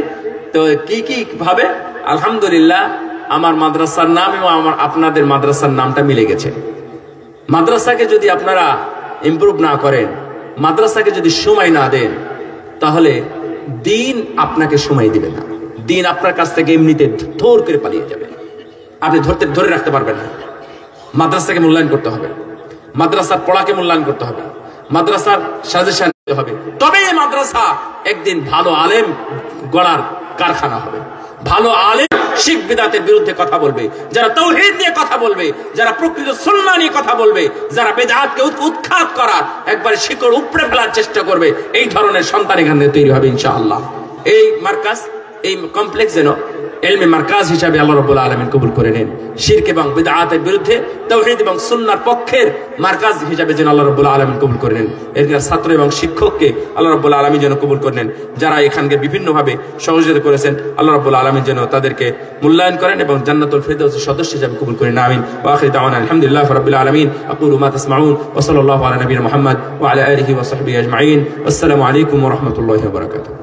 তো কি ভাবে আলহামদুলিল্লাহ আমার মাদ্রাসার নাম এবং আপনাদের মাদ্রাসার নামটা মিলে গেছে। মাদ্রাসাকে যদি আপনারা ইমপ্রুভ না করেন, মাদ্রাসাকে যদি সময় না দেন, তাহলে দিন আপনাকে সময় দিবে না। দিন আপনার কাছ থেকে এমনিতে ধর করে পালিয়ে যাবে, আপনি ধরে রাখতে পারবেন না। মাদ্রাসাকে মূল্যায়ন করতে হবে, মাদ্রাসার পড়াকে মূল্যায়ন করতে হবে, মাদ্রাসার সাজেশন দিতে হবে, তবে এই মাদ্রাসা একদিন ভালো আলেম গড়ার কারখানা হবে। ভালো আলেম শিরক বিদআতের বিরুদ্ধে কথা বলবে, যারা তাওহীদ নিয়ে কথা বলবে, যারা প্রকৃত সুন্নাহ নিয়ে কথা বলবে, যারা বিদআতকে উৎখাত করার একবার শিকড় উপড়ে ফেলার চেষ্টা করবে, এই ধরনের সন্তান এখানে তৈরি হবে ইনশাআল্লাহ। এই মার্কাজ, এই কমপ্লেক্স যেন ইলমে মারকাজ হিসাবে আল্লাহ রাব্বুল আলামিন কবুল করে নেন। শিরক এবং বিদআতের বিরুদ্ধে তাওহীদ এবং সুন্নাহর পক্ষের মারকাজ হিসাবে যেন আল্লাহ রাব্বুল আলামিন কবুল করে নেন। এর ছাত্র এবং শিক্ষককে আল্লাহ রাব্বুল আলামিন যেন কবুল করে নেন। যারা এখানকে বিভিন্নভাবে সহযোগিতা করেছেন আল্লাহ রাব্বুল আলামিন যেন তাদেরকে মূল্যায়ন করেন এবং জান্নাতুল ফিরদাউসের সদস্য হিসাবে কবুল করেন। আমিন। ওয়া আখিরু দাওয়ানা আলহামদুলিল্লাহি রাব্বিল আলামিন। আকুলু মা তাসমাউন ওয়া সাল্লাল্লাহু আলা নবিয়িনা মুহাম্মদ ওয়া আলা আলিহি ওয়া সাহবিহি আজমাইন। আসসালামু আলাইকুম ওয়া রাহমাতুল্লাহি ওয়া বারাকাতুহু।